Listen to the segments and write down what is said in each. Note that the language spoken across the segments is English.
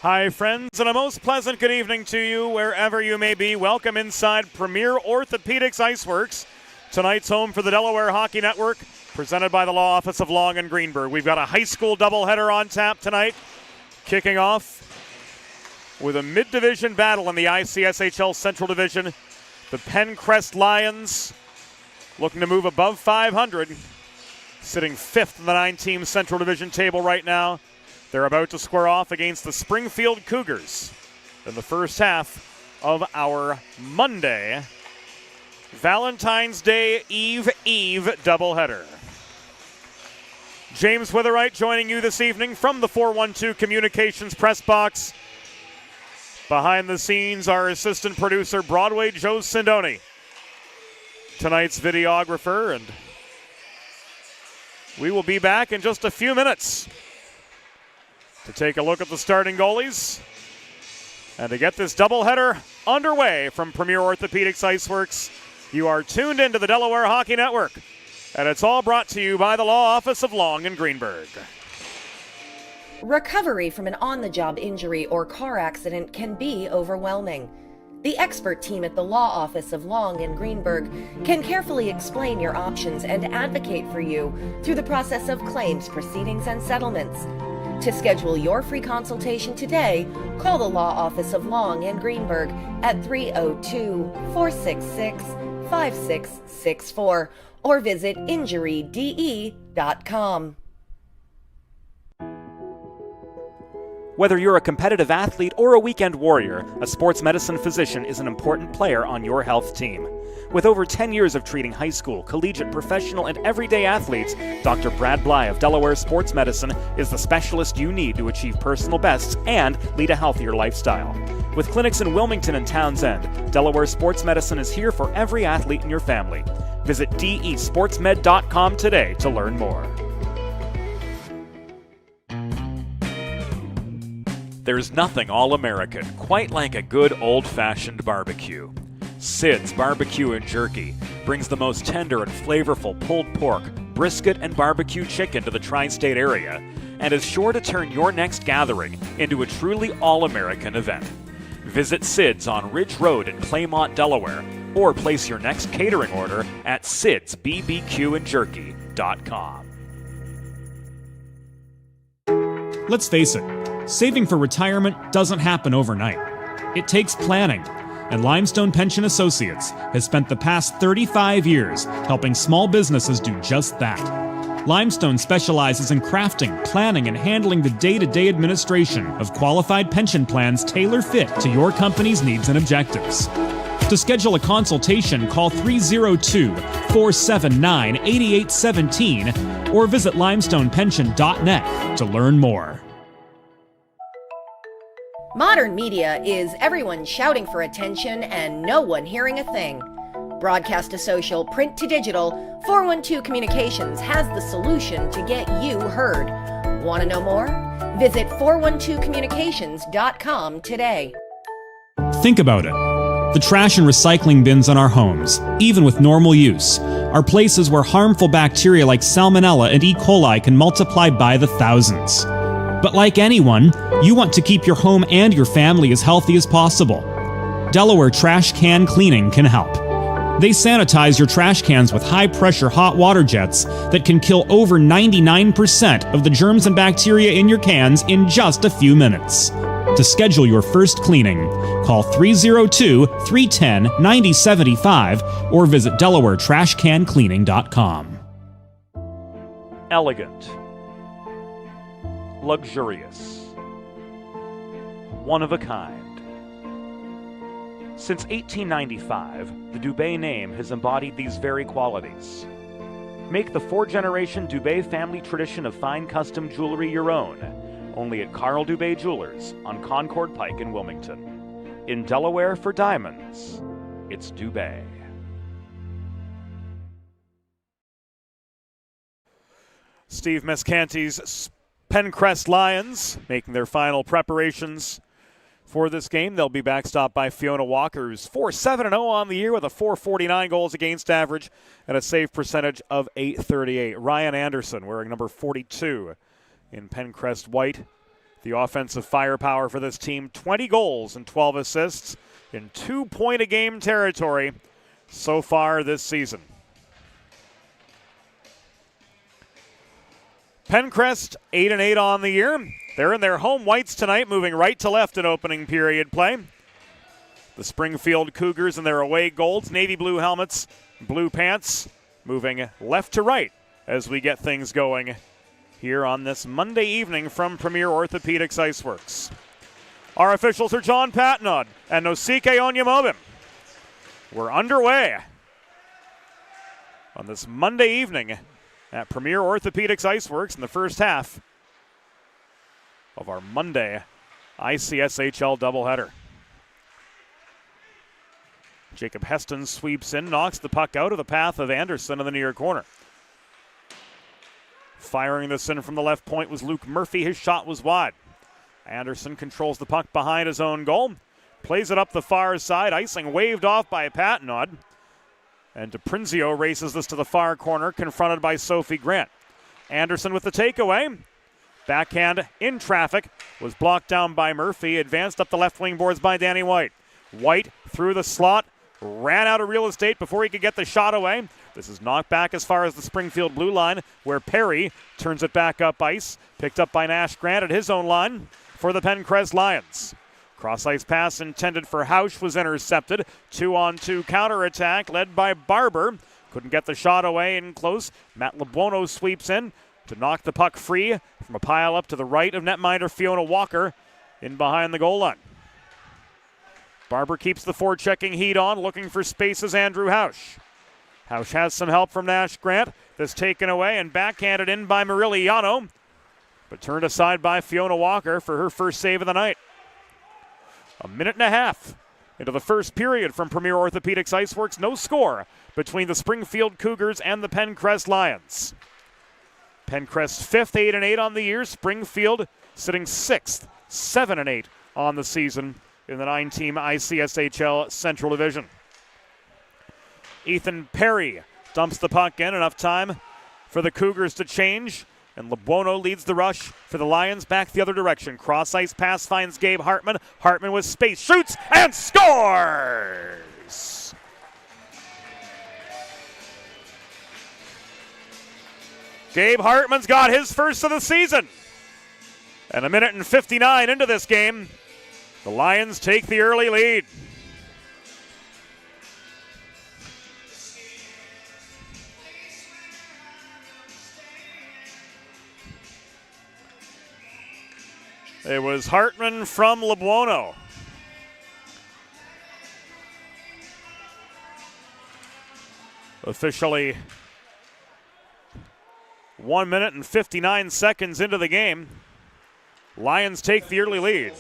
Hi, friends, and a most pleasant good evening to you wherever you may be. Welcome inside Premier Orthopaedics IceWorks. Tonight's home for the Delaware Hockey Network, presented by the Law Office of Long and Greenberg. We've got a high school doubleheader on tap tonight, kicking off with a mid-division battle in the ICSHL Central Division. The Penncrest Lions looking to move above 500, sitting fifth in the 9-team Central Division table right now. They're about to square off against the Springfield Cougars in the first half of our Monday, Valentine's Day Eve doubleheader. James Witherite joining you this evening from the 412 Communications press box. Behind the scenes, our assistant producer, Broadway Joe Sindoni. Tonight's videographer, and we will be back in just a few minutes to take a look at the starting goalies and to get this doubleheader underway from Premier Orthopaedics IceWorks. You are tuned into the Delaware Hockey Network, and it's all brought to you by the Law Office of Long and Greenberg. Recovery from an on-the-job injury or car accident can be overwhelming. The expert team at the Law Office of Long and Greenberg can carefully explain your options and advocate for you through the process of claims, proceedings, and settlements. To schedule your free consultation today, call the Law Office of Long and Greenberg at 302-466-5664 or visit injuryde.com. Whether you're a competitive athlete or a weekend warrior, a sports medicine physician is an important player on your health team. With over 10 years of treating high school, collegiate, professional, and everyday athletes, Dr. Brad Bly of Delaware Sports Medicine is the specialist you need to achieve personal bests and lead a healthier lifestyle. With clinics in Wilmington and Townsend, Delaware Sports Medicine is here for every athlete in your family. Visit desportsmed.com today to learn more. There's nothing all-American quite like a good old-fashioned barbecue. Sid's Barbecue and Jerky brings the most tender and flavorful pulled pork, brisket, and barbecue chicken to the tri-state area and is sure to turn your next gathering into a truly all-American event. Visit Sid's on Ridge Road in Claymont, Delaware, or place your next catering order at sidsbbqandjerky.com. Let's face it, saving for retirement doesn't happen overnight. It takes planning, and Limestone Pension Associates has spent the past 35 years helping small businesses do just that. Limestone specializes in crafting, planning, and handling the day-to-day administration of qualified pension plans tailor-fit to your company's needs and objectives. To schedule a consultation, call 302-479-8817 or visit limestonepension.net to learn more. Modern media is everyone shouting for attention and no one hearing a thing. Broadcast to social, print to digital, 412 Communications has the solution to get you heard. Want to know more? Visit 412communications.com today. Think about it. The trash and recycling bins in our homes, even with normal use, are places where harmful bacteria like Salmonella and E. coli can multiply by the thousands. But like anyone, you want to keep your home and your family as healthy as possible. Delaware Trash Can Cleaning can help. They sanitize your trash cans with high-pressure hot water jets that can kill over 99% of the germs and bacteria in your cans in just a few minutes. To schedule your first cleaning, call 302-310-9075 or visit DelawareTrashCanCleaning.com. Elegant. Luxurious. One of a kind. Since 1895, the Dubé name has embodied these very qualities. Make the four-generation Dubé family tradition of fine custom jewelry your own, only at Carl Dubé Jewelers on Concord Pike in Wilmington. In Delaware for diamonds, it's Dubé. Steve Mescanti's Penncrest Lions making their final preparations for this game. They'll be backstopped by Fiona Walker, who's 4-7-0 on the year with a 449 goals against average and a save percentage of .838. Ryan Anderson wearing number 42 in Penncrest white The offensive firepower for this team, 20 goals and 12 assists in 2-point-a-game territory so far this season. Penncrest 8-8 on the year. They're in their home whites tonight, moving right to left in opening period play. The Springfield Cougars in their away golds, navy blue helmets, blue pants, moving left to right as we get things going here on this Monday evening from Premier Orthopaedics IceWorks. Our officials are John Patnod and Nosike Onyemobim. We're underway on this Monday evening at Premier Orthopaedics IceWorks in the first half of our Monday ICSHL doubleheader. Jacob Heston sweeps in, knocks the puck out of the path of Anderson in the near corner. Firing this in from the left point was Luke Murphy. His shot was wide. Anderson controls the puck behind his own goal. Plays it up the far side. Icing waved off by Patnod. And DePrinzio races this to the far corner, confronted by Sophie Grant. Anderson with the takeaway. Backhand in traffic. Was blocked down by Murphy. Advanced up the left wing boards by Danny White. White through the slot. Ran out of real estate before he could get the shot away. This is knocked back as far as the Springfield blue line, where Perry turns it back up ice. Picked up by Nash Grant at his own line for the Penncrest Lions. Cross-ice pass intended for Hausch was intercepted. 2-on-2 counterattack led by Barber. Couldn't get the shot away in close. Matt LeBuono sweeps in to knock the puck free from a pile up to the right of netminder Fiona Walker in behind the goal line. Barber keeps the forechecking heat on, looking for spaces. Andrew Hausch. Hausch has some help from Nash Grant. This taken away and backhanded in by Mariliano, but turned aside by Fiona Walker for her first save of the night. A minute and a half into the first period from Premier Orthopaedics IceWorks. No score between the Springfield Cougars and the Penncrest Lions. Penncrest 5th, 8-8 on the year. Springfield sitting 6th, 7-8 on the season in the 9-team ICSHL Central Division. Ethan Perry dumps the puck in. Enough time for the Cougars to change. And LeBuono leads the rush for the Lions back the other direction. Cross-ice pass finds Gabe Hartman. Hartman with space, shoots and scores! Gabe Hartman's got his first of the season. And a minute and 59 into this game, the Lions take the early lead. It was Hartman from LeBuono. Officially 1 minute and 59 seconds into the game. Lions take the early lead.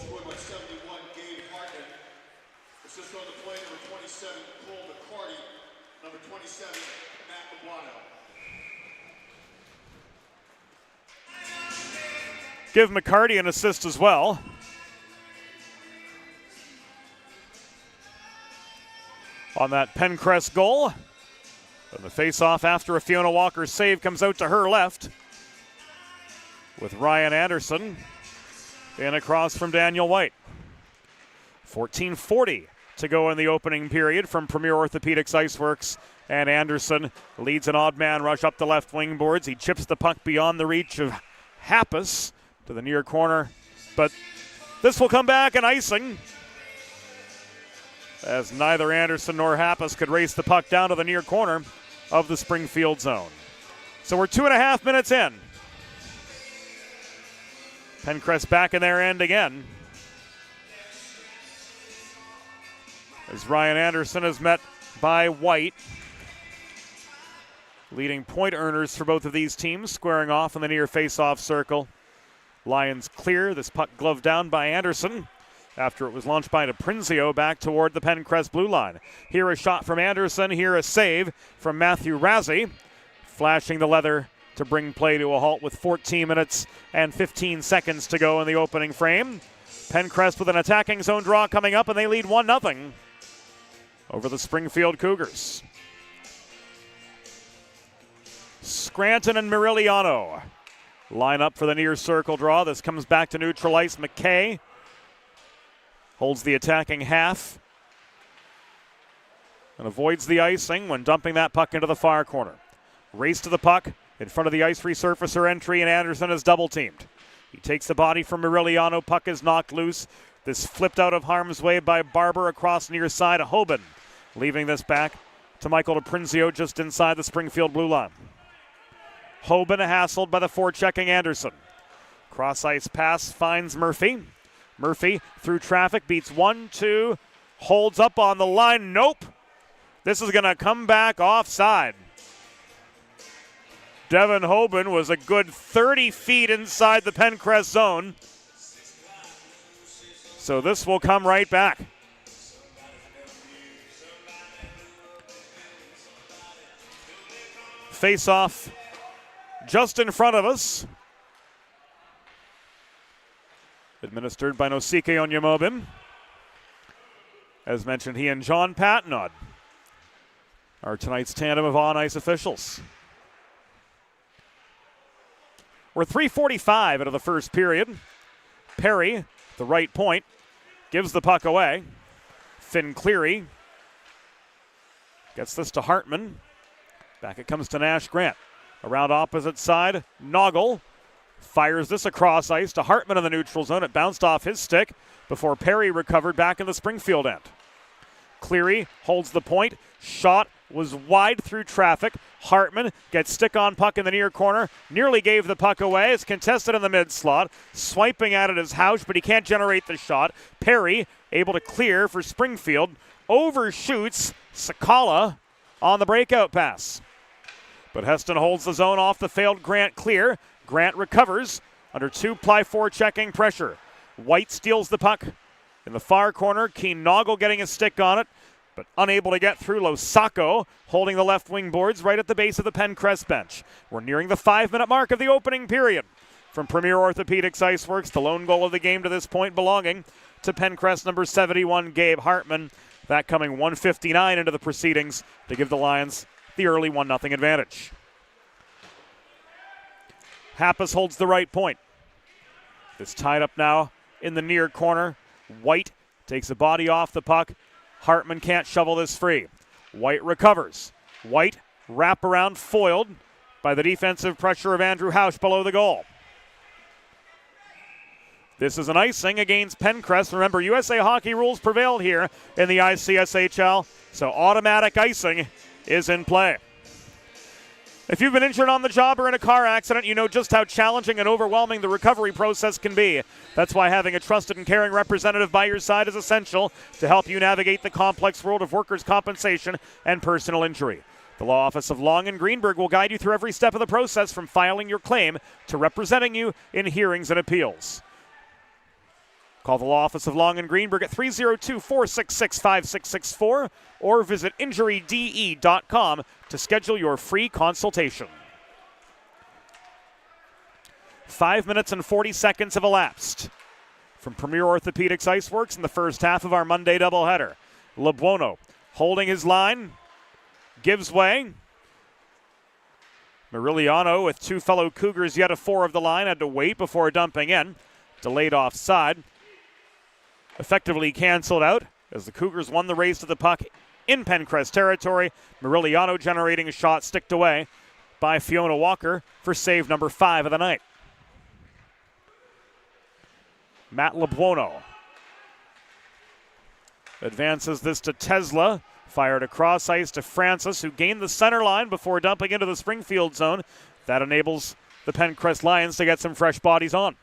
Give McCarty an assist as well. On that Penncrest goal. And the face-off after a Fiona Walker save comes out to her left. With Ryan Anderson in across from Daniel White. 14:40 to go in the opening period from Premier Orthopaedics IceWorks. And Anderson leads an odd man rush up the left wing boards. He chips the puck beyond the reach of Happus to the near corner, but this will come back and icing as neither Anderson nor Happus could race the puck down to the near corner of the Springfield zone. So we're 2.5 minutes in. Penncrest back in their end again as Ryan Anderson is met by White. Leading point earners for both of these teams squaring off in the near face-off circle. Lions clear. This puck gloved down by Anderson after it was launched by DePrinzio back toward the Penncrest blue line. Here a shot from Anderson. Here a save from Matthew Razzie. Flashing the leather to bring play to a halt with 14 minutes and 15 seconds to go in the opening frame. Penncrest with an attacking zone draw coming up, and they lead 1-0 over the Springfield Cougars. Scranton and Mariliano line up for the near circle draw. This comes back to neutral ice. McKay holds the attacking half and avoids the icing when dumping that puck into the far corner. Race to the puck in front of the ice resurfacer entry, and Anderson is double teamed. He takes the body from Murilliano. Puck is knocked loose. This flipped out of harm's way by Barber across near side of Hoban, leaving this back to Michael DiPrinzio just inside the Springfield blue line. Hoban hassled by the forechecking Anderson. Cross ice pass finds Murphy. Murphy through traffic, beats 1-2, holds up on the line. Nope. This is going to come back offside. Devin Hoban was a good 30 feet inside the Penncrest zone. So this will come right back. Face off just in front of us. Administered by Nosike Onyemobim. As mentioned, he and John Patnod are tonight's tandem of on-ice officials. We're 3:45 into the first period. Perry, the right point, gives the puck away. Finn Cleary gets this to Hartman. Back it comes to Nash Grant. Around opposite side, Noggle fires this across ice to Hartman in the neutral zone. It bounced off his stick before Perry recovered back in the Springfield end. Cleary holds the point. Shot was wide through traffic. Hartman gets stick on puck in the near corner. Nearly gave the puck away. It's contested in the mid slot. Swiping at it is Housh, but he can't generate the shot. Perry able to clear for Springfield. Overshoots Sakala on the breakout pass. But Heston holds the zone off the failed Grant clear. Grant recovers under two-ply forechecking pressure. White steals the puck in the far corner. Keen Noggle getting a stick on it, but unable to get through. Losako holding the left wing boards right at the base of the Penncrest bench. We're nearing the 5-minute mark of the opening period. From Premier Orthopaedics IceWorks, the lone goal of the game to this point belonging to Penncrest number 71, Gabe Hartman. That coming 1:59 into the proceedings to give the Lions the early 1-0 advantage. Happus holds the right point. This tied up now in the near corner. White takes the body off the puck. Hartman can't shovel this free. White recovers. White wraparound foiled by the defensive pressure of Andrew Housh below the goal. This is an icing against Penncrest. Remember, USA hockey rules prevailed here in the ICSHL, so automatic icing is in play. If you've been injured on the job or in a car accident, you know just how challenging and overwhelming the recovery process can be. That's why having a trusted and caring representative by your side is essential to help you navigate the complex world of workers' compensation and personal injury. The Law Office of Long and Greenberg will guide you through every step of the process, from filing your claim to representing you in hearings and appeals. Call the Law Office of Long and Greenberg at 302-466-5664 or visit injuryde.com to schedule your free consultation. 5 minutes and 40 seconds have elapsed from Premier Orthopaedics IceWorks in the first half of our Monday doubleheader. Lebuono holding his line, gives way. Murilliano with two fellow Cougars yet of four of the line had to wait before dumping in. Delayed offside. Effectively canceled out as the Cougars won the race to the puck in Penncrest territory. Murilliano generating a shot sticked away by Fiona Walker for save number 5 of the night. Matt Lebuono advances this to Tesla. Fired across ice to Francis, who gained the center line before dumping into the Springfield zone. That enables the Penncrest Lions to get some fresh bodies on.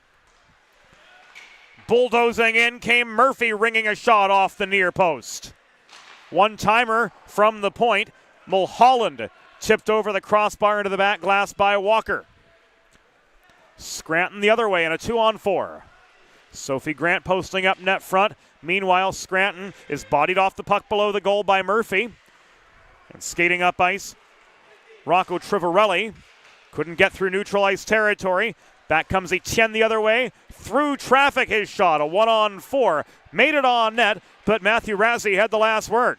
Bulldozing in came Murphy, ringing a shot off the near post. One-timer from the point. Mulholland tipped over the crossbar into the back glass by Walker. Scranton the other way in a 2-on-4. Sophie Grant posting up net front. Meanwhile, Scranton is bodied off the puck below the goal by Murphy. And skating up ice, Rocco Trivarelli couldn't get through neutral ice territory. Back comes Etienne the other way. Through traffic, his shot, a 1-on-4. Made it on net, but Matthew Razzie had the last word.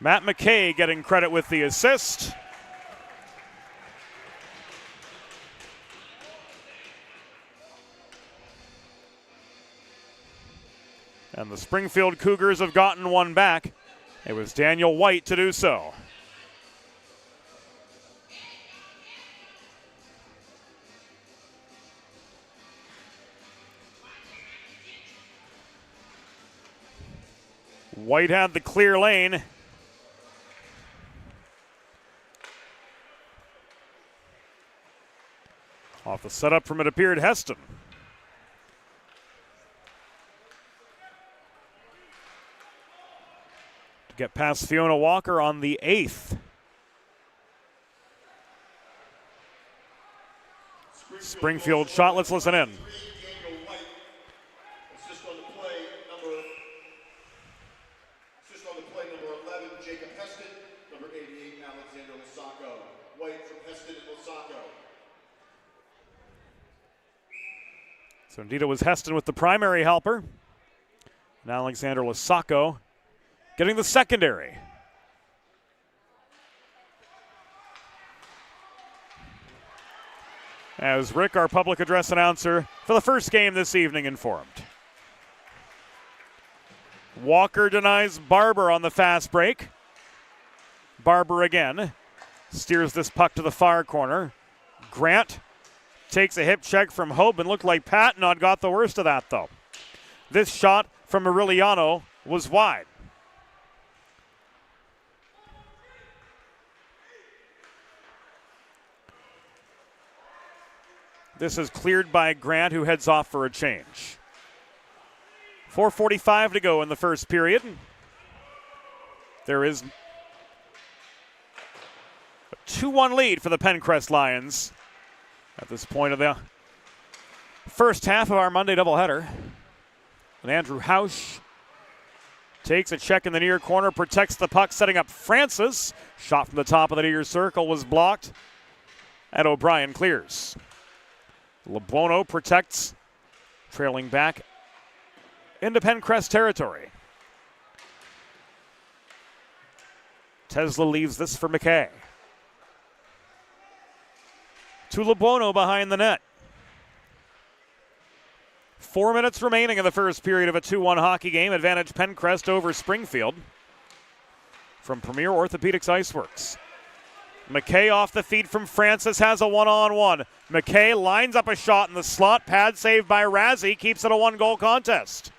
Matt McKay getting credit with the assist. And the Springfield Cougars have gotten one back. It was Daniel White to do so. White had the clear lane. Off the setup from, it appeared, Heston. To get past Fiona Walker on the 8th. Springfield shot, let's listen in. Assist on the play, number 11, Jacob Heston. Number 88, Alexander Lasacco. White from Heston and Lasacco. So indeed it was Heston with the primary helper. And Alexander Lasacco getting the secondary. As Rick, our public address announcer for the first game this evening, informed. Walker denies Barber on the fast break. Barber again steers this puck to the far corner. Grant takes a hip check from Hoban. Looked like Patnod got the worst of that, though. This shot from Aureliano was wide. This is cleared by Grant, who heads off for a change. 4:45 to go in the first period. There is a 2-1 lead for the Penncrest Lions at this point of the first half of our Monday doubleheader. And Andrew Hausch takes a check in the near corner, protects the puck, setting up Francis. Shot from the top of the near circle was blocked, and O'Brien clears. LeBuono protects, trailing back into Penncrest territory. Tesla leaves this for McKay. To LeBuono behind the net. 4 minutes remaining in the first period of a 2-1 hockey game. Advantage Penncrest over Springfield. From Premier Orthopaedics IceWorks. McKay off the feed from Francis, has a one-on-one. McKay lines up a shot in the slot. Pad saved by Razzie, keeps it a one-goal contest.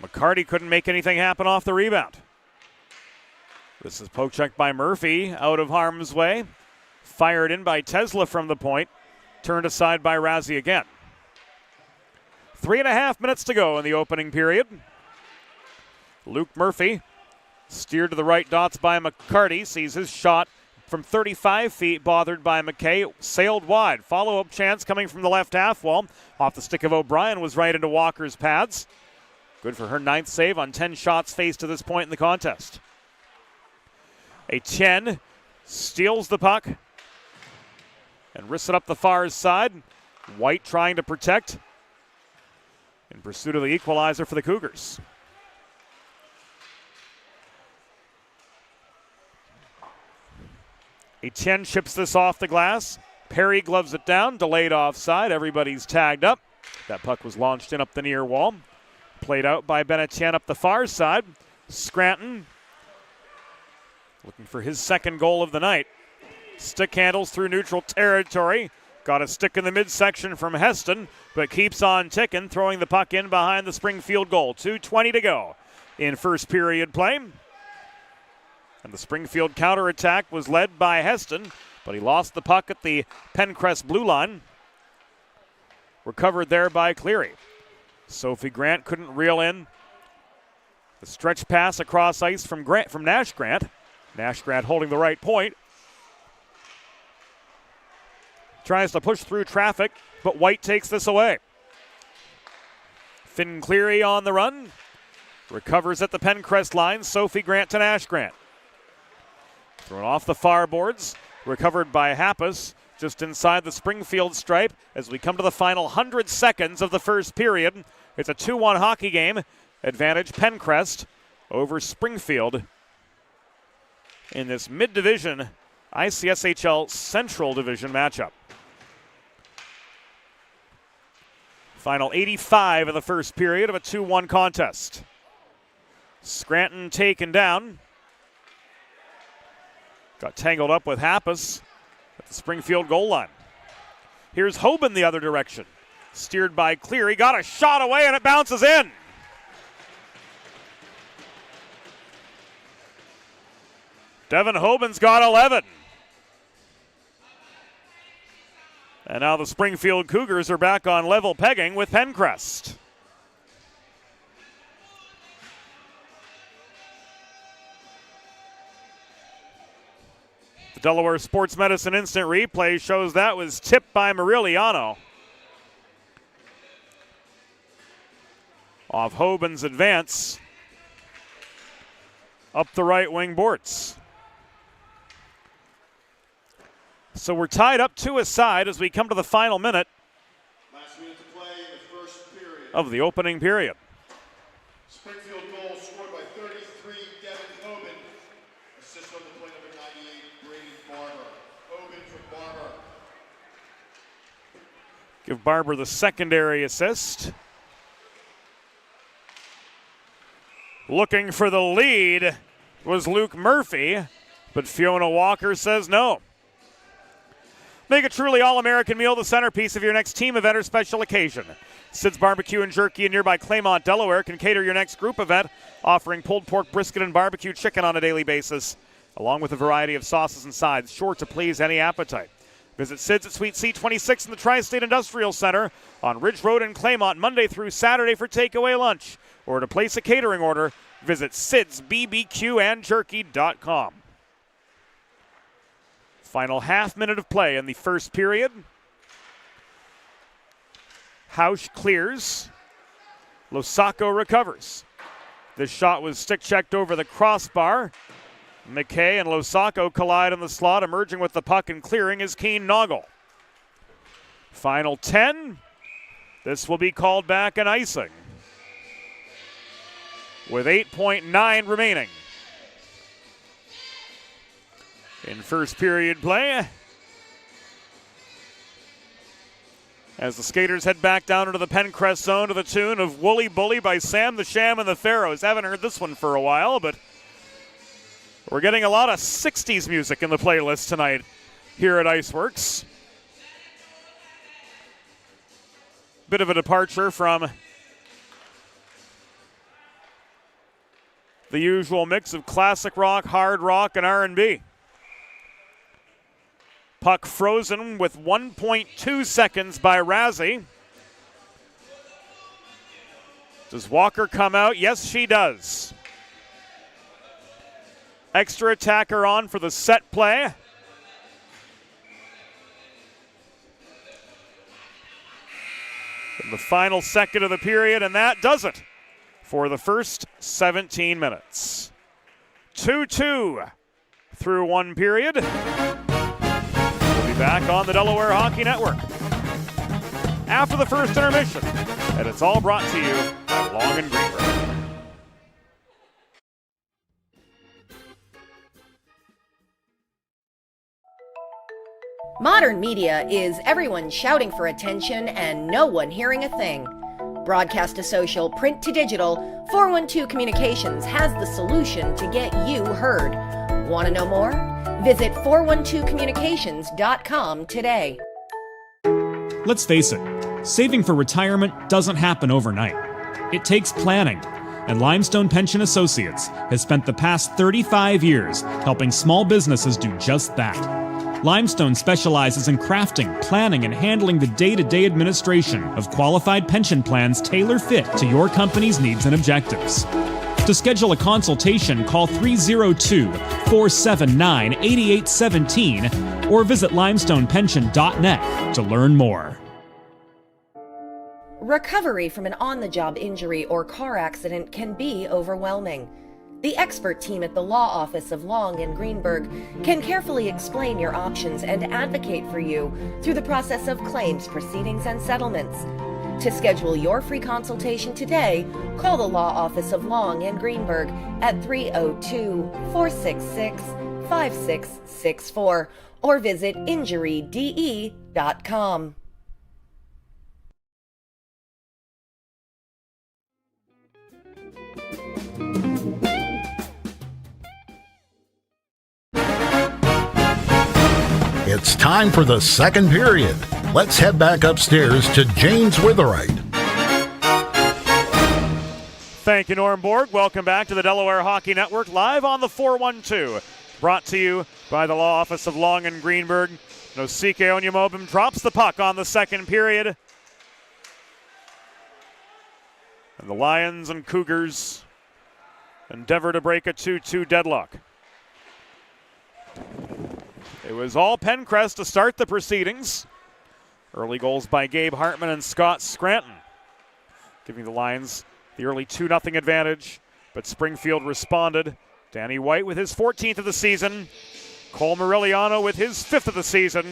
McCarty couldn't make anything happen off the rebound. This is poke check by Murphy, out of harm's way. Fired in by Tesla from the point. Turned aside by Razzie again. 3.5 minutes to go in the opening period. Luke Murphy, steered to the right dots by McCarty, sees his shot from 35 feet, bothered by McKay, sailed wide. Follow-up chance coming from the left half wall. Off the stick of O'Brien, was right into Walker's pads. Good for her 9th save on 10 shots faced to this point in the contest. A 10 steals the puck and risks it up the far side. White trying to protect in pursuit of the equalizer for the Cougars. A 10 chips this off the glass. Perry gloves it down, delayed offside. Everybody's tagged up. That puck was launched in up the near wall. Played out by Benetien up the far side. Scranton looking for his second goal of the night. Stick handles through neutral territory. Got a stick in the midsection from Heston, but keeps on ticking, throwing the puck in behind the Springfield goal. 2:20 to go in first period play. And the Springfield counterattack was led by Heston, but he lost the puck at the Penncrest blue line. Recovered there by Cleary. Sophie Grant couldn't reel in the stretch pass across ice from Nash Grant. Nash Grant holding the right point. Tries to push through traffic, but White takes this away. Finn Cleary on the run. Recovers at the Penncrest line. Sophie Grant to Nash Grant. Thrown off the far boards. Recovered by Happus. just inside the Springfield stripe as we come to the final 100 seconds of the first period. It's a 2-1 hockey game. Advantage Penncrest over Springfield in this mid-division ICSHL Central Division matchup. Final 85 of the first period of a 2-1 contest. Scranton taken down. Got tangled up with Happus at the Springfield goal line. Here's Hoban the other direction. Steered by Cleary. Got a shot away and it bounces in. Devin Hoban's got 11. And now the Springfield Cougars are back on level pegging with Penncrest. The Delaware Sports Medicine instant replay shows that was tipped by Moriliano. Off Hoban's advance. Up the right wing boards. So we're tied up 2-2 as we come to the final minute Last minute to play in the first period. of the opening period. Springfield goal scored by 33, Devin Hoban. Assist on the play number 98, Brady Barber. Hoban for Barber. Give Barber the secondary assist. Looking for the lead was Luke Murphy, but Fiona Walker says no. Make a truly all-American meal the centerpiece of your next team event or special occasion. Sid's Barbecue and Jerky in nearby Claymont, Delaware can cater your next group event, offering pulled pork, brisket, and barbecue chicken on a daily basis, along with a variety of sauces and sides, sure to please any appetite. Visit Sid's at Suite C26 in the Tri-State Industrial Center on Ridge Road in Claymont, Monday through Saturday for takeaway lunch. Or to place a catering order, visit sidsbbqandjerky.com. Final half minute of play in the first period. Hausch clears. Losacco recovers. This shot was stick-checked over the crossbar. McKay and Losacco collide in the slot. Emerging with the puck and clearing is Keen Noggle. Final 10. This will be called back an icing, with 8.9 remaining in first period play, as the skaters head back down into the Penncrest zone to the tune of Wooly Bully by Sam the Sham and the Pharaohs. Haven't heard this one for a while, but we're getting a lot of 60s music in the playlist tonight here at IceWorks. Bit of a departure from the usual mix of classic rock, hard rock, and R&B. Puck frozen with 1.2 seconds by Razzie. Does Walker come out? Yes, she does. Extra attacker on for the set play. In the final second of the period, and that does it for the first 17 minutes. 2-2 through one period. We'll be back on the Delaware Hockey Network after the first intermission, and it's all brought to you by Long and Greenberg. Modern media is everyone shouting for attention and no one hearing a thing. Broadcast to social, print to digital, 412 Communications has the solution to get you heard. Want to know more? Visit 412communications.com today. Let's face it, saving for retirement doesn't happen overnight. It takes planning, and Limestone Pension Associates has spent the past 35 years helping small businesses do just that. Limestone specializes in crafting, planning, and handling the day-to-day administration of qualified pension plans tailor-fit to your company's needs and objectives. To schedule a consultation, call 302-479-8817 or visit limestonepension.net to learn more. Recovery from an on-the-job injury or car accident can be overwhelming. The The expert team at the law office of Long and Greenberg can carefully explain your options and advocate for you through the process of claims, proceedings, and settlements. To schedule your free consultation today, call the law office of Long and Greenberg at 302-466-5664 or visit injuryde.com. It's time for the second period. Let's head back upstairs to James Witherite. Thank you, Norm Borg. Welcome back to the Delaware Hockey Network, live on the 412. Brought to you by the law office of Long and Greenberg. Nosike Onyemobim drops the puck on the second period. And the Lions and Cougars endeavor to break a 2-2 deadlock. It was all Penncrest to start the proceedings. Early goals by Gabe Hartman and Scott Scranton, giving the Lions the early 2-0 advantage, but Springfield responded. Danny White with his 14th of the season. Cole Moriliano with his 5th of the season,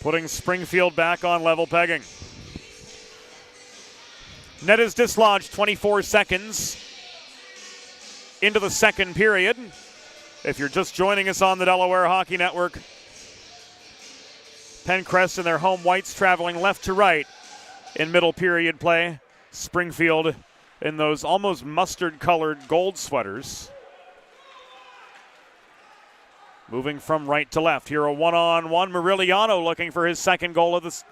putting Springfield back on level pegging. Net is dislodged 24 seconds into the second period. If you're just joining us on the Delaware Hockey Network, Penncrest and their home whites traveling left to right in middle period play. Springfield in those almost mustard-colored gold sweaters. Moving from right to left. Here a one-on-one. Moriliano looking for his second goal of this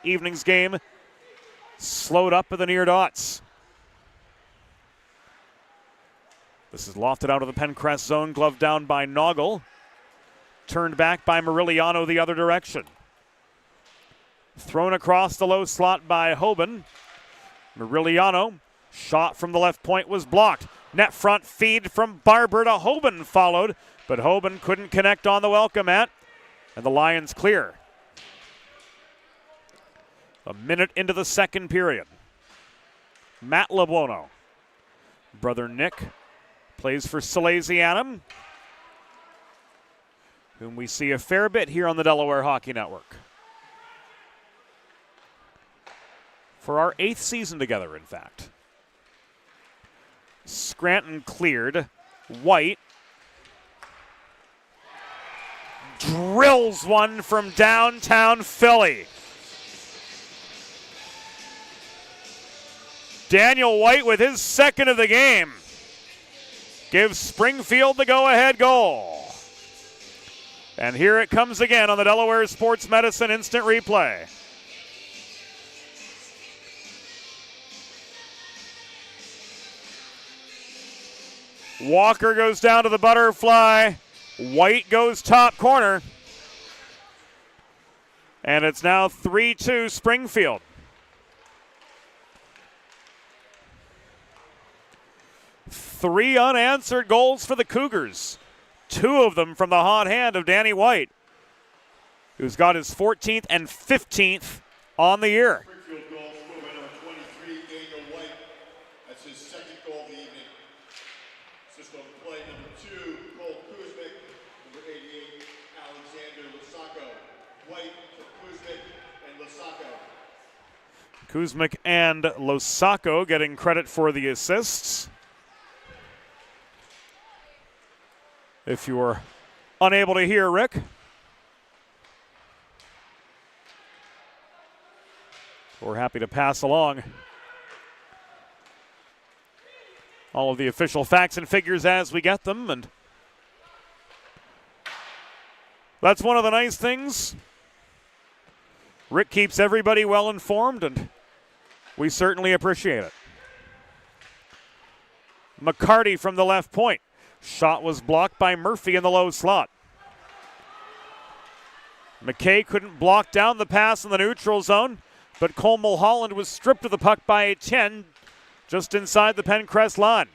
evening's game. Slowed up at the near dots. This is lofted out of the Penncrest zone, gloved down by Noggle. Turned back by Moriliano the other direction. Thrown across the low slot by Hoban. Moriliano, shot from the left point was blocked. Net front feed from Barber to Hoban followed, but Hoban couldn't connect on the welcome mat, and the Lions clear. A minute into the second period. Matt LeBuono. Brother Nick plays for Salesianum, whom we see a fair bit here on the Delaware Hockey Network. For our 8th season together, in fact. Scranton cleared. White drills one from downtown Philly. Daniel White with his second of the game gives Springfield the go-ahead goal. And here it comes again on the Delaware Sports Medicine Instant Replay. Walker goes down to the butterfly. White goes top corner. And it's now 3-2 Springfield. Three unanswered goals for the Cougars. 2 of them from the hot hand of Danny White, who's got his 14th and 15th on the year. Springfield goal scored by number 23, Daniel White. That's his second goal of the evening. Assist on the play, number 2, Cole Kuzmic. Number 88, Alexander Lasacco. White to Kuzmic and Lasacco. Kuzmic and Losacco getting credit for the assists. If you were unable to hear Rick, we're happy to pass along all of the official facts and figures as we get them, and that's one of the nice things. Rick keeps everybody well informed, and we certainly appreciate it. McCarty from the left point. Shot was blocked by Murphy in the low slot. McKay couldn't block down the pass in the neutral zone, but Cole Mulholland was stripped of the puck by Etienne just inside the Penncrest line.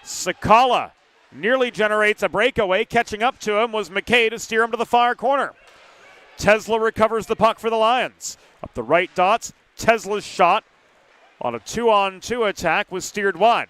Sakala nearly generates a breakaway. Catching up to him was McKay to steer him to the far corner. Tesla recovers the puck for the Lions. Up the right dots, Tesla's shot on a 2-on-2 attack was steered wide.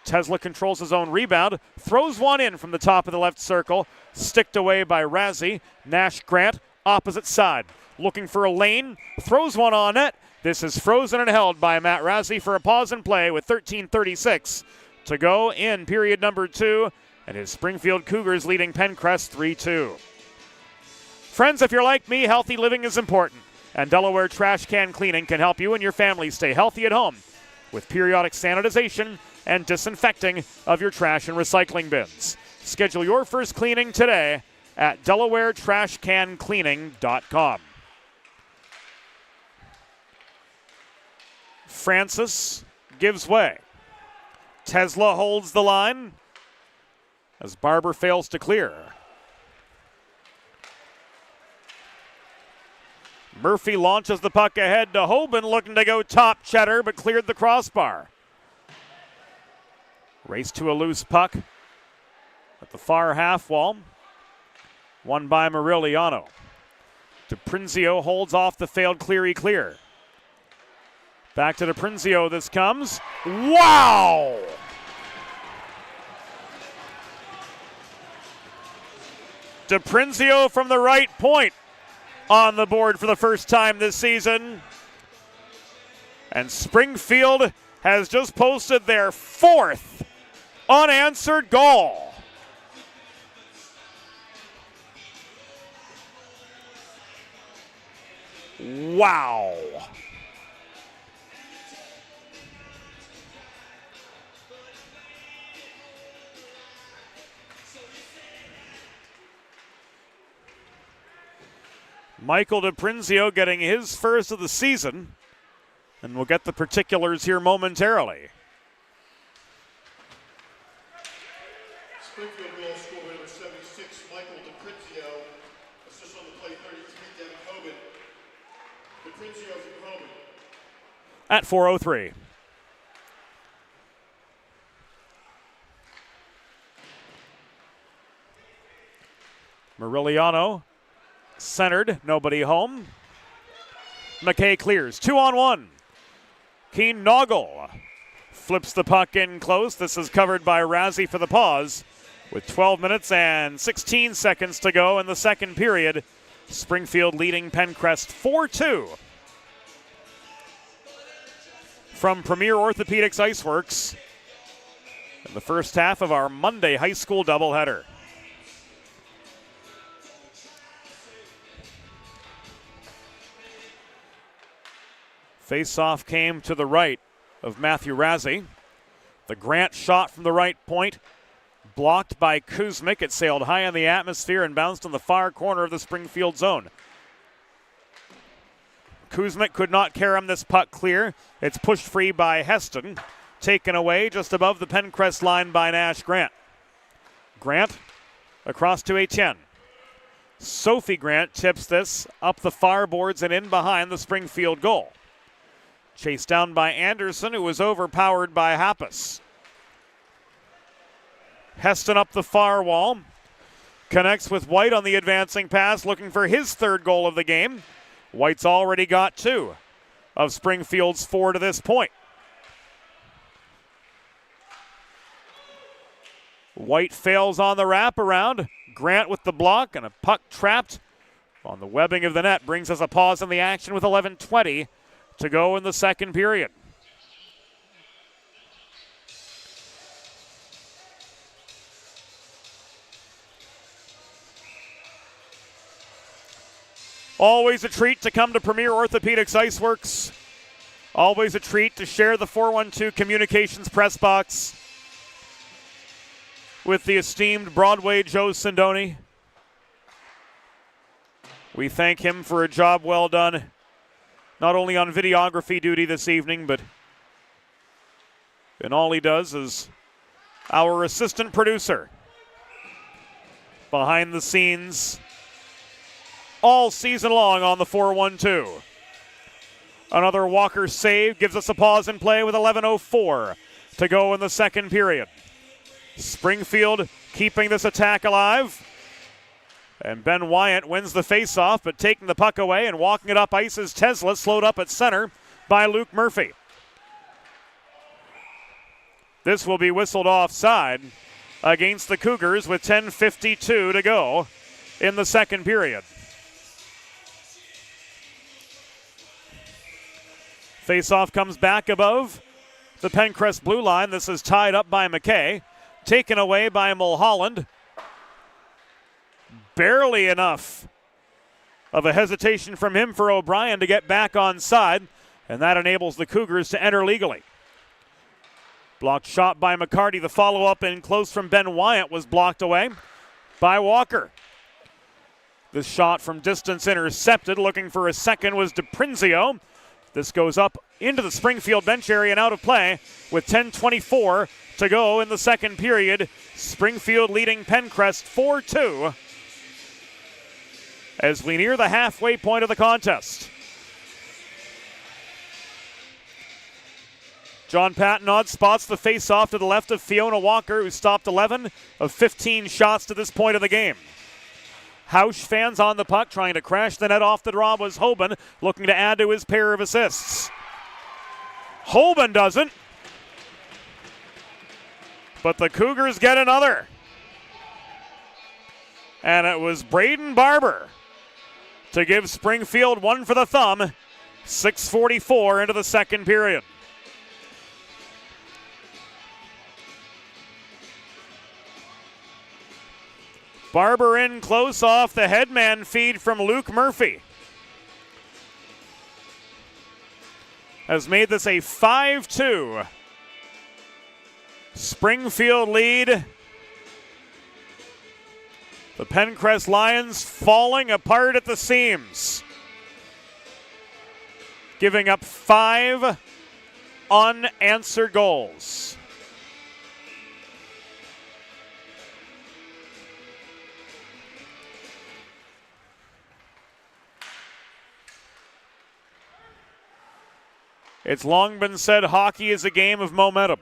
Tesla controls his own rebound, throws one in from the top of the left circle, sticked away by Razzie. Nash Grant, opposite side, looking for a lane, throws one on net. This is frozen and held by Matt Razzie for a pause in play with 13:36 to go in period number 2, and his Springfield Cougars leading Penncrest 3-2. Friends, if you're like me, healthy living is important, and Delaware Trash Can Cleaning can help you and your family stay healthy at home with periodic sanitization and disinfecting of your trash and recycling bins. Schedule your first cleaning today at DelawareTrashCanCleaning.com. Francis gives way. Tesla holds the line as Barber fails to clear. Murphy launches the puck ahead to Hoban, looking to go top cheddar, but cleared the crossbar. Race to a loose puck at the far half wall. Won by Muriliano. DiPrinzio holds off the failed Cleary clear. Back to DiPrinzio this comes. Wow! DiPrinzio from the right point on the board for the first time this season. And Springfield has just posted their 4th unanswered goal. Wow. Michael DiPrinzio getting his first of the season, and we'll get the particulars here momentarily. Springfield goal scorer number 76, Michael DiPrinzio. Assist on the play, 33, Devin Hoban. DiPrinzio from Hoban. At 4:03. Muriliano centered, nobody home. McKay clears, 2-on-1. Keen Noggle flips the puck in close. This is covered by Razzie for the pause. With 12 minutes and 16 seconds to go in the second period, Springfield leading Penncrest 4-2. From Premier Orthopaedics IceWorks in the first half of our Monday high school doubleheader. Face-off came to the right of Matthew Razzie. The Grant shot from the right point, blocked by Kuzmic. It sailed high in the atmosphere and bounced on the far corner of the Springfield zone. Kuzmic could not carry this puck clear. It's pushed free by Heston, taken away just above the Penncrest line by Nash Grant. Grant across to Etienne. Sophie Grant tips this up the far boards and in behind the Springfield goal. Chased down by Anderson, who was overpowered by Happus. Heston up the far wall. Connects with White on the advancing pass, looking for his 3rd goal of the game. White's already got 2 of Springfield's 4 to this point. White fails on the wraparound. Grant with the block, and a puck trapped on the webbing of the net brings us a pause in the action with 11:20 to go in the second period. Always a treat to come to Premier Orthopaedics IceWorks. Always a treat to share the 412 Communications press box with the esteemed Broadway Joe Sindoni. We thank him for a job well done, not only on videography duty this evening, but in all he does as our assistant producer. Behind the scenes all season long on the 412. Another Walker save gives us a pause in play with 11:04 to go in the second period. Springfield keeping this attack alive. And Ben Wyatt wins the faceoff, but taking the puck away and walking it up ice is Tesla, slowed up at center by Luke Murphy. This will be whistled offside against the Cougars with 10:52 to go in the second period. Faceoff comes back above the Penncrest blue line. This is tied up by McKay. Taken away by Mulholland. Barely enough of a hesitation from him for O'Brien to get back onside, and that enables the Cougars to enter legally. Blocked shot by McCarty. The follow-up in close from Ben Wyatt was blocked away by Walker. This shot from distance intercepted. Looking for a second was DiPrinzio. This goes up into the Springfield bench area and out of play with 10:24 to go in the second period. Springfield leading Penncrest 4-2 as we near the halfway point of the contest. John Pattenod spots the face-off to the left of Fiona Walker, who stopped 11 of 15 shots to this point of the game. Hausch fans on the puck, trying to crash the net off the draw was Hoban, looking to add to his pair of assists. Hoban doesn't, but the Cougars get another. And it was Braden Barber to give Springfield one for the thumb. 6:44 into the second period. Barber in close off the headman feed from Luke Murphy. Has made this a 5-2 Springfield lead. The Penncrest Lions falling apart at the seams, giving up 5 unanswered goals. It's long been said hockey is a game of momentum.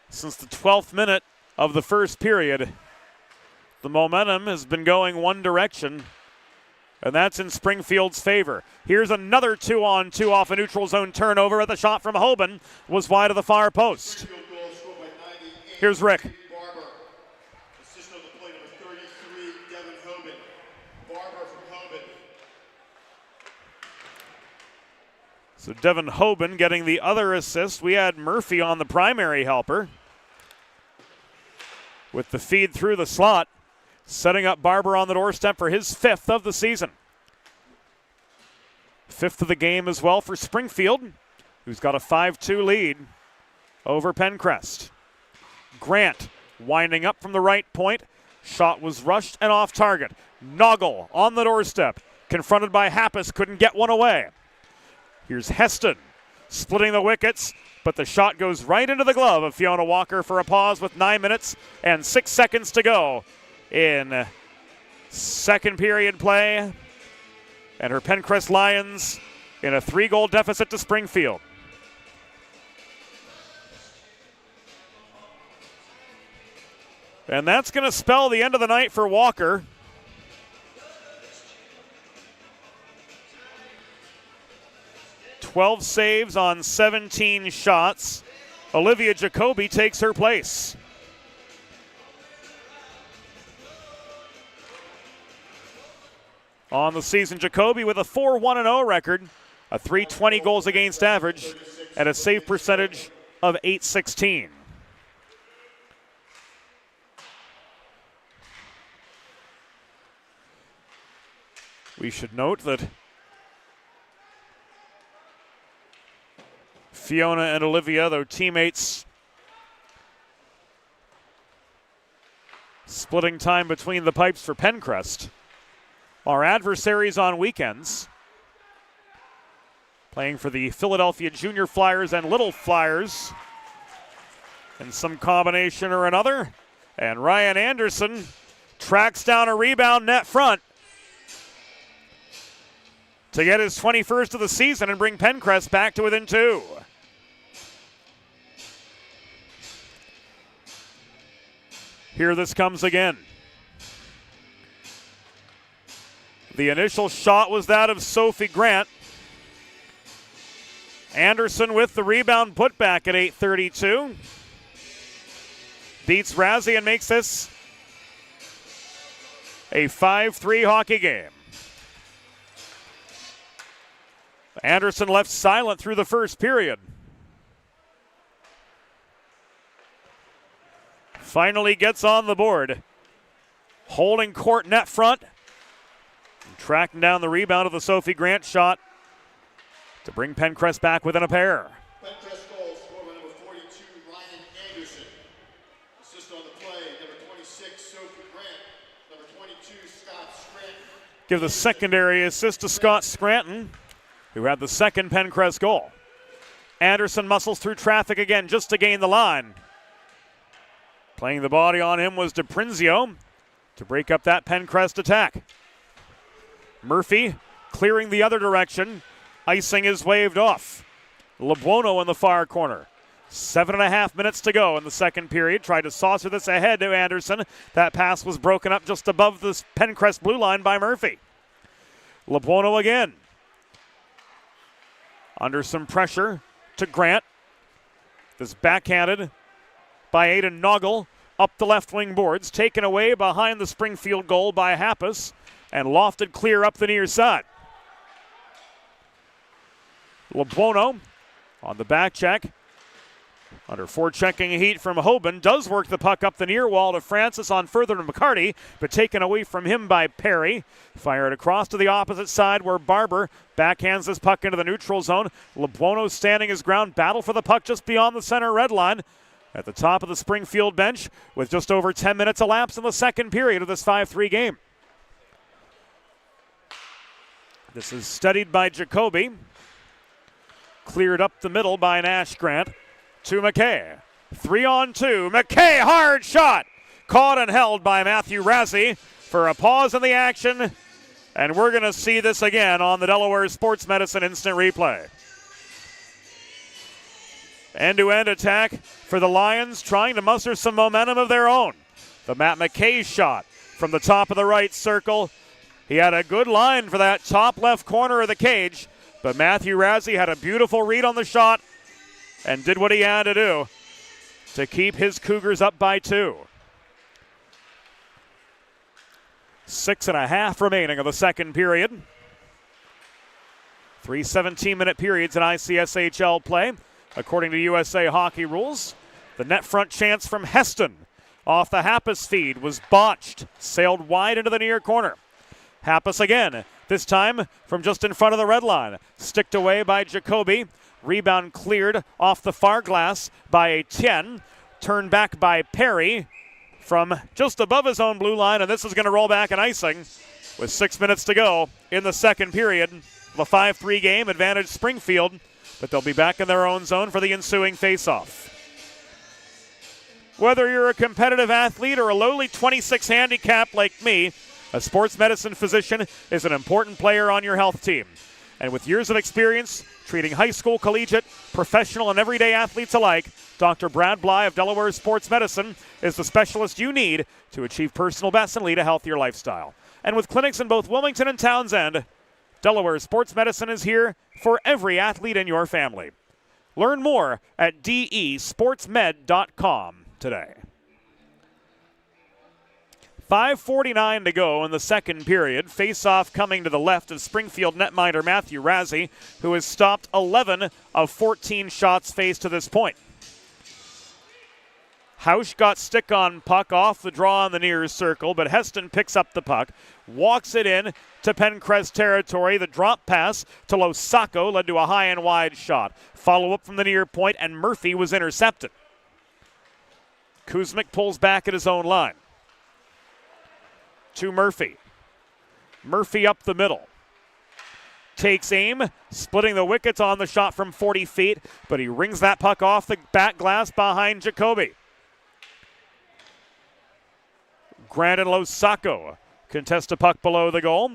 Since the 12th minute of the first period, the momentum has been going one direction, and that's in Springfield's favor. Here's another 2-on-2 off a neutral zone turnover, at the shot from Hoban was wide of the far post. Here's Rick. Barber. Assist on the play number 33, Devin Hoban. Barber from Hoban. So Devin Hoban getting the other assist. We had Murphy on the primary helper with the feed through the slot, setting up Barber on the doorstep for his 5th of the season. 5th of the game as well for Springfield, who's got a 5-2 lead over Penncrest. Grant winding up from the right point. Shot was rushed and off target. Noggle on the doorstep, confronted by Happus, couldn't get one away. Here's Heston splitting the wickets, but the shot goes right into the glove of Fiona Walker for a pause with 9 minutes and 6 seconds to go in second period play. And her Penncrest Lions in a 3-goal deficit to Springfield. And that's going to spell the end of the night for Walker. "12 saves on 17 shots. Olivia Jacoby takes her place. On the season, Jacoby with a 4-1-0 record, a .320 goals against average, and a save percentage of .816. We should note that Fiona and Olivia, though teammates, splitting time between the pipes for Penncrest, are adversaries on weekends, playing for the Philadelphia Junior Flyers and Little Flyers in some combination or another. And Ryan Anderson tracks down a rebound net front to get his 21st of the season and bring Penncrest back to within 2. Here this comes again. The initial shot was that of Sophie Grant. Anderson with the rebound putback at 8:32. Beats Razzie and makes this a 5-3 hockey game. Anderson left silent through the first period. Finally gets on the board. Holding court net front. And tracking down the rebound of the Sophie Grant shot to bring Penncrest back within a pair. Penncrest goal scored by number 42, Ryan Anderson. Assist on the play, number 26, Sophie Grant. Number 22, Scott Scranton. Give the secondary assist to Scott Scranton, who had the second Penncrest goal. Anderson muscles through traffic again just to gain the line. Playing the body on him was DiPrinzio to break up that Penncrest attack. Murphy clearing the other direction. Icing is waved off. LeBuono in the far corner. 7.5 minutes to go in the second period. Tried to saucer this ahead to Anderson. That pass was broken up just above the Penncrest blue line by Murphy. LeBuono again. Under some pressure to Grant. This backhanded by Aiden Noggle up the left wing boards. Taken away behind the Springfield goal by Happus and lofted clear up the near side. LeBuono on the back check. Under forechecking heat from Hoban. Does work the puck up the near wall to Francis on further to McCarty, but taken away from him by Perry. Fired across to the opposite side where Barber backhands this puck into the neutral zone. LeBuono standing his ground. Battle for the puck just beyond the center red line. At the top of the Springfield bench with just over 10 minutes elapsed in the second period of this 5-3 game. This is studied by Jacoby. Cleared up the middle by Nash Grant to McKay. 3-on-2. McKay, hard shot. Caught and held by Matthew Razzie for a pause in the action. And we're going to see this again on the Delaware Sports Medicine Instant Replay. End-to-end attack for the Lions, trying to muster some momentum of their own. The Matt McKay shot from the top of the right circle. He had a good line for that top left corner of the cage, but Matthew Razzie had a beautiful read on the shot and did what he had to do to keep his Cougars up by 2. 6.5 remaining of the second period. 3 17-minute periods in ICSHL play. According to USA Hockey rules, the net front chance from Heston off the Happus feed was botched, sailed wide into the near corner. Happus again, this time from just in front of the red line. Sticked away by Jacoby. Rebound cleared off the far glass by Etienne. Turned back by Perry from just above his own blue line, and this is going to roll back and icing with 6 minutes to go in the second period. The 5-3 game, advantage Springfield, but they'll be back in their own zone for the ensuing face-off. Whether you're a competitive athlete or a lowly 26 handicap like me, a sports medicine physician is an important player on your health team. And with years of experience treating high school, collegiate, professional, and everyday athletes alike, Dr. Brad Bly of Delaware Sports Medicine is the specialist you need to achieve personal best and lead a healthier lifestyle. And with clinics in both Wilmington and Townsend, Delaware Sports Medicine is here for every athlete in your family. Learn more at desportsmed.com today. 5:49 to go in the second period. Face-off coming to the left of Springfield netminder Matthew Razzie, who has stopped 11 of 14 shots faced to this point. Hausch got stick on puck off the draw on the near circle, but Heston picks up the puck, walks it in to Penncrest territory. The drop pass to Losacco led to a high and wide shot. Follow-up from the near point, and Murphy was intercepted. Kuzmic pulls back at his own line. To Murphy. Murphy up the middle. Takes aim, splitting the wickets on the shot from 40 feet, but he rings that puck off the back glass behind Jacoby. Grant and Losacco contest a puck below the goal.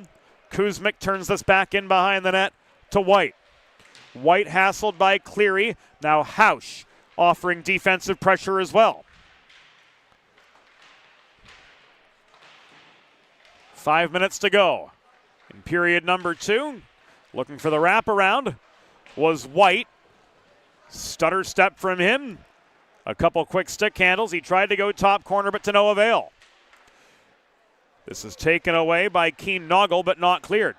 Kuzmic turns this back in behind the net to White. White hassled by Cleary. Now Hausch offering defensive pressure as well. 5 minutes to go in period number 2. Looking for the wraparound was White. Stutter step from him. A couple quick stick handles. He tried to go top corner, but to no avail. This is taken away by Keen Noggle, but not cleared.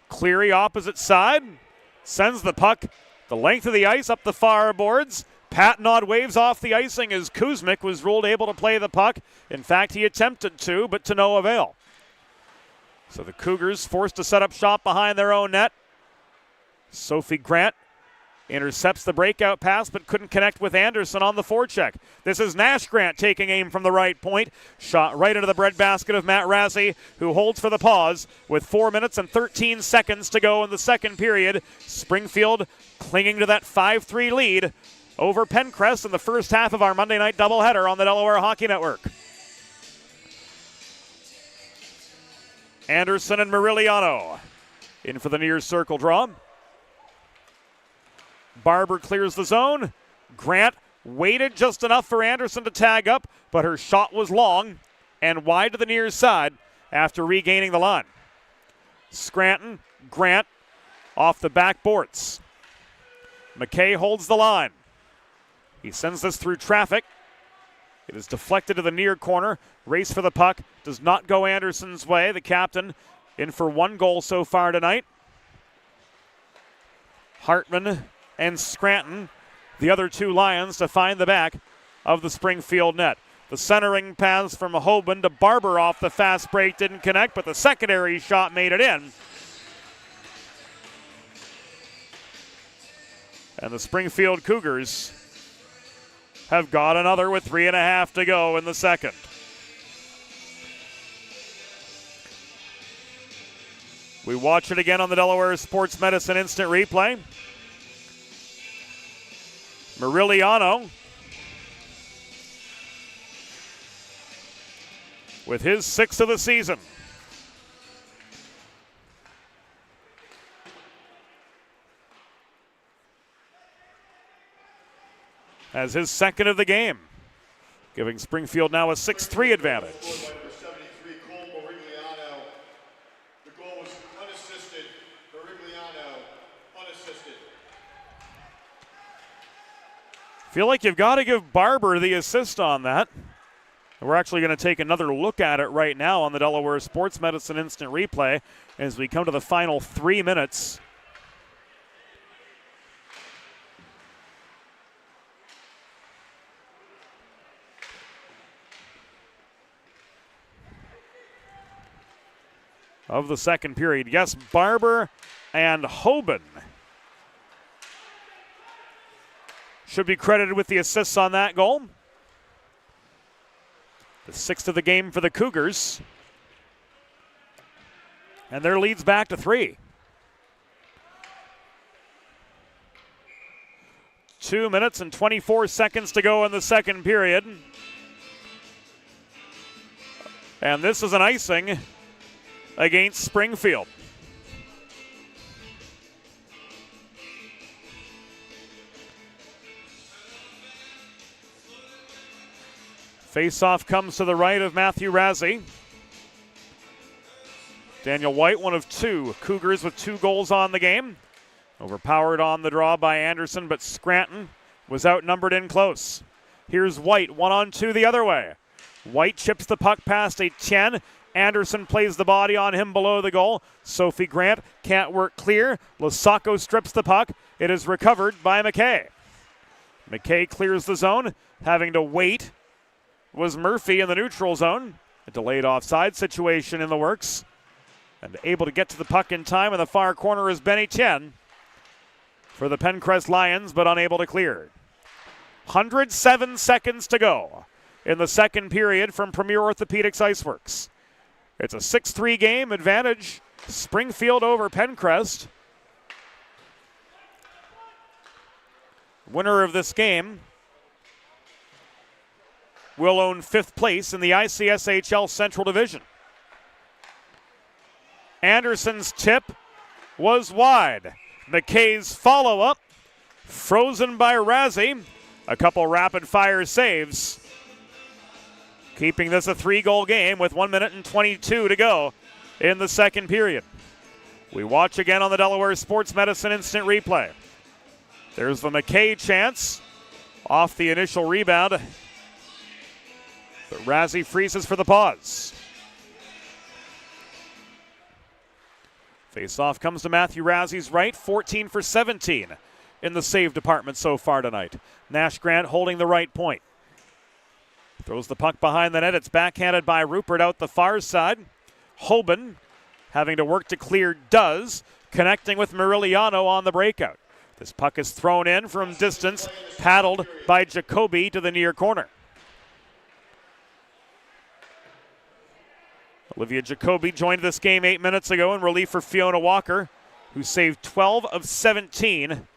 Cleary opposite side. Sends the puck the length of the ice up the far boards. Pat Nod waves off the icing as Kuzmic was ruled able to play the puck. In fact, he attempted to, but to no avail. So the Cougars forced to set up shop behind their own net. Sophie Grant intercepts the breakout pass, but couldn't connect with Anderson on the forecheck. This is Nash Grant taking aim from the right point. Shot right into the breadbasket of Matt Razzie, who holds for the pause with 4 minutes and 13 seconds to go in the second period. Springfield clinging to that 5-3 lead over Penncrest in the first half of our Monday night doubleheader on the Delaware Hockey Network. Anderson and Muriliano in for the near circle draw. Barber clears the zone. Grant waited just enough for Anderson to tag up, but her shot was long and wide to the near side after regaining the line. Scranton, Grant off the backboards. McKay holds the line. He sends this through traffic. It is deflected to the near corner. Race for the puck does not go Anderson's way. The captain in for 1 goal so far tonight. Hartman and Scranton, the other 2 Lions, to find the back of the Springfield net. The centering pass from Hoban to Barber off the fast break didn't connect, but the secondary shot made it in. And the Springfield Cougars have got another with 3.5 to go in the second. We watch it again on the Delaware Sports Medicine Instant Replay. Muriliano with his 6th of the season. As his 2nd of the game, giving Springfield now a 6-3 advantage. The goal was unassisted. Muriliano unassisted. Feel like you've got to give Barber the assist on that. We're actually going to take another look at it right now on the Delaware Sports Medicine Instant Replay as we come to the final 3 minutes. Of the second period. Yes, Barber and Hoban should be credited with the assists on that goal. The 6th of the game for the Cougars. And their lead's back to 3. 2 minutes and 24 seconds to go in the second period. And this is an icing against Springfield. Face-off comes to the right of Matthew Razzie. Daniel White, one of 2 Cougars with 2 goals on the game. Overpowered on the draw by Anderson, but Scranton was outnumbered in close. Here's White, 1-on-2 the other way. White chips the puck past Etienne. Anderson plays the body on him below the goal. Sophie Grant can't work clear. Lasacco strips the puck. It is recovered by McKay. McKay clears the zone. Having to wait was Murphy in the neutral zone. A delayed offside situation in the works. And able to get to the puck in time in the far corner is Ben Etienne for the Penncrest Lions, but unable to clear. 107 seconds to go in the second period from Premier Orthopaedics IceWorks. It's a 6-3 game advantage. Springfield over Penncrest. Winner of this game will own 5th place in the ICSHL Central Division. Anderson's tip was wide. McKay's follow-up, frozen by Razzie. A couple rapid-fire saves, keeping this a 3-goal game with 1 minute and 22 to go in the second period. We watch again on the Delaware Sports Medicine Instant Replay. There's the McKay chance off the initial rebound. But Razzie freezes for the pause. Face-off comes to Matthew Razzie's right, 14 for 17 in the save department so far tonight. Nash Grant holding the right point. Throws the puck behind the net. It's backhanded by Rupert out the far side. Hoban having to work to clear does, connecting with Muriliano on the breakout. This puck is thrown in from distance, paddled by Jacoby to the near corner. Olivia Jacoby joined this game 8 minutes ago in relief for Fiona Walker, who saved 12 of 17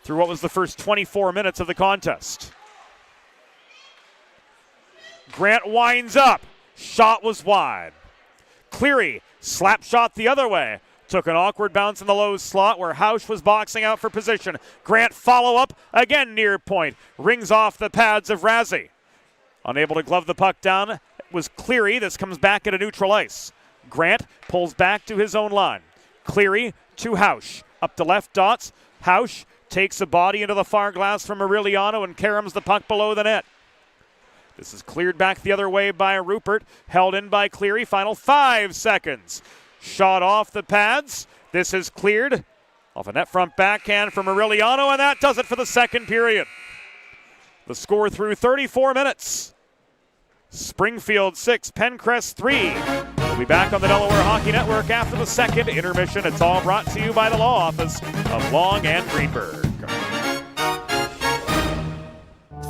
through what was the first 24 minutes of the contest. Grant winds up. Shot was wide. Cleary, slap shot the other way. Took an awkward bounce in the low slot where Hausch was boxing out for position. Grant follow up, again near point. Rings off the pads of Razzie. Unable to glove the puck down was Cleary. This comes back into neutral ice. Grant pulls back to his own line. Cleary to Hausch. Up to left dots. Hausch takes a body into the far glass from Muriliano and caroms the puck below the net. This is cleared back the other way by Rupert. Held in by Cleary. Final 5 seconds. Shot off the pads. This is cleared off a net front backhand from Muriliano, and that does it for the second period. The score through 34 minutes. Springfield 6, Penncrest 3. We'll be back on the Delaware Hockey Network after the second intermission. It's all brought to you by the law office of Long and Greenberg.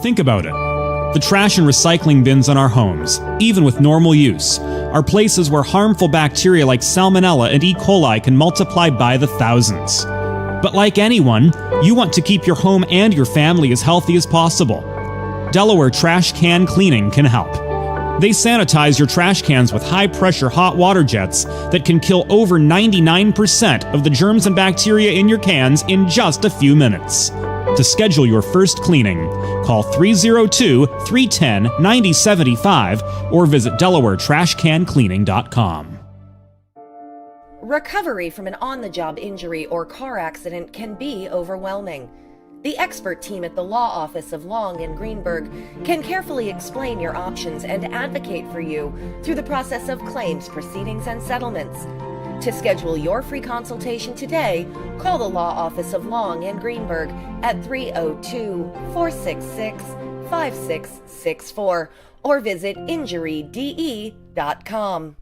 Think about it. The trash and recycling bins in our homes, even with normal use, are places where harmful bacteria like Salmonella and E. coli can multiply by the thousands. But like anyone, you want to keep your home and your family as healthy as possible. Delaware Trash Can Cleaning can help. They sanitize your trash cans with high-pressure hot water jets that can kill over 99% of the germs and bacteria in your cans in just a few minutes. To schedule your first cleaning, call 302-310-9075 or visit DelawareTrashCanCleaning.com. Recovery from an on-the-job injury or car accident can be overwhelming. The expert team at the law office of Long and Greenberg can carefully explain your options and advocate for you through the process of claims, proceedings, and settlements. To schedule your free consultation today, call the law office of Long and Greenberg at 302-466-5664 or visit injuryde.com.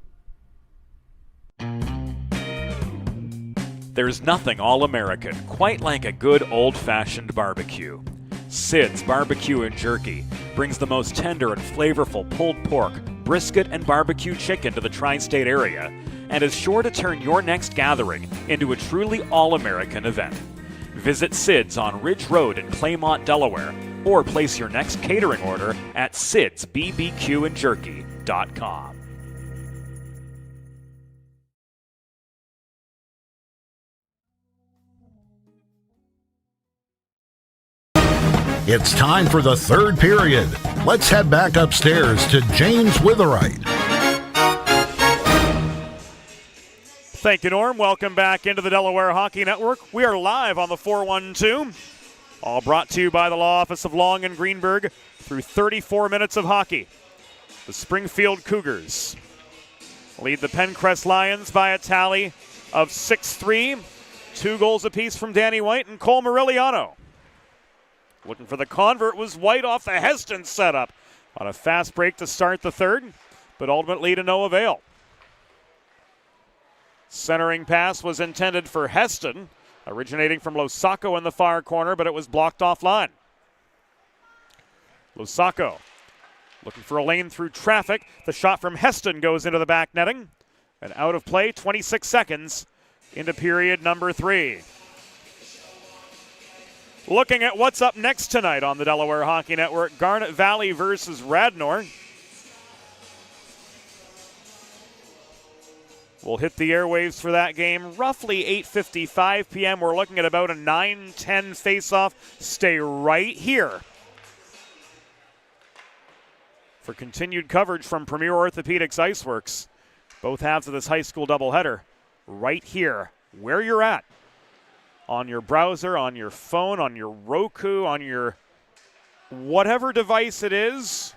There's nothing all-American quite like a good old-fashioned barbecue. Sid's Barbecue and Jerky brings the most tender and flavorful pulled pork, brisket, and barbecue chicken to the tri-state area and is sure to turn your next gathering into a truly all-American event. Visit Sid's on Ridge Road in Claymont, Delaware, or place your next catering order at sidsbbqandjerky.com. It's time for the third period. Let's head back upstairs to James Witherite. Thank you, Norm. Welcome back into the Delaware Hockey Network. We are live on the 412. All brought to you by the law office of Long and Greenberg through 34 minutes of hockey. The Springfield Cougars lead the Penncrest Lions by a tally of 6-3. 2 goals apiece from Danny White and Cole Muriliano. Looking for the convert was White off the Heston setup on a fast break to start the third, but ultimately to no avail. Centering pass was intended for Heston, originating from Losacco in the far corner, but it was blocked offline. Losacco looking for a lane through traffic. The shot from Heston goes into the back netting. And out of play, 26 seconds into period number 3. Looking at what's up next tonight on the Delaware Hockey Network, Garnet Valley versus Radnor. We'll hit the airwaves for that game roughly 8:55 p.m. We're looking at about a 9-10 face-off. Stay right here for continued coverage from Premier Orthopaedics IceWorks. both halves of this high school doubleheader right here, where you're at. On your browser, on your phone, on your Roku, on your whatever device it is.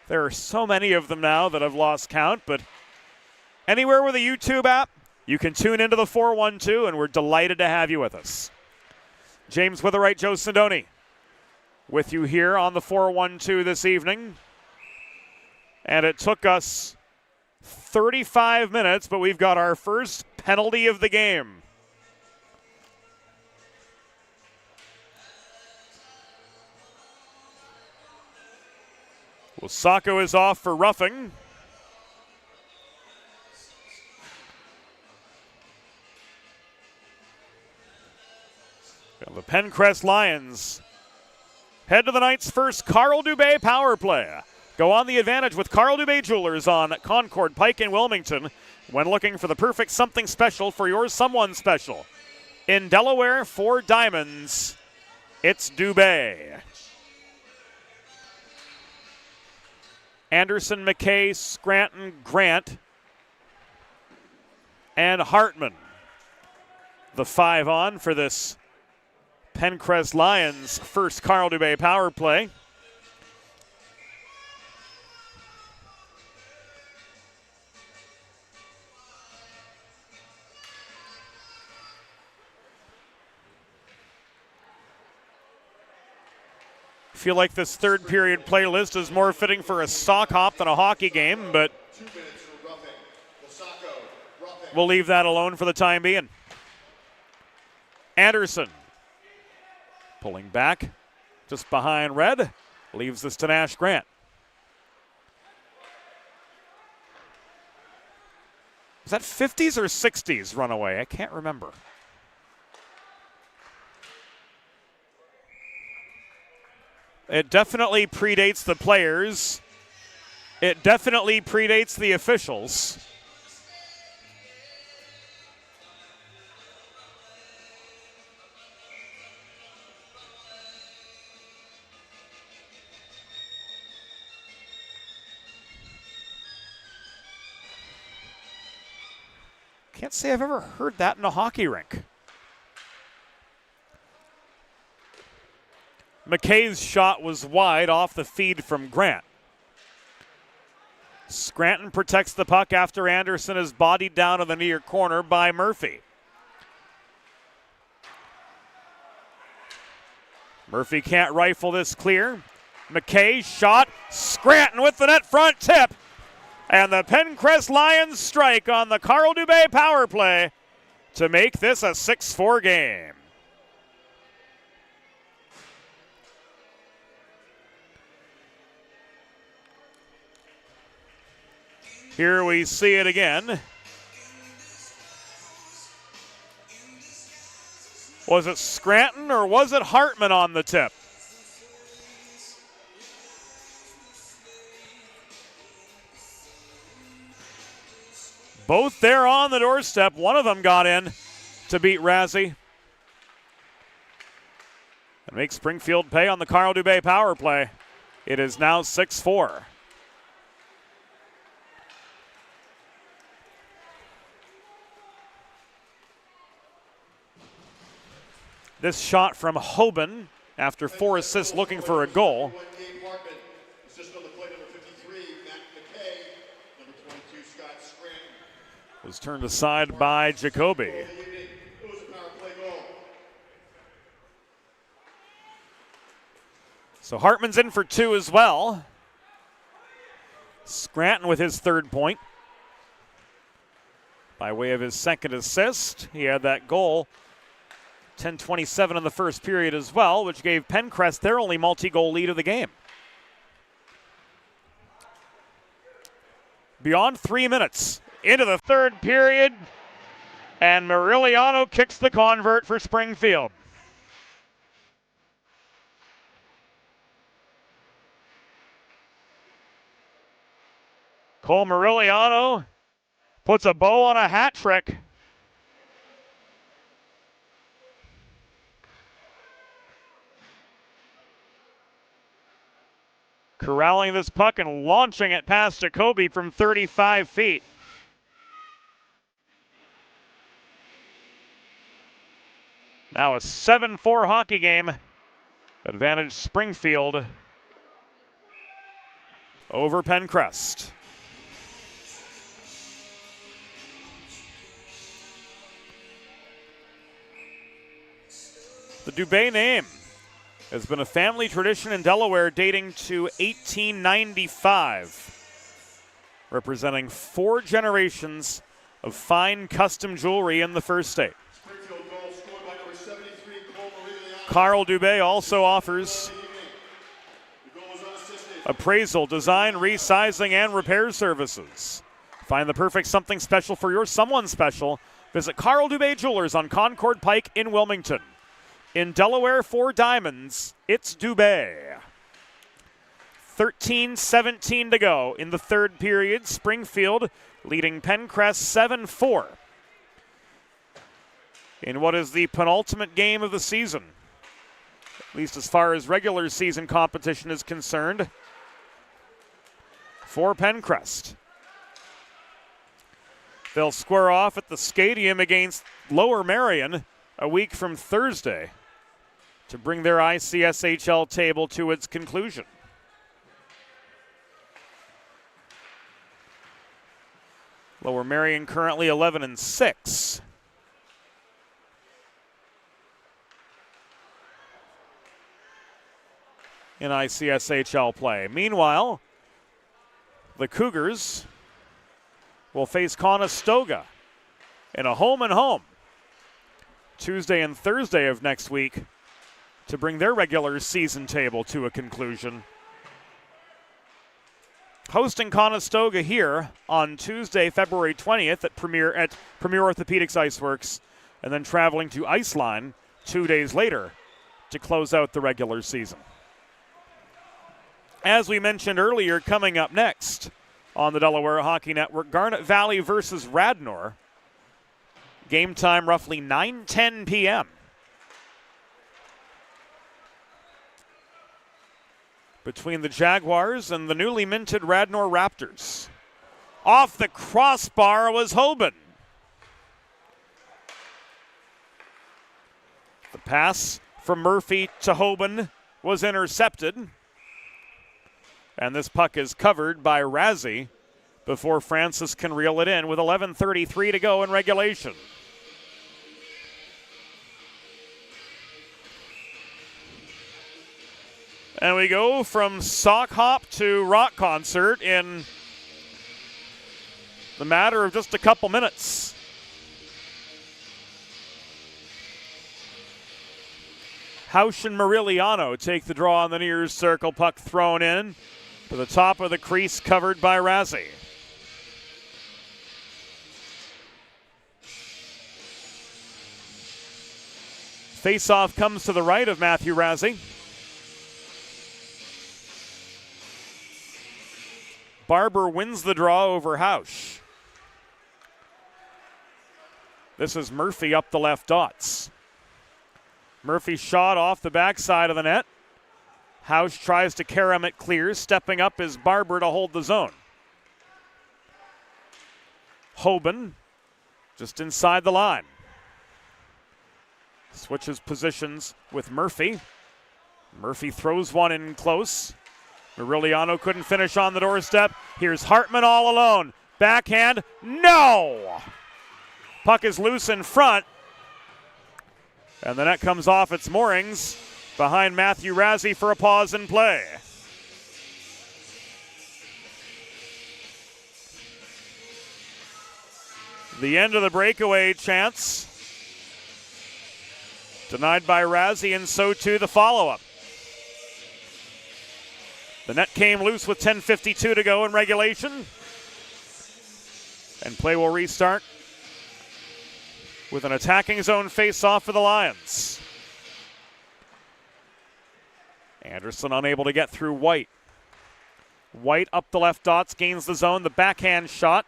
There are so many of them now that I've lost count, but anywhere with a YouTube app, you can tune into the 412, and we're delighted to have you with us. James Witherite, Joe Sindoni with you here on the 412 this evening. And it took us 35 minutes, but we've got our first penalty of the game. Wasako is off for roughing. The Penncrest Lions head to the night's first Carl Dubé power play. Go on the advantage with Carl Dubé Jewelers on Concord Pike in Wilmington when looking for the perfect something special for your someone special. In Delaware, 4 diamonds, it's Dubé. Anderson, McKay, Scranton, Grant, and Hartman. The 5 on for this Penncrest Lions' first Carl Dubé power play. I feel like this third period playlist is more fitting for a sock hop than a hockey game, but we'll leave that alone for the time being. Anderson pulling back just behind Red, leaves this to Nash Grant. Is that 50s or 60s runaway? I can't remember. It definitely predates the players. It definitely predates the officials. Can't say I've ever heard that in a hockey rink. McKay's shot was wide off the feed from Grant. Scranton protects the puck after Anderson is bodied down in the near corner by Murphy. Murphy can't rifle this clear. McKay's shot, Scranton with the net front tip. And the Penncrest Lions strike on the Carl Dubé power play to make this a 6-4 game. Here we see it again. Was it Scranton or was it Hartman on the tip? Both there on the doorstep. One of them got in to beat Razzie. And make Springfield pay on the Carl Dubé power play. It is now 6-4. This shot from Hoban after 4 assists looking for a goal. Was turned aside by Jacoby. So Hartman's in for 2 as well. Scranton with his 3rd point. By way of his 2nd assist, he had that goal. 10:27 in the first period as well, which gave Penncrest their only multi-goal lead of the game. Beyond 3 minutes into the 3rd period, and Muriliano kicks the convert for Springfield. Cole Muriliano puts a bow on a hat trick. Corralling this puck and launching it past Jacoby from 35 feet. Now a 7-4 hockey game. Advantage Springfield over Penncrest. The Dubé name has been a family tradition in Delaware dating to 1895, representing 4 generations of fine custom jewelry in the first state. Carl Dubé also offers appraisal, design, resizing, and repair services. Find the perfect something special for your someone special. Visit Carl Dubé Jewelers on Concord Pike in Wilmington. In Delaware for diamonds, it's Dubé. 13:17 to go in the third period. Springfield leading Penncrest 7-4 in what is the penultimate game of the season, at least as far as regular season competition is concerned, for Penncrest. They'll square off at the Stadium against Lower Merion a week from Thursday to bring their ICSHL table to its conclusion. Lower Merion currently 11-6. in ICSHL play. Meanwhile, the Cougars will face Conestoga in a home-and-home Tuesday and Thursday of next week to bring their regular season table to a conclusion. Hosting Conestoga here on Tuesday, February 20th at Premier Orthopaedics IceWorks, and then traveling to Iceline 2 days later to close out the regular season. As we mentioned earlier, coming up next on the Delaware Hockey Network, Garnet Valley versus Radnor. Game time roughly 9:10 p.m. between the Jaguars and the newly minted Radnor Raptors. Off the crossbar was Hoban. The pass from Murphy to Hoban was intercepted. And this puck is covered by Razzie before Francis can reel it in with 11:33 to go in regulation. And we go from sock hop to rock concert in the matter of just a couple minutes. Hausch and Morigliano take the draw on the near circle. Puck thrown in to the top of the crease, covered by Razzie. Face-off comes to the right of Matthew Razzie. Barber wins the draw over Hausch. This is Murphy up the left dots. Murphy shot off the backside of the net. Hausch tries to carom it clear. Stepping up is Barber to hold the zone. Hoban just inside the line. Switches positions with Murphy. Murphy throws one in close. Morigliano couldn't finish on the doorstep. Here's Hartman all alone. Backhand, no! Puck is loose in front. And the net comes off its moorings behind Matthew Razzie for a pause in play. The end of the breakaway chance. Denied by Razzie, and so too the follow-up. The net came loose with 10:52 to go in regulation. And play will restart with an attacking zone face-off for the Lions. Anderson unable to get through White. White up the left dots, gains the zone. The backhand shot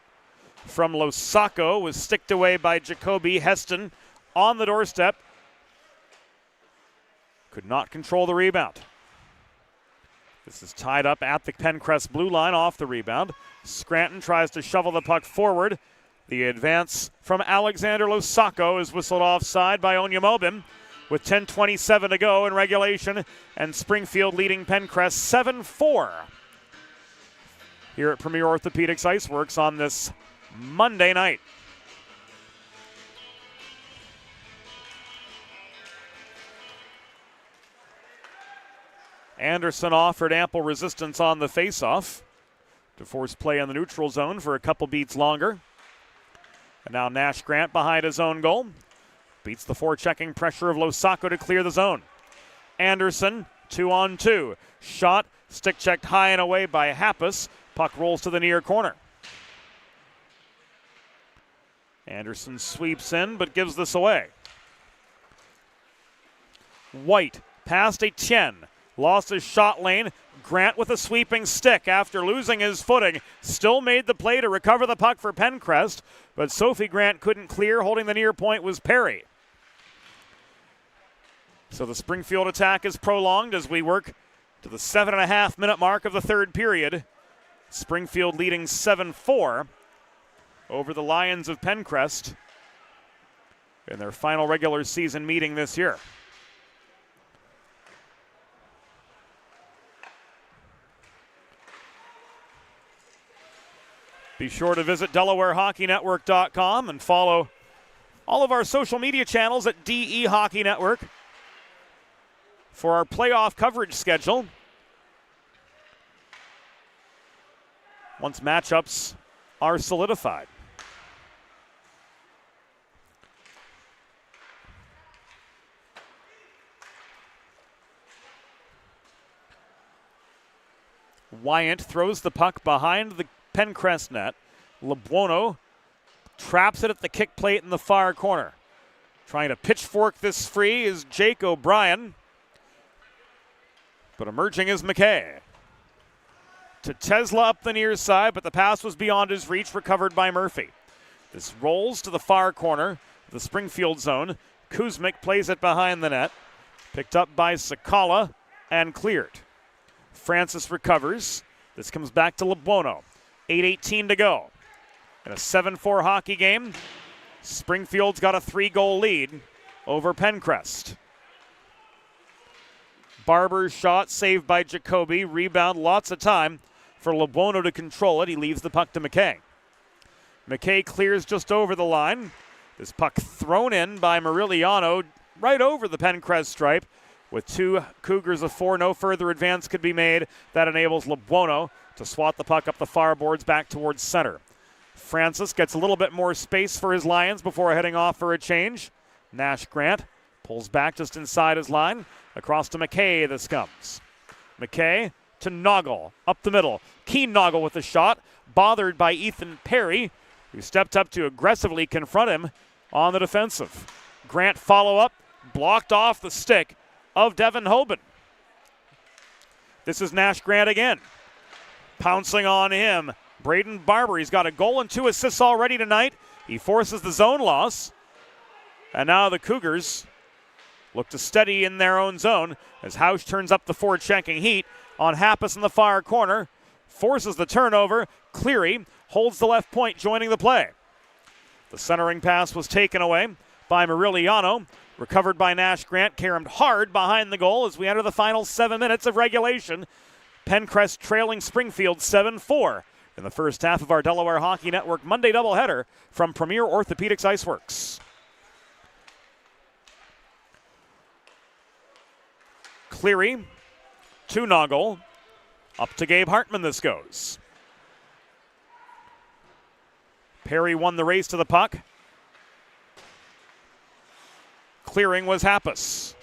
from Losacco was sticked away by Jacoby. Heston on the doorstep. Could not control the rebound. This is tied up at the Penncrest blue line off the rebound. Scranton tries to shovel the puck forward. The advance from Alexander Losacco is whistled offside by Onyemobin with 10:27 to go in regulation, and Springfield leading Penncrest 7-4 here at Premier Orthopaedics IceWorks on this Monday night. Anderson offered ample resistance on the faceoff to force play in the neutral zone for a couple beats longer. And now Nash Grant behind his own goal. Beats the forechecking pressure of Losacco to clear the zone. Anderson, 2-on-2. Shot, stick checked high and away by Happus. Puck rolls to the near corner. Anderson sweeps in but gives this away. White past Etienne. Lost his shot lane. Grant with a sweeping stick after losing his footing. Still made the play to recover the puck for Penncrest, but Sophie Grant couldn't clear. Holding the near point was Perry. So the Springfield attack is prolonged as we work to the 7.5-minute mark of the third period. Springfield leading 7-4 over the Lions of Penncrest in their final regular season meeting this year. Be sure to visit DelawareHockeyNetwork.com and follow all of our social media channels at DE Hockey Network for our playoff coverage schedule. Once matchups are solidified. Wyant throws the puck behind the Penncrest net. LeBuono traps it at the kick plate in the far corner. Trying to pitchfork this free is Jake O'Brien. But emerging is McKay. To Tesla up the near side, but the pass was beyond his reach, recovered by Murphy. This rolls to the far corner of the Springfield zone. Kuzmic plays it behind the net. Picked up by Sakala and cleared. Francis recovers. This comes back to LeBuono. 8:18 to go. In a 7-4 hockey game, Springfield's got a 3-goal lead over Penncrest. Barber's shot saved by Jacoby. Rebound, lots of time for LeBuono to control it. He leaves the puck to McKay. McKay clears just over the line. This puck thrown in by Muriliano right over the Penncrest stripe. With two Cougars of 4, no further advance could be made. That enables LeBuono to swat the puck up the far boards back towards center. Francis gets a little bit more space for his Lions before heading off for a change. Nash Grant pulls back just inside his line. Across to McKay this comes. McKay to Noggle, up the middle. Keen Noggle with the shot, bothered by Ethan Perry, who stepped up to aggressively confront him on the defensive. Grant follow-up, blocked off the stick of Devin Hoban. This is Nash Grant again. Pouncing on him, Braden Barber. He's got a goal and 2 assists already tonight. He forces the zone loss. And now the Cougars look to steady in their own zone as Hausch turns up the forechecking heat on Happus in the far corner. Forces the turnover. Cleary holds the left point, joining the play. The centering pass was taken away by Muriliano. Recovered by Nash Grant, caromed hard behind the goal as we enter the final 7 minutes of regulation. Penncrest trailing Springfield 7-4 in the first half of our Delaware Hockey Network Monday doubleheader from Premier Orthopaedics IceWorks. Cleary to Noggle. Up to Gabe Hartman this goes. Perry won the race to the puck. Clearing was Happus.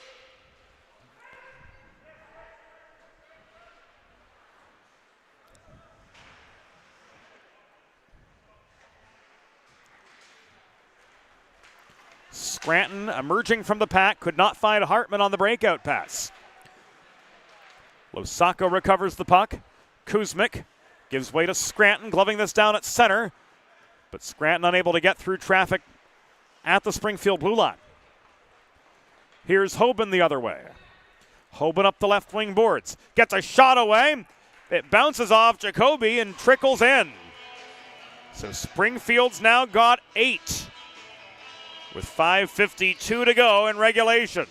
Scranton emerging from the pack, could not find Hartman on the breakout pass. Losacco recovers the puck. Kuzmic gives way to Scranton, gloving this down at center. But Scranton unable to get through traffic at the Springfield blue line. Here's Hoban the other way. Hoban up the left wing boards. Gets a shot away. It bounces off Jacoby and trickles in. So Springfield's now got 8 with 5:52 to go in regulation.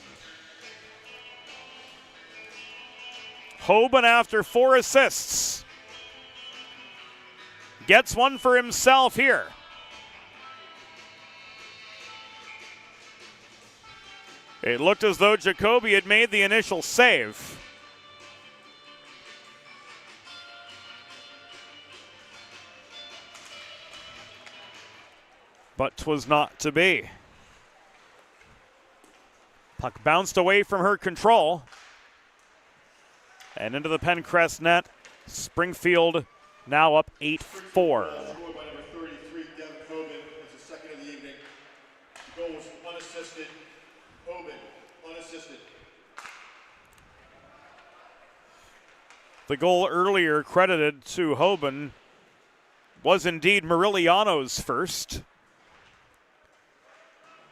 Hoban, after 4 assists, gets one for himself here. It looked as though Jacoby had made the initial save. But 'twas not to be. Puck bounced away from her control and into the Penncrest net. Springfield now up 8-4. Scored by number 33, Devin Hoban. That's the second of the evening. The goal was unassisted. Hoban, unassisted. The goal earlier credited to Hoban was indeed Moriliano's first,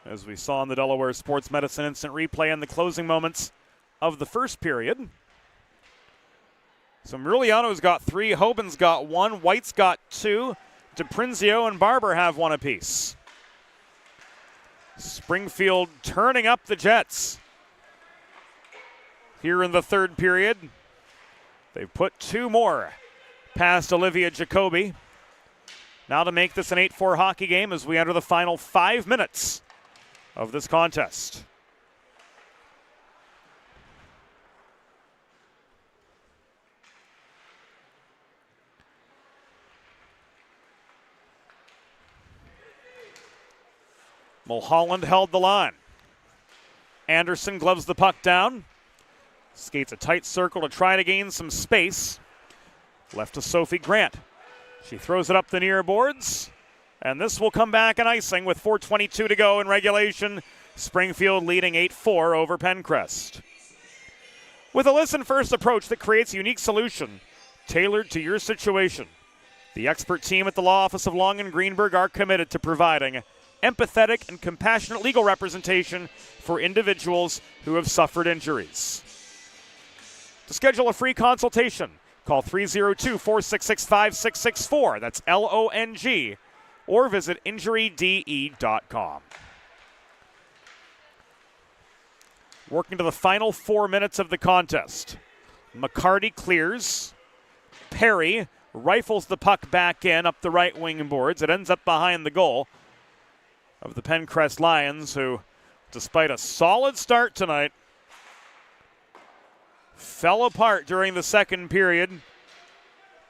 as we saw in the Delaware Sports Medicine instant replay in the closing moments of the first period. So Moriliano's got 3, Hoban's got 1, White's got 2, DePrinzio and Barber have 1 apiece. Springfield turning up the Jets here in the third period. They've put 2 more past Olivia Jacoby. Now to make this an 8-4 hockey game as we enter the final 5 minutes of this contest. Mulholland held the line. Anderson gloves the puck down. Skates a tight circle to try to gain some space. Left to Sophie Grant. She throws it up the near boards. And this will come back in icing with 4:22 to go in regulation. Springfield leading 8-4 over Penncrest. With a listen-first approach that creates a unique solution tailored to your situation, the expert team at the Law Office of Long and Greenberg are committed to providing empathetic and compassionate legal representation for individuals who have suffered injuries. To schedule a free consultation, call 302-466-5664. That's LONG. Or visit injuryde.com. Working to the final 4 minutes of the contest. McCarty clears. Perry rifles the puck back in up the right wing boards. It ends up behind the goal of the Penncrest Lions, who, despite a solid start tonight, fell apart during the second period,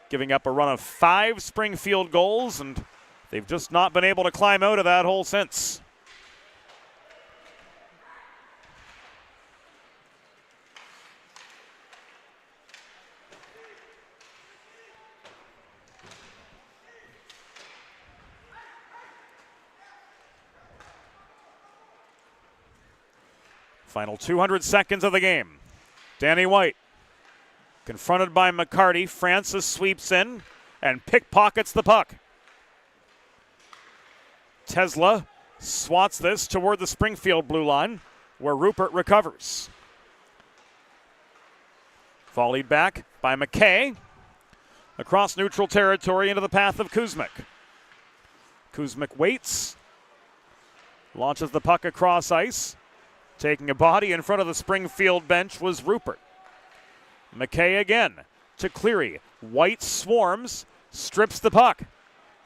giving up a run of 5 Springfield goals, and they've just not been able to climb out of that hole since. Final 200 seconds of the game. Danny White, confronted by McCarty. Francis sweeps in and pickpockets the puck. Tesla swats this toward the Springfield blue line, where Rupert recovers. Volleyed back by McKay. Across neutral territory into the path of Kuzmic. Kuzmic waits. Launches the puck across ice. Taking a body in front of the Springfield bench was Rupert. McKay again to Cleary. White swarms, strips the puck.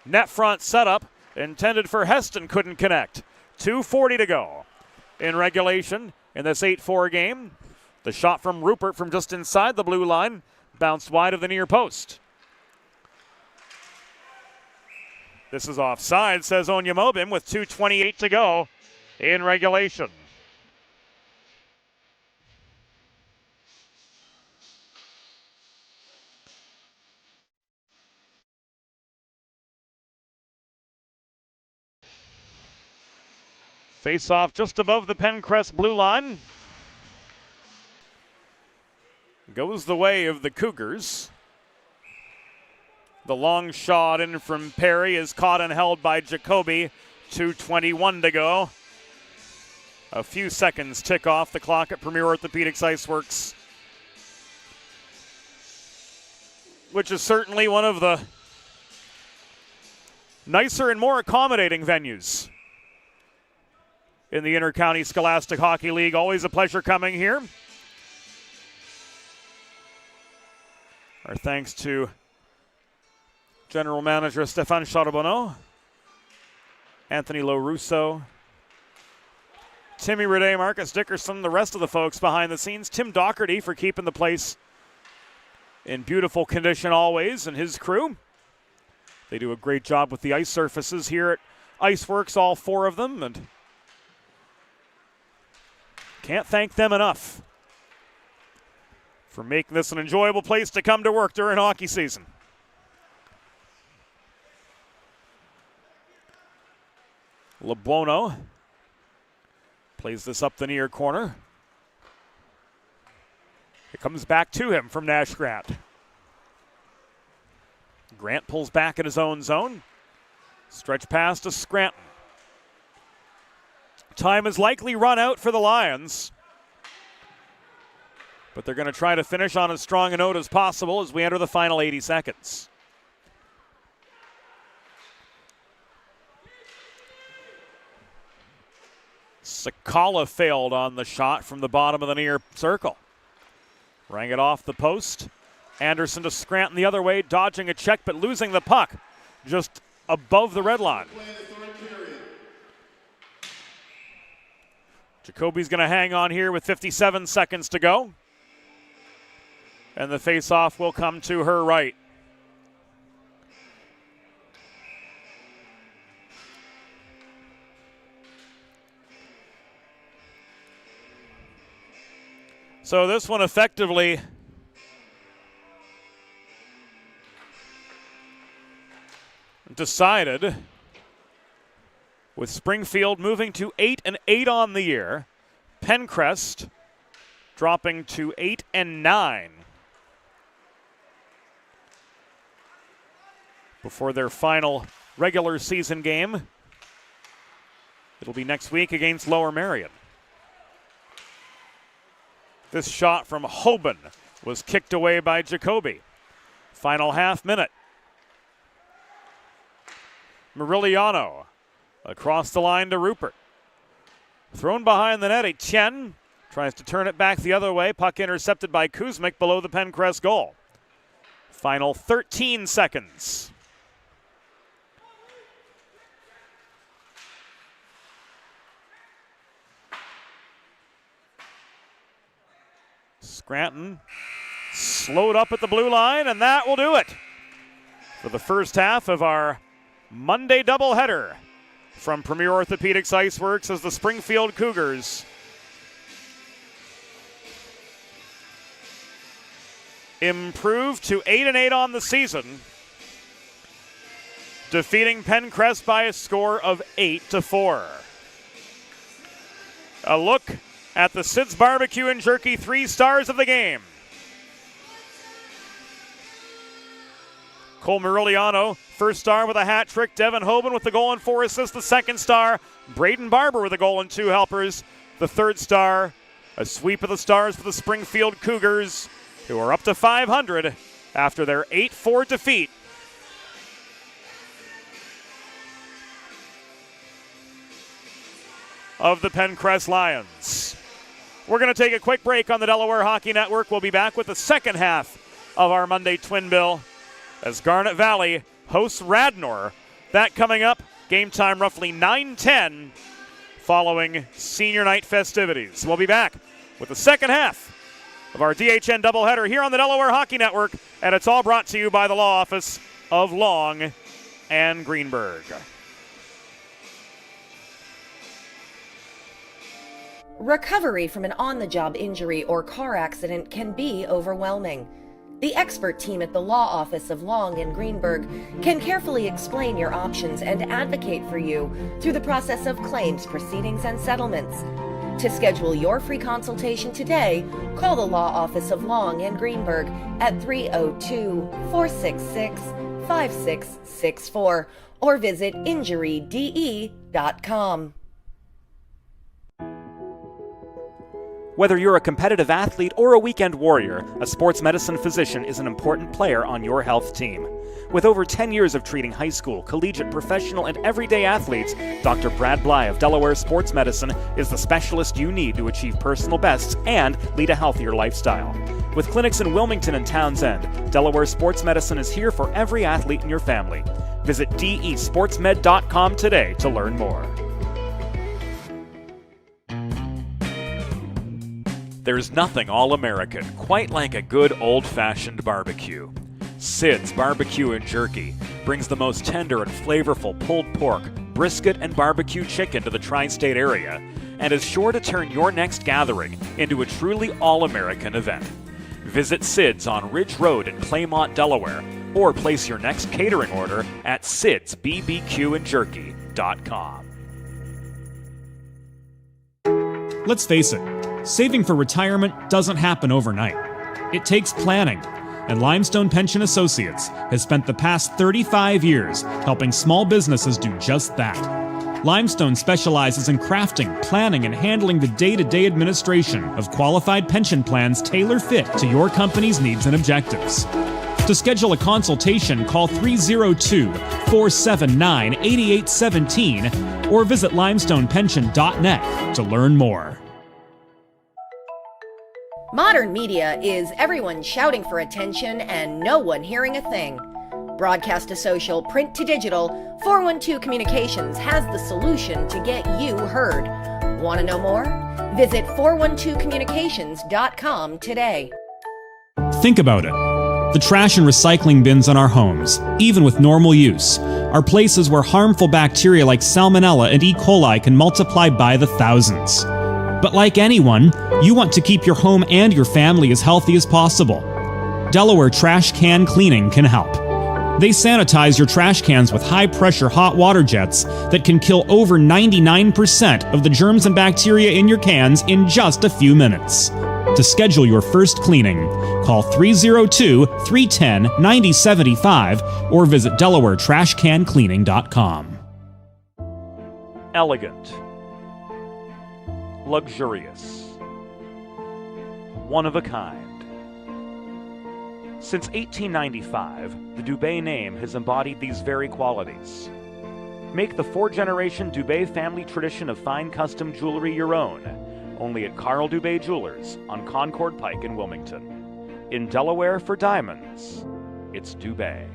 Net front setup, intended for Heston, couldn't connect. 2:40 to go in regulation in this 8-4 game. The shot from Rupert from just inside the blue line bounced wide of the near post. This is offside, says Onyemobim, with 2:28 to go in regulation. Face off just above the Penncrest blue line. Goes the way of the Cougars. The long shot in from Perry is caught and held by Jacoby. 2:21 to go. A few seconds tick off the clock at Premier Orthopaedics IceWorks which is certainly one of the nicer and more accommodating venues in the Intercounty Scholastic Hockey League. Always a pleasure coming here. Our thanks to General Manager Stéphane Charbonneau, Anthony LaRusso, Timmy Rede, Marcus Dickerson, the rest of the folks behind the scenes. Tim Doherty for keeping the place in beautiful condition always, and his crew. They do a great job with the ice surfaces here at IceWorks, all four of them, and can't thank them enough for making this an enjoyable place to come to work during hockey season. LeBuono plays this up the near corner. It comes back to him from Nash Grant. Grant pulls back in his own zone. Stretch pass to Scranton. Time is likely run out for the Lions, but they're going to try to finish on as strong a note as possible as we enter the final 80 seconds. Sakala failed on the shot from the bottom of the near circle. Rang it off the post. Anderson to Scranton the other way, dodging a check but losing the puck just above the red line. Jacoby's going to hang on here with 57 seconds to go. And the face-off will come to her right. So this one effectively decided, with Springfield moving to 8-8 on the year, Penncrest dropping to 8-9 before their final regular season game. It'll be next week against Lower Merion. This shot from Hoban was kicked away by Jacoby. Final half minute. Muriliano across the line to Rupert. Thrown behind the net, Etienne tries to turn it back the other way. Puck intercepted by Kuzmic below the Penncrest goal. Final 13 seconds. Scranton slowed up at the blue line, and that will do it for the first half of our Monday doubleheader from Premier Orthopaedics IceWorks as the Springfield Cougars improve to 8-8 on the season, defeating Penncrest by a score of 8-4. A look at the Sid's Barbecue and Jerky 3 stars of the game. Cole Muriliano, first star with a hat trick. Devin Hoban with the goal and 4 assists, the second star. Braden Barber with a goal and 2 helpers. The third star, a sweep of the stars for the Springfield Cougars, who are up to 500 after their 8-4 defeat of the Penncrest Lions. We're going to take a quick break on the Delaware Hockey Network. We'll be back with the second half of our Monday Twin Bill as Garnet Valley hosts Radnor. That coming up, game time roughly 9:10 following senior night festivities. We'll be back with the second half of our DHN doubleheader here on the Delaware Hockey Network, and it's all brought to you by the law office of Long and Greenberg. Recovery from an on-the-job injury or car accident can be overwhelming. The expert team at the law office of Long and Greenberg can carefully explain your options and advocate for you through the process of claims, proceedings, and settlements. To schedule your free consultation today, call the law office of Long and Greenberg at 302-466-5664 or visit injuryde.com. Whether you're a competitive athlete or a weekend warrior, a sports medicine physician is an important player on your health team. With over 10 years of treating high school, collegiate, professional, and everyday athletes, Dr. Brad Bly of Delaware Sports Medicine is the specialist you need to achieve personal bests and lead a healthier lifestyle. With clinics in Wilmington and Townsend, Delaware Sports Medicine is here for every athlete in your family. Visit desportsmed.com today to learn more. There's nothing all-American quite like a good old-fashioned barbecue. Sid's Barbecue and Jerky brings the most tender and flavorful pulled pork, brisket, and barbecue chicken to the tri-state area and is sure to turn your next gathering into a truly all-American event. Visit Sid's on Ridge Road in Claymont, Delaware, or place your next catering order at sidsbbqandjerky.com. Let's face it, saving for retirement doesn't happen overnight. It takes planning, and Limestone Pension Associates has spent the past 35 years helping small businesses do just that. Limestone specializes in crafting, planning, and handling the day-to-day administration of qualified pension plans tailor-fit to your company's needs and objectives. To schedule a consultation, call 302-479-8817 or visit limestonepension.net to learn more. Modern media is everyone shouting for attention and no one hearing a thing. Broadcast to social, print to digital, 412 Communications has the solution to get you heard. Want to know more? Visit 412communications.com today. Think about it. The trash and recycling bins in our homes, even with normal use, are places where harmful bacteria like Salmonella and E. coli can multiply by the thousands. But like anyone, you want to keep your home and your family as healthy as possible. Delaware Trash Can Cleaning can help. They sanitize your trash cans with high-pressure hot water jets that can kill over 99% of the germs and bacteria in your cans in just a few minutes. To schedule your first cleaning, call 302-310-9075 or visit DelawareTrashCanCleaning.com. Elegant. Luxurious. One of a kind. Since 1895, the Dubé name has embodied these very qualities. Make the four-generation Dubé family tradition of fine custom jewelry your own, only at Carl Dubé Jewelers on Concord Pike in Wilmington. In Delaware for diamonds, it's Dubé.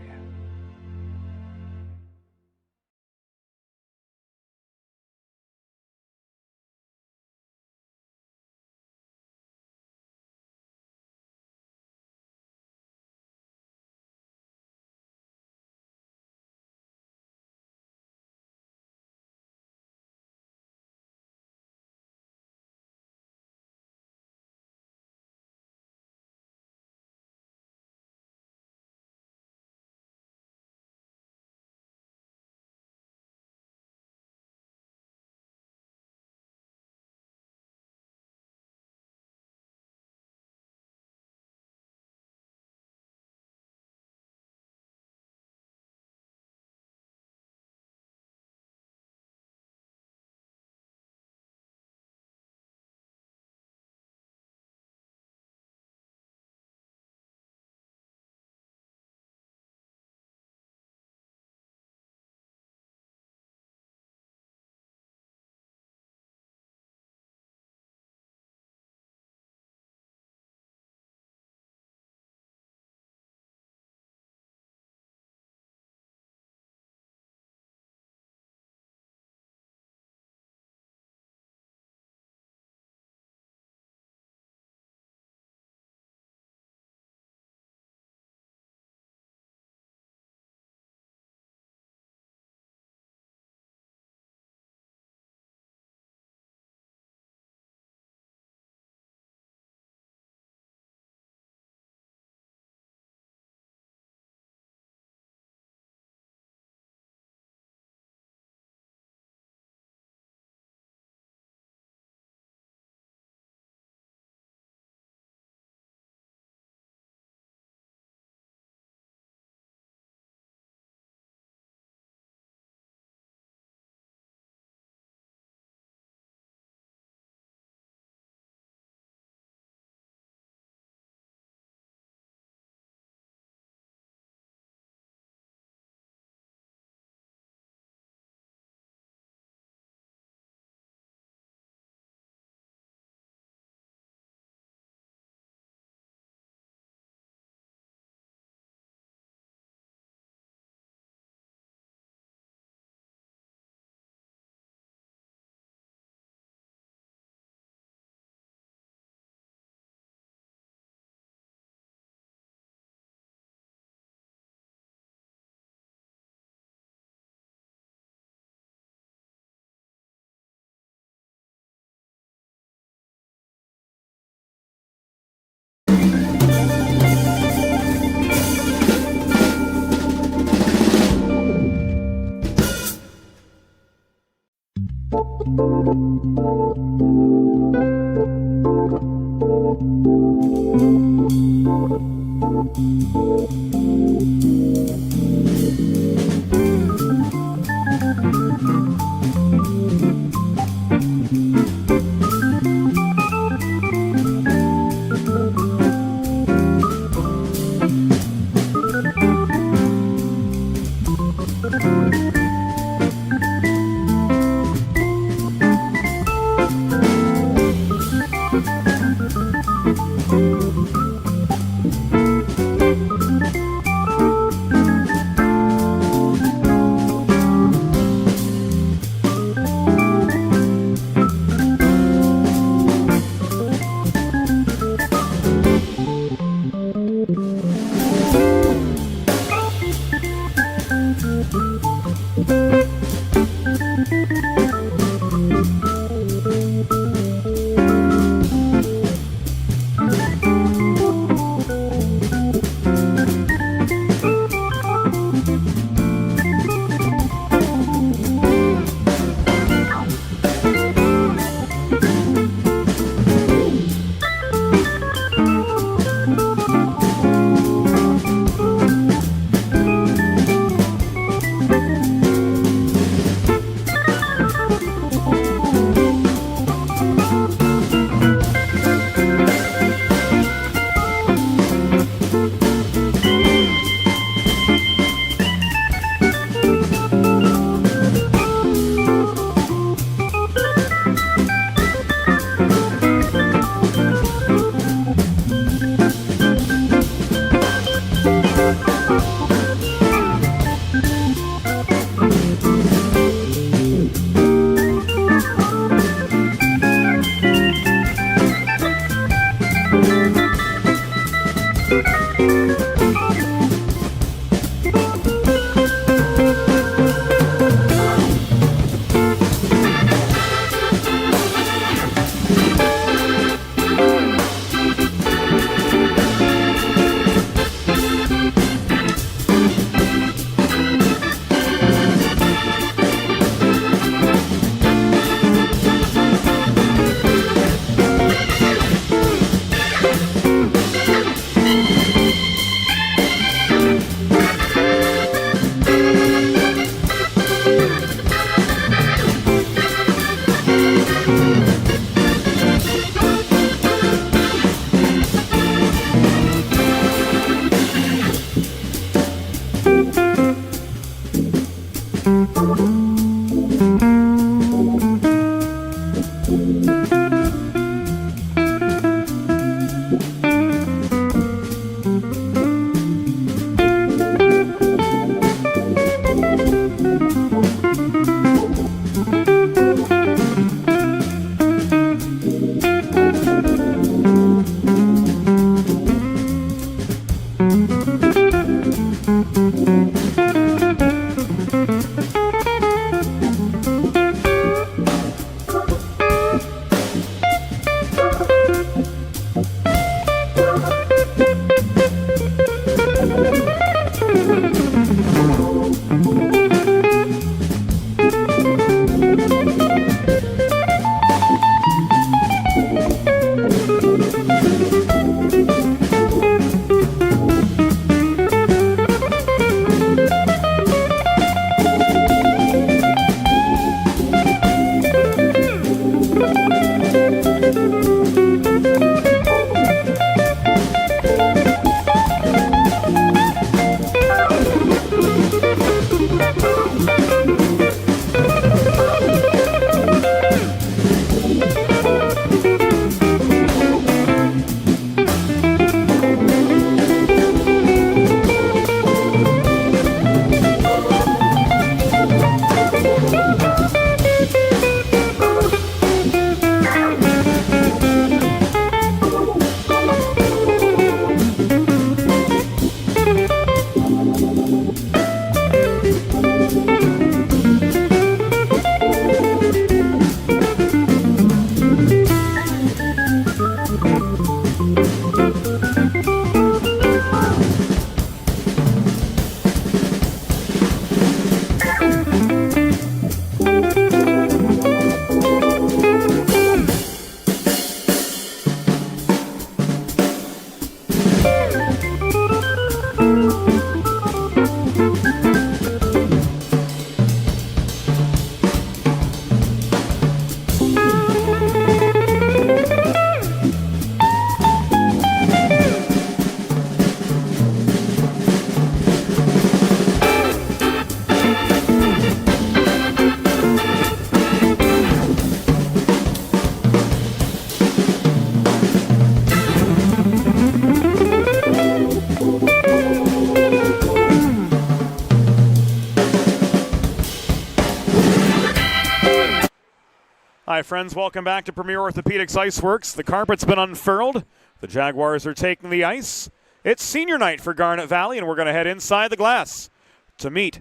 Hi, friends. Welcome back to Premier Orthopaedics IceWorks. The carpet's been unfurled. The Jaguars are taking the ice. It's senior night for Garnet Valley, and we're going to head inside the glass to meet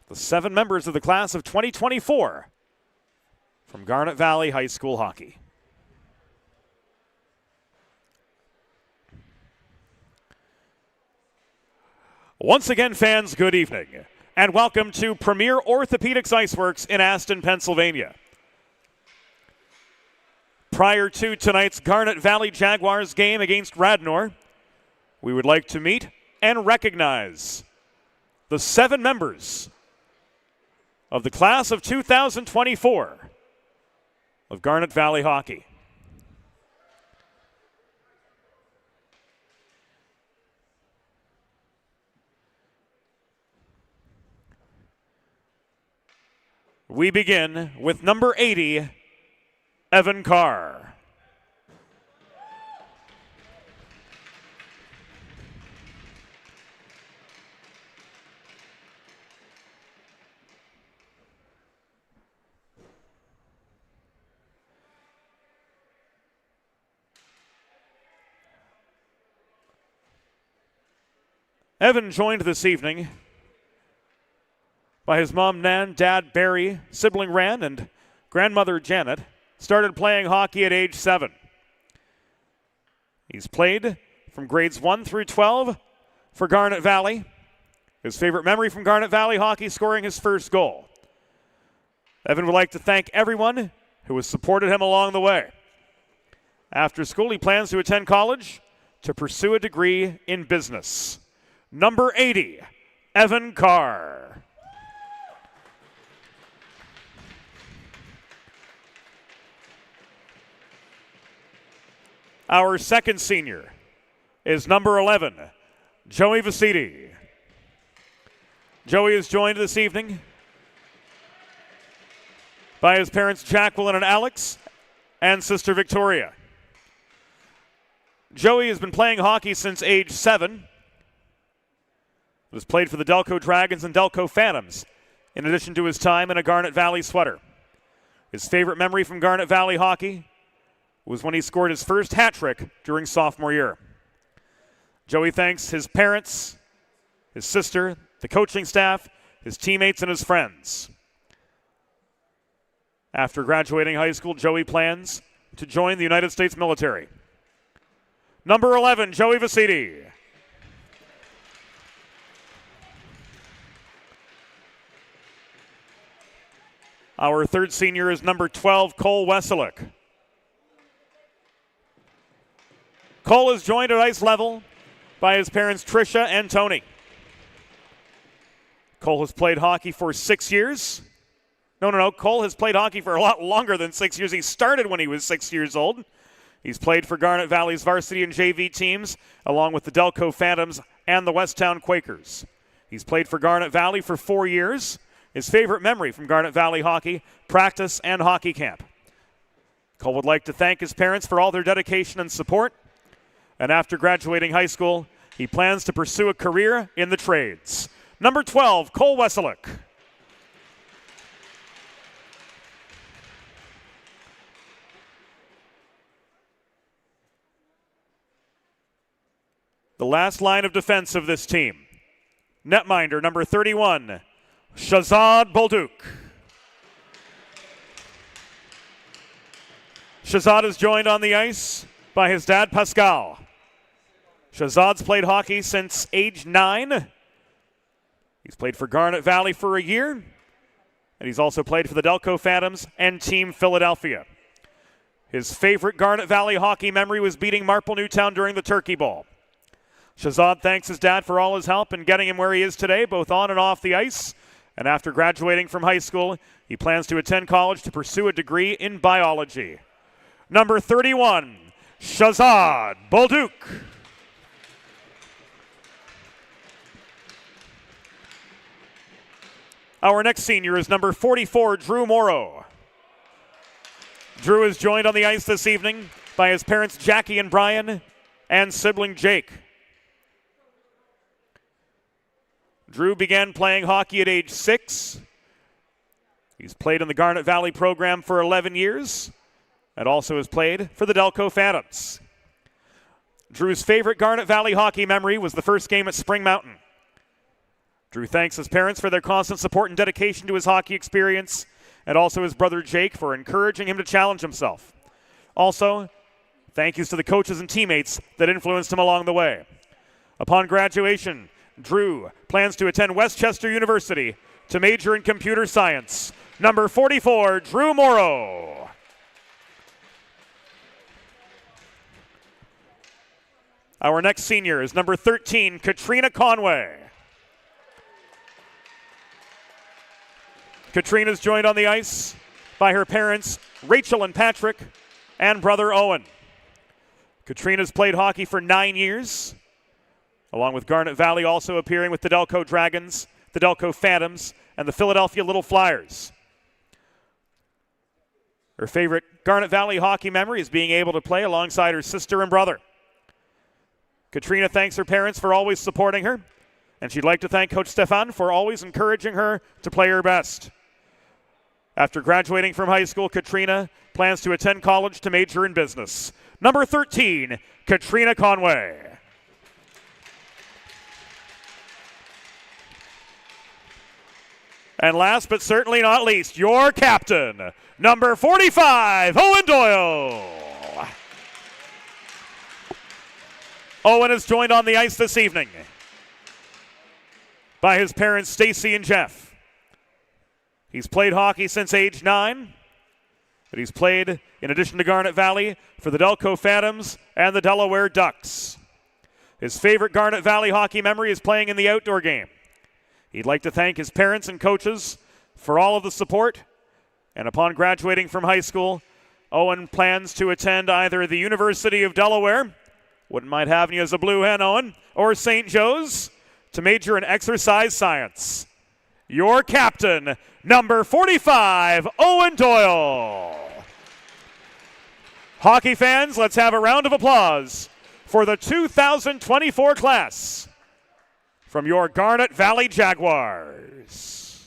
the 7 members of the class of 2024 from Garnet Valley High School Hockey. Once again, fans, good evening, and welcome to Premier Orthopaedics IceWorks in Aston, Pennsylvania. Prior to tonight's Garnet Valley Jaguars game against Radnor, we would like to meet and recognize the 7 members of the class of 2024 of Garnet Valley Hockey. We begin with number 80, Evan Carr. Evan joined this evening by his mom Nan, dad Barry, sibling Ran, and grandmother Janet. Started playing hockey at age 7. He's played from grades 1 through 12 for Garnet Valley. His favorite memory from Garnet Valley hockey, scoring his first goal. Evan would like to thank everyone who has supported him along the way. After school, he plans to attend college to pursue a degree in business. Number 80, Evan Carr. Our second senior is number 11, Joey Vasiti. Joey is joined this evening by his parents Jacqueline and Alex and sister Victoria. Joey has been playing hockey since age 7. He has played for the Delco Dragons and Delco Phantoms, in addition to his time in a Garnet Valley sweater. His favorite memory from Garnet Valley hockey was when he scored his first hat trick during sophomore year. Joey thanks his parents, his sister, the coaching staff, his teammates, and his friends. After graduating high school, Joey plans to join the United States military. Number 11, Joey Vasiti. Our third senior is number 12, Cole Weselick. Cole is joined at ice level by his parents Tricia and Tony. Cole has played hockey for 6 years. No. Cole has played hockey for a lot longer than 6 years. He started when he was 6 years old. He's played for Garnet Valley's varsity and JV teams, along with the Delco Phantoms and the Westtown Quakers. He's played for Garnet Valley for 4 years. His favorite memory from Garnet Valley hockey, practice and hockey camp. Cole would like to thank his parents for all their dedication and support. And after graduating high school, he plans to pursue a career in the trades. Number 12, Cole Weselick. The last line of defense of this team. Netminder, number 31, Shazad Bolduc. Shazad is joined on the ice by his dad, Pascal. Shazad's played hockey since age 9. He's played for Garnet Valley for a year, and he's also played for the Delco Phantoms and Team Philadelphia. His favorite Garnet Valley hockey memory was beating Marple Newtown during the Turkey Bowl. Shazad thanks his dad for all his help in getting him where he is today, both on and off the ice. And after graduating from high school, he plans to attend college to pursue a degree in biology. Number 31, Shazad Bolduc. Our next senior is number 44, Drew Morrow. Drew is joined on the ice this evening by his parents Jackie and Brian and sibling Jake. Drew began playing hockey at age 6. He's played in the Garnet Valley program for 11 years and also has played for the Delco Phantoms. Drew's favorite Garnet Valley hockey memory was the first game at Spring Mountain. Drew thanks his parents for their constant support and dedication to his hockey experience, and also his brother Jake for encouraging him to challenge himself. Also, thank yous to the coaches and teammates that influenced him along the way. Upon graduation, Drew plans to attend Westchester University to major in computer science. Number 44, Drew Morrow. Our next senior is number 13, Katrina Conway. Katrina's joined on the ice by her parents, Rachel and Patrick, and brother Owen. Katrina's played hockey for 9 years, along with Garnet Valley also appearing with the Delco Dragons, the Delco Phantoms, and the Philadelphia Little Flyers. Her favorite Garnet Valley hockey memory is being able to play alongside her sister and brother. Katrina thanks her parents for always supporting her, and she'd like to thank Coach Stefan for always encouraging her to play her best. After graduating from high school, Katrina plans to attend college to major in business. Number 13, Katrina Conway. And last but certainly not least, your captain, number 45, Owen Doyle. Owen is joined on the ice this evening by his parents, Stacy and Jeff. He's played hockey since age 9, but he's played, in addition to Garnet Valley, for the Delco Phantoms and the Delaware Ducks. His favorite Garnet Valley hockey memory is playing in the outdoor game. He'd like to thank his parents and coaches for all of the support, and upon graduating from high school, Owen plans to attend either the University of Delaware, wouldn't mind having you as a blue hen, Owen, or St. Joe's, to major in exercise science. Your captain, number 45, Owen Doyle. Hockey fans, let's have a round of applause for the 2024 class from your Garnet Valley Jaguars.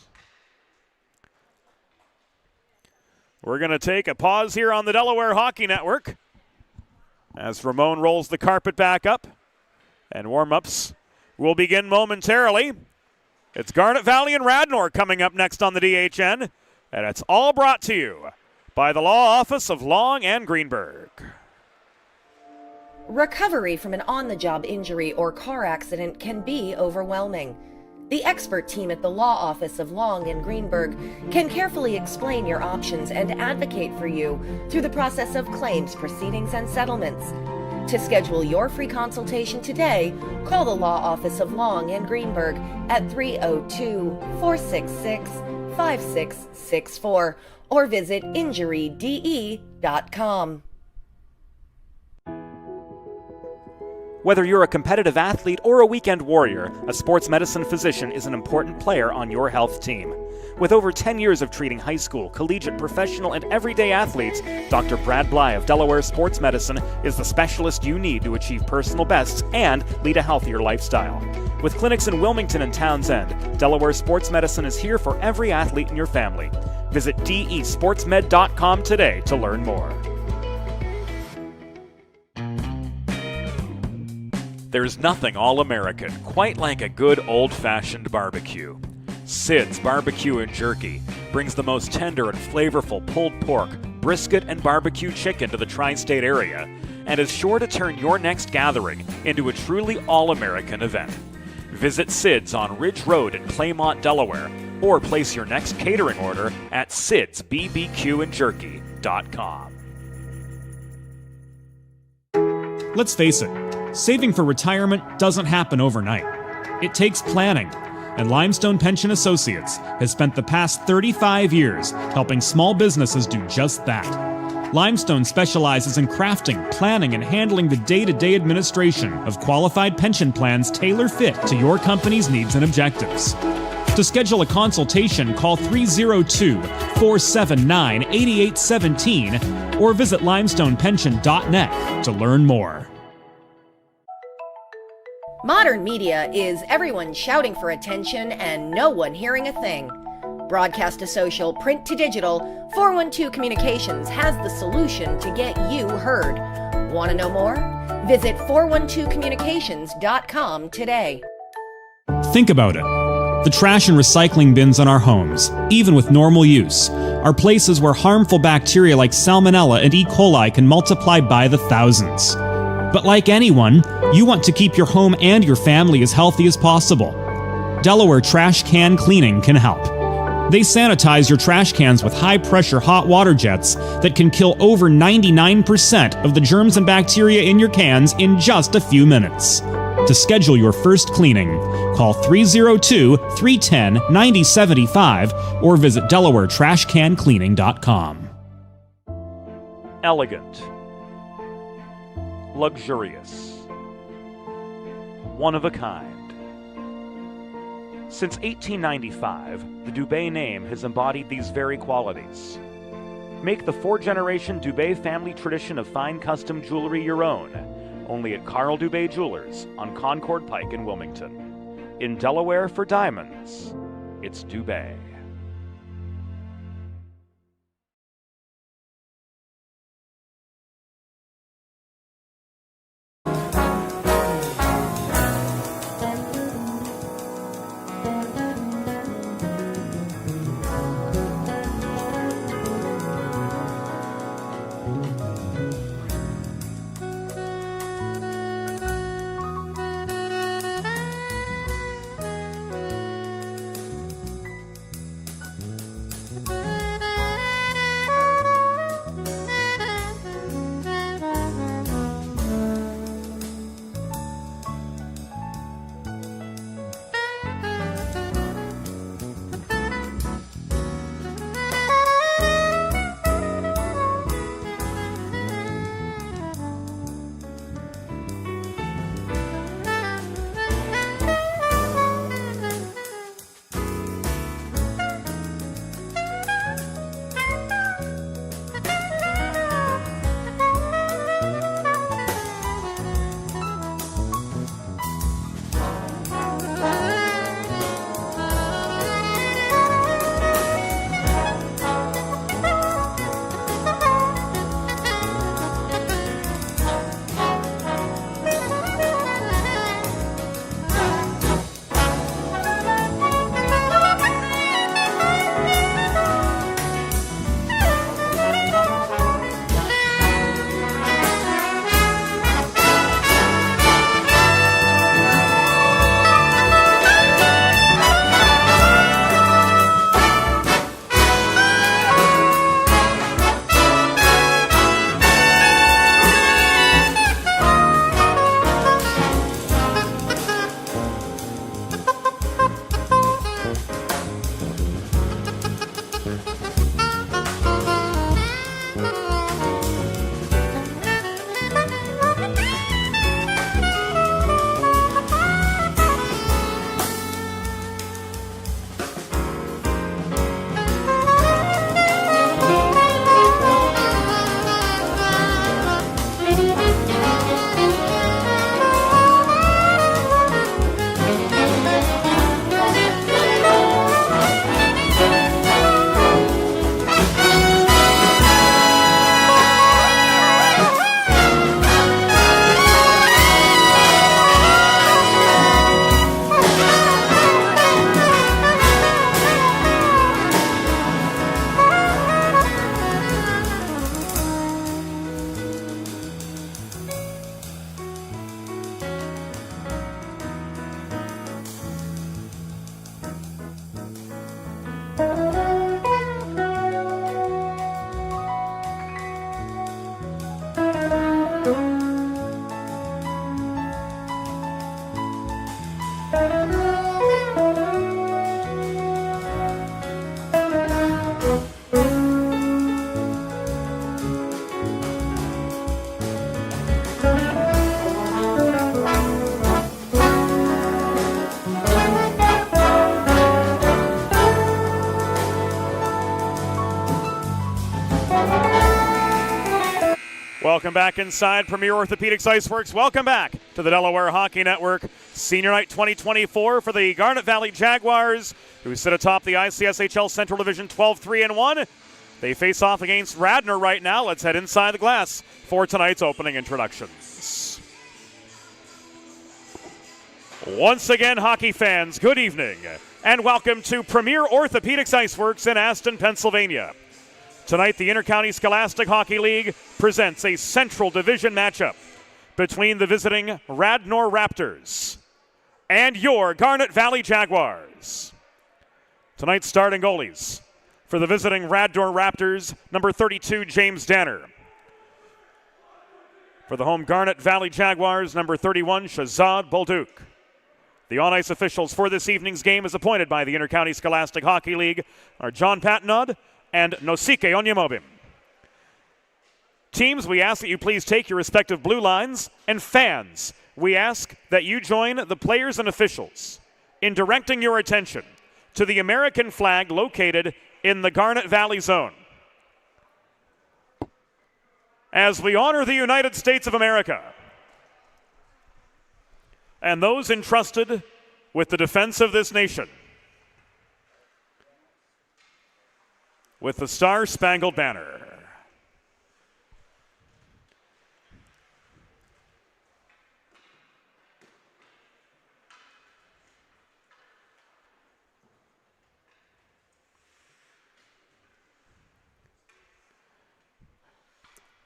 We're going to take a pause here on the Delaware Hockey Network as Ramon rolls the carpet back up, and warm-ups will begin momentarily. It's Garnet Valley and Radnor coming up next on the DHN, and it's all brought to you by the Law Office of Long and Greenberg. Recovery from an on-the-job injury or car accident can be overwhelming. The expert team at the Law Office of Long and Greenberg can carefully explain your options and advocate for you through the process of claims, proceedings, and settlements. To schedule your free consultation today, call the Law Office of Long and Greenberg at 302-466-5664 or visit injuryde.com. Whether you're a competitive athlete or a weekend warrior, a sports medicine physician is an important player on your health team. With over 10 years of treating high school, collegiate, professional, and everyday athletes, Dr. Brad Bly of Delaware Sports Medicine is the specialist you need to achieve personal bests and lead a healthier lifestyle. With clinics in Wilmington and Townsend, Delaware Sports Medicine is here for every athlete in your family. Visit desportsmed.com today to learn more. There's nothing all-American quite like a good old-fashioned barbecue. Sid's Barbecue and Jerky brings the most tender and flavorful pulled pork, brisket, and barbecue chicken to the tri-state area and is sure to turn your next gathering into a truly all-American event. Visit Sid's on Ridge Road in Claymont, Delaware, or place your next catering order at sidsbbqandjerky.com. Let's face it, saving for retirement doesn't happen overnight. It takes planning, and Limestone Pension Associates has spent the past 35 years helping small businesses do just that. Limestone specializes in crafting, planning, and handling the day-to-day administration of qualified pension plans tailor-fit to your company's needs and objectives. To schedule a consultation, call 302-479-8817 or visit limestonepension.net to learn more. Modern media is everyone shouting for attention and no one hearing a thing. Broadcast to social, print to digital, 412 Communications has the solution to get you heard. Want to know more? Visit 412communications.com today. Think about it. The trash and recycling bins in our homes, even with normal use, are places where harmful bacteria like Salmonella and E. coli can multiply by the thousands. But like anyone, you want to keep your home and your family as healthy as possible. Delaware Trash Can Cleaning can help. They sanitize your trash cans with high-pressure hot water jets that can kill over 99% of the germs and bacteria in your cans in just a few minutes. To schedule your first cleaning, call 302-310-9075 or visit DelawareTrashCanCleaning.com. Elegant. Luxurious. One of a kind. Since 1895, the Dubé name has embodied these very qualities. Make the four-generation Dubé family tradition of fine custom jewelry your own, only at Carl Dubé Jewelers on Concord Pike in Wilmington. In Delaware for diamonds, it's Dubé. Welcome back inside Premier Orthopaedics IceWorks. Welcome back to the Delaware Hockey Network. Senior Night 2024 for the Garnet Valley Jaguars, who sit atop the ICSHL Central Division 12-3-1. They face off against Radnor right now. Let's head inside the glass for tonight's opening introductions. Once again, hockey fans, good evening, and welcome to Premier Orthopaedics IceWorks in Aston, Pennsylvania. Tonight, the Intercounty Scholastic Hockey League presents a Central Division matchup between the visiting Radnor Raptors and your Garnet Valley Jaguars. Tonight's starting goalies for the visiting Radnor Raptors, number 32, James Danner. For the home Garnet Valley Jaguars, number 31, Shahzad Bolduc. The on-ice officials for this evening's game, as appointed by the Intercounty Scholastic Hockey League, are John Patnod and Nosike Onyemobim. Teams, we ask that you please take your respective blue lines, and fans, we ask that you join the players and officials in directing your attention to the American flag located in the Garnet Valley zone. As we honor the United States of America and those entrusted with the defense of this nation, with the Star-Spangled Banner.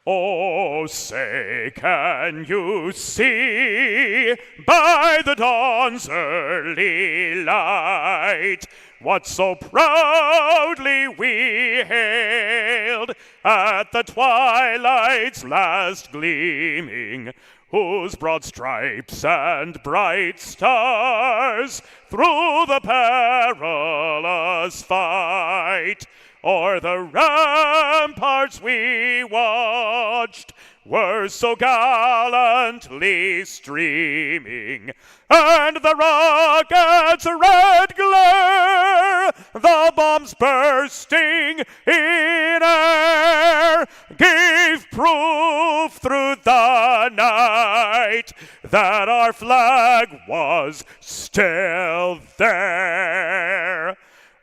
Oh, say, can you see by the dawn's early light what so proudly we hailed at the twilight's last gleaming, whose broad stripes and bright stars through the perilous fight o'er the ramparts we watched were so gallantly streaming, and the rocket's red glare, the bombs bursting in air, gave proof through the night that our flag was still there.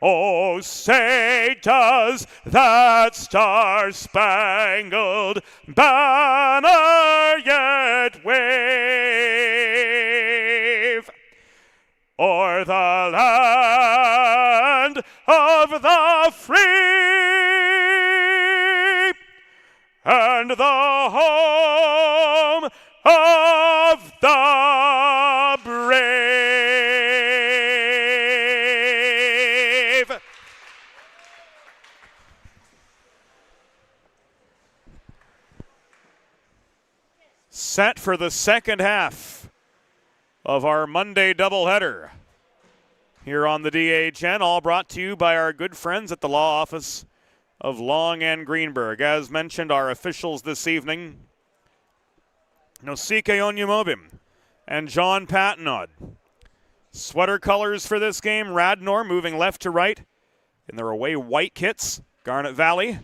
Oh, say, does that star-spangled banner yet wave o'er the land of the free and the home of the brave? Set for the second half of our Monday doubleheader here on the DHN, all brought to you by our good friends at the law office of Long and Greenberg. As mentioned, our officials this evening, Nosike Onyemobim and John Patnod. Sweater colors for this game, Radnor moving left to right in their away white kits. Garnet Valley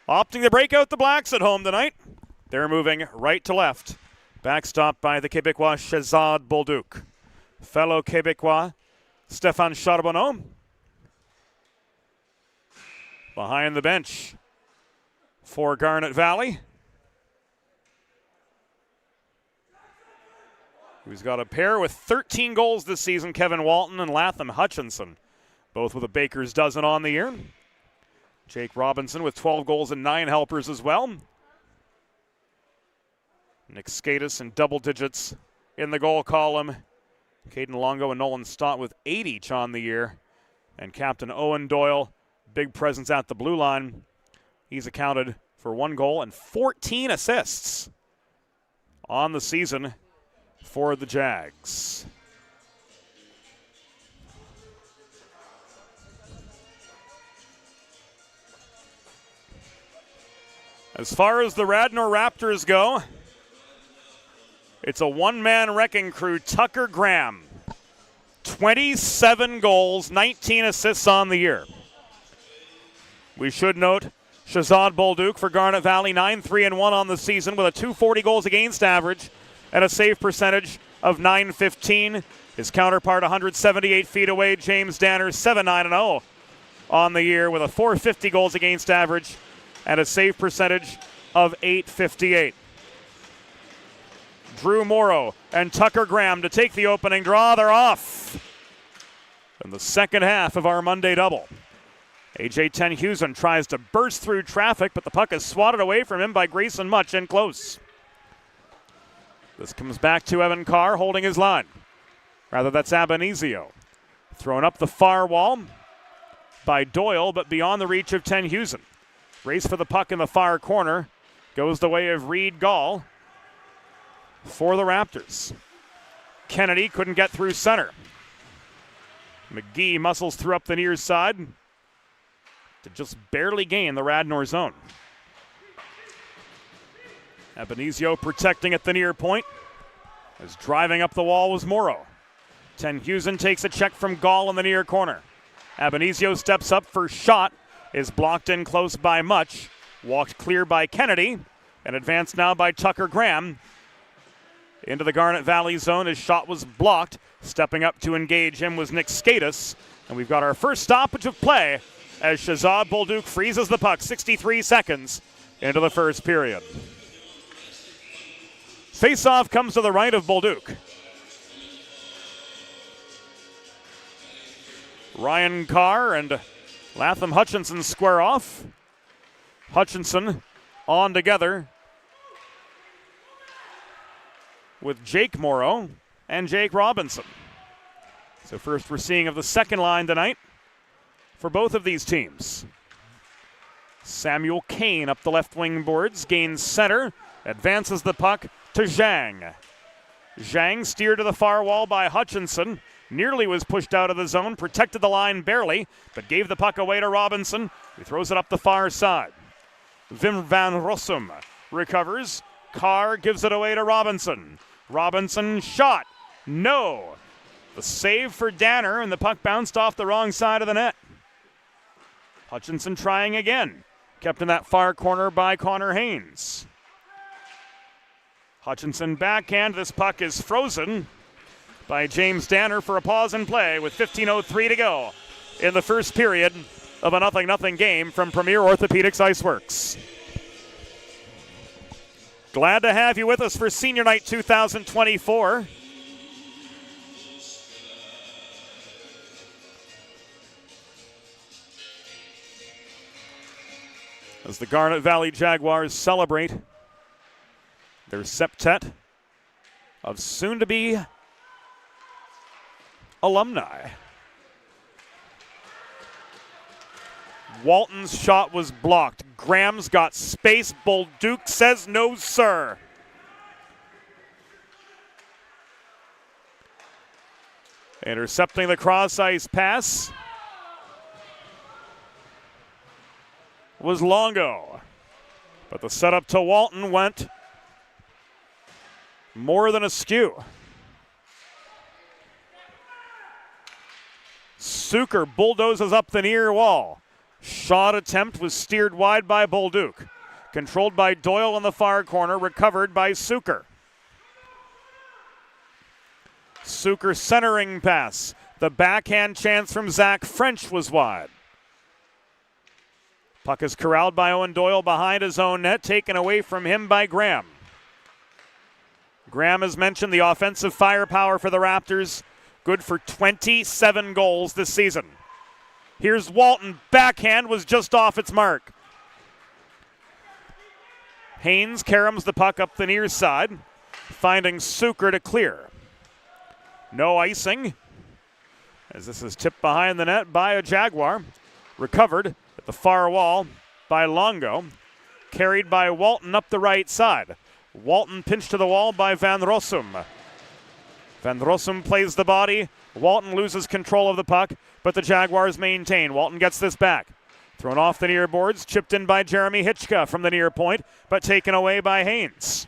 opting to break out the blacks at home tonight. They're moving right to left. Backstopped by the Québécois Shahzad Bolduc. Fellow Québécois Stéphane Charbonneau. Behind the bench for Garnet Valley, who's got a pair with 13 goals this season, Kevin Walton and Latham Hutchinson, both with a baker's dozen on the year. Jake Robinson with 12 goals and 9 helpers as well. Nick Skatis in double digits in the goal column. Caden Longo and Nolan Stott with 8 each on the year. And Captain Owen Doyle, big presence at the blue line. He's accounted for 1 goal and 14 assists on the season for the Jags. As far as the Radnor Raptors go, it's a one-man wrecking crew. Tucker Graham, 27 goals, 19 assists on the year. We should note Shazad Bolduc for Garnet Valley, 9-3-1 on the season with a 240 goals against average and a save percentage of .915. His counterpart 178 feet away, James Danner, 7-9-0 on the year with a 450 goals against average and a save percentage of .858. Drew Morrow and Tucker Graham to take the opening draw. They're off in the second half of our Monday double. AJ Tenhusen tries to burst through traffic, but the puck is swatted away from him by Grayson Much in close. This comes back to Evan Carr holding his line. Rather, that's Abanizio. Thrown up the far wall by Doyle, but beyond the reach of Tenhusen. Race for the puck in the far corner. Goes the way of Reed Gall for the Raptors. Kennedy couldn't get through center. McGee muscles through up the near side to just barely gain the Radnor zone. Abanizio protecting at the near point. As driving up the wall was Morrow. Tenhusen takes a check from Gall in the near corner. Abanizio steps up for shot. Is blocked in close by Much. Walked clear by Kennedy. And advanced now by Tucker Graham. Into the Garnet Valley zone. His shot was blocked. Stepping up to engage him was Nick Skatis. And we've got our first stoppage of play as Shazad Bolduc freezes the puck 63 seconds into the first period. Face-off comes to the right of Bolduc. Ryan Carr and Latham Hutchinson square off. Hutchinson on together with Jake Morrow and Jake Robinson. So first we're seeing of the second line tonight for both of these teams. Samuel Kane up the left wing boards, gains center, advances the puck to Zhang. Zhang steered to the far wall by Hutchinson. Nearly was pushed out of the zone, protected the line barely, but gave the puck away to Robinson, who throws it up the far side. Wim van Rossum recovers. Carr gives it away to Robinson. Robinson shot. No. The save for Danner, and the puck bounced off the wrong side of the net. Hutchinson trying again. Kept in that far corner by Connor Haynes. Hutchinson backhand. This puck is frozen by James Danner for a pause in play with 15:03 to go in the first period of a 0-0 game from Premier Orthopaedics IceWorks. Glad to have you with us for Senior Night 2024. As the Garnet Valley Jaguars celebrate their septet of soon-to-be alumni. Walton's shot was blocked. Graham's got space. Bolduc says no, sir. Intercepting the cross-ice pass was Longo. But the setup to Walton went more than askew. Suker bulldozes up the near wall. Shot attempt was steered wide by Bolduc. Controlled by Doyle in the far corner, recovered by Suker. Suker centering pass. The backhand chance from Zach French was wide. Puck is corralled by Owen Doyle behind his own net, taken away from him by Graham. Graham has mentioned the offensive firepower for the Raptors. Good for 27 goals this season. Here's Walton. Backhand was just off its mark. Haynes caroms the puck up the near side, finding Suker to clear. No icing, as this is tipped behind the net by a Jaguar. Recovered at the far wall by Longo. Carried by Walton up the right side. Walton pinched to the wall by Van Rossum. Van Rossum plays the body. Walton loses control of the puck, but the Jaguars maintain. Walton gets this back. Thrown off the near boards, chipped in by Jeremy Hitchka from the near point, but taken away by Haynes.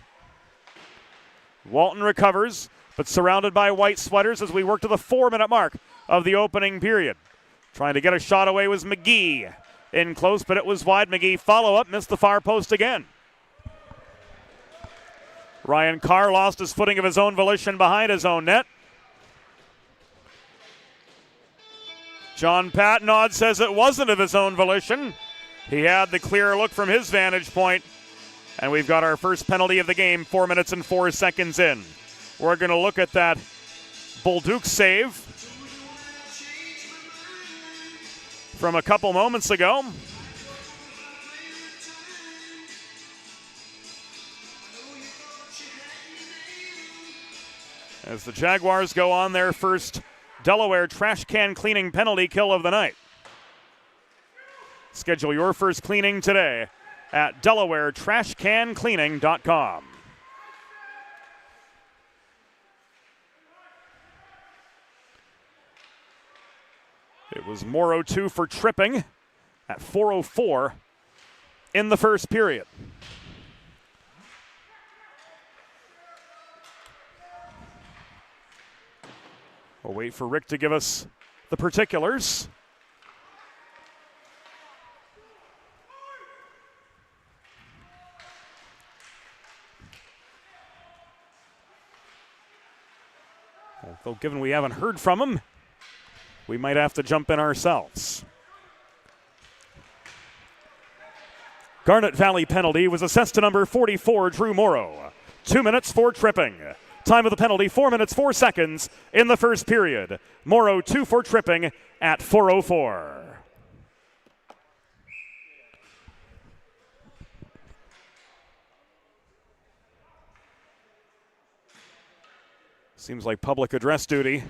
Walton recovers, but surrounded by white sweaters as we work to the 4-minute mark of the opening period. Trying to get a shot away was McGee. in close, but it was wide. McGee follow-up, missed the far post again. Ryan Carr lost his footing of his own volition behind his own net. John Patnod says it wasn't of his own volition. He had the clear look from his vantage point, and we've got our first penalty of the game, 4 minutes and 4 seconds in. We're going to look at that Bolduc save from a couple moments ago. As the Jaguars go on their first Delaware trash can cleaning penalty kill of the night. Schedule your first cleaning today at DelawareTrashCanCleaning.com. It was Morrow 2 for tripping at 4:04 in the first period. We'll wait for Rick to give us the particulars. Although given we haven't heard from him, we might have to jump in ourselves. Garnet Valley penalty was assessed to number 44, Drew Morrow. 2 minutes for tripping. Time of the penalty, 4 minutes, 4 seconds in the first period. Morrow 2 for tripping at 4:04. Seems like public address duty.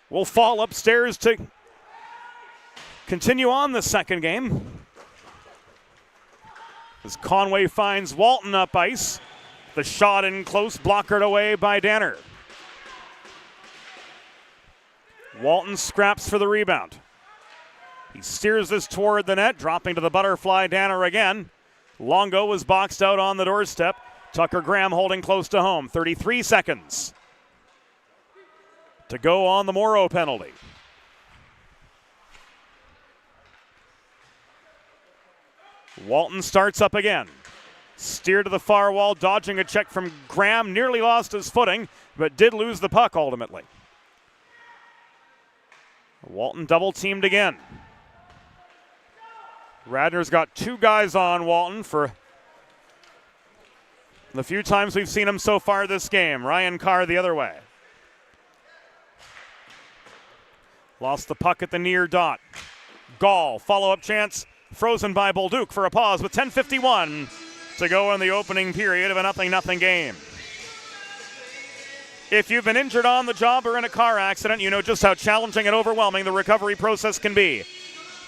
We'll fall upstairs to continue on the second game. As Conway finds Walton up ice. The shot in close, blockered away by Danner. Walton scraps for the rebound. He steers this toward the net, dropping to the butterfly Danner again. Longo was boxed out on the doorstep. Tucker Graham holding close to home. 33 seconds to go on the Morrow penalty. Walton starts up again. Steered to the far wall, dodging a check from Graham. Nearly lost his footing, but did lose the puck ultimately. Walton double teamed again. Radnor's got two guys on Walton for the few times we've seen him so far this game. Ryan Carr the other way. Lost the puck at the near dot. Gall, follow-up chance, frozen by Bolduc for a pause with 10:51 to go in the opening period of a 0-0 game. If you've been injured on the job or in a car accident, you know just how challenging and overwhelming the recovery process can be.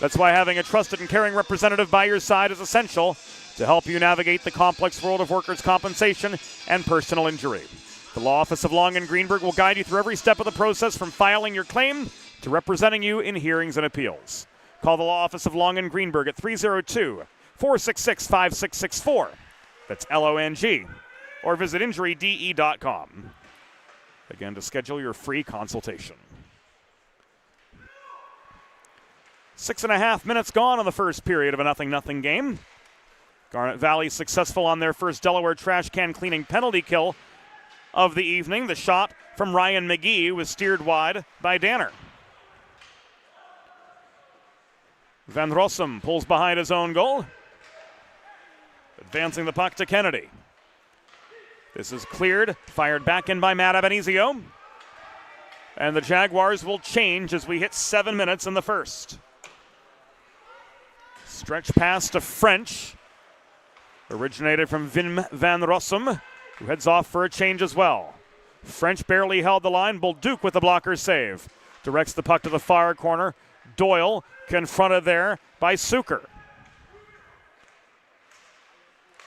That's why having a trusted and caring representative by your side is essential to help you navigate the complex world of workers' compensation and personal injury. The Law Office of Long and Greenberg will guide you through every step of the process, from filing your claim to representing you in hearings and appeals. Call the Law Office of Long and Greenberg at 302-466-5664. That's LONG. Or visit injuryde.com. Again, to schedule your free consultation. 6.5 minutes gone in the first period of a 0-0 game. Garnet Valley successful on their first Delaware trash can cleaning penalty kill of the evening. The shot from Ryan McGee was steered wide by Danner. Van Rossum pulls behind his own goal, advancing the puck to Kennedy. This is cleared, fired back in by Matt Abenizio. And the Jaguars will change as we hit 7 minutes in the first. Stretch pass to French. Originated from Wim Van Rossum, who heads off for a change as well. French barely held the line. Bolduc with the blocker save. Directs the puck to the far corner. Doyle confronted there by Suker.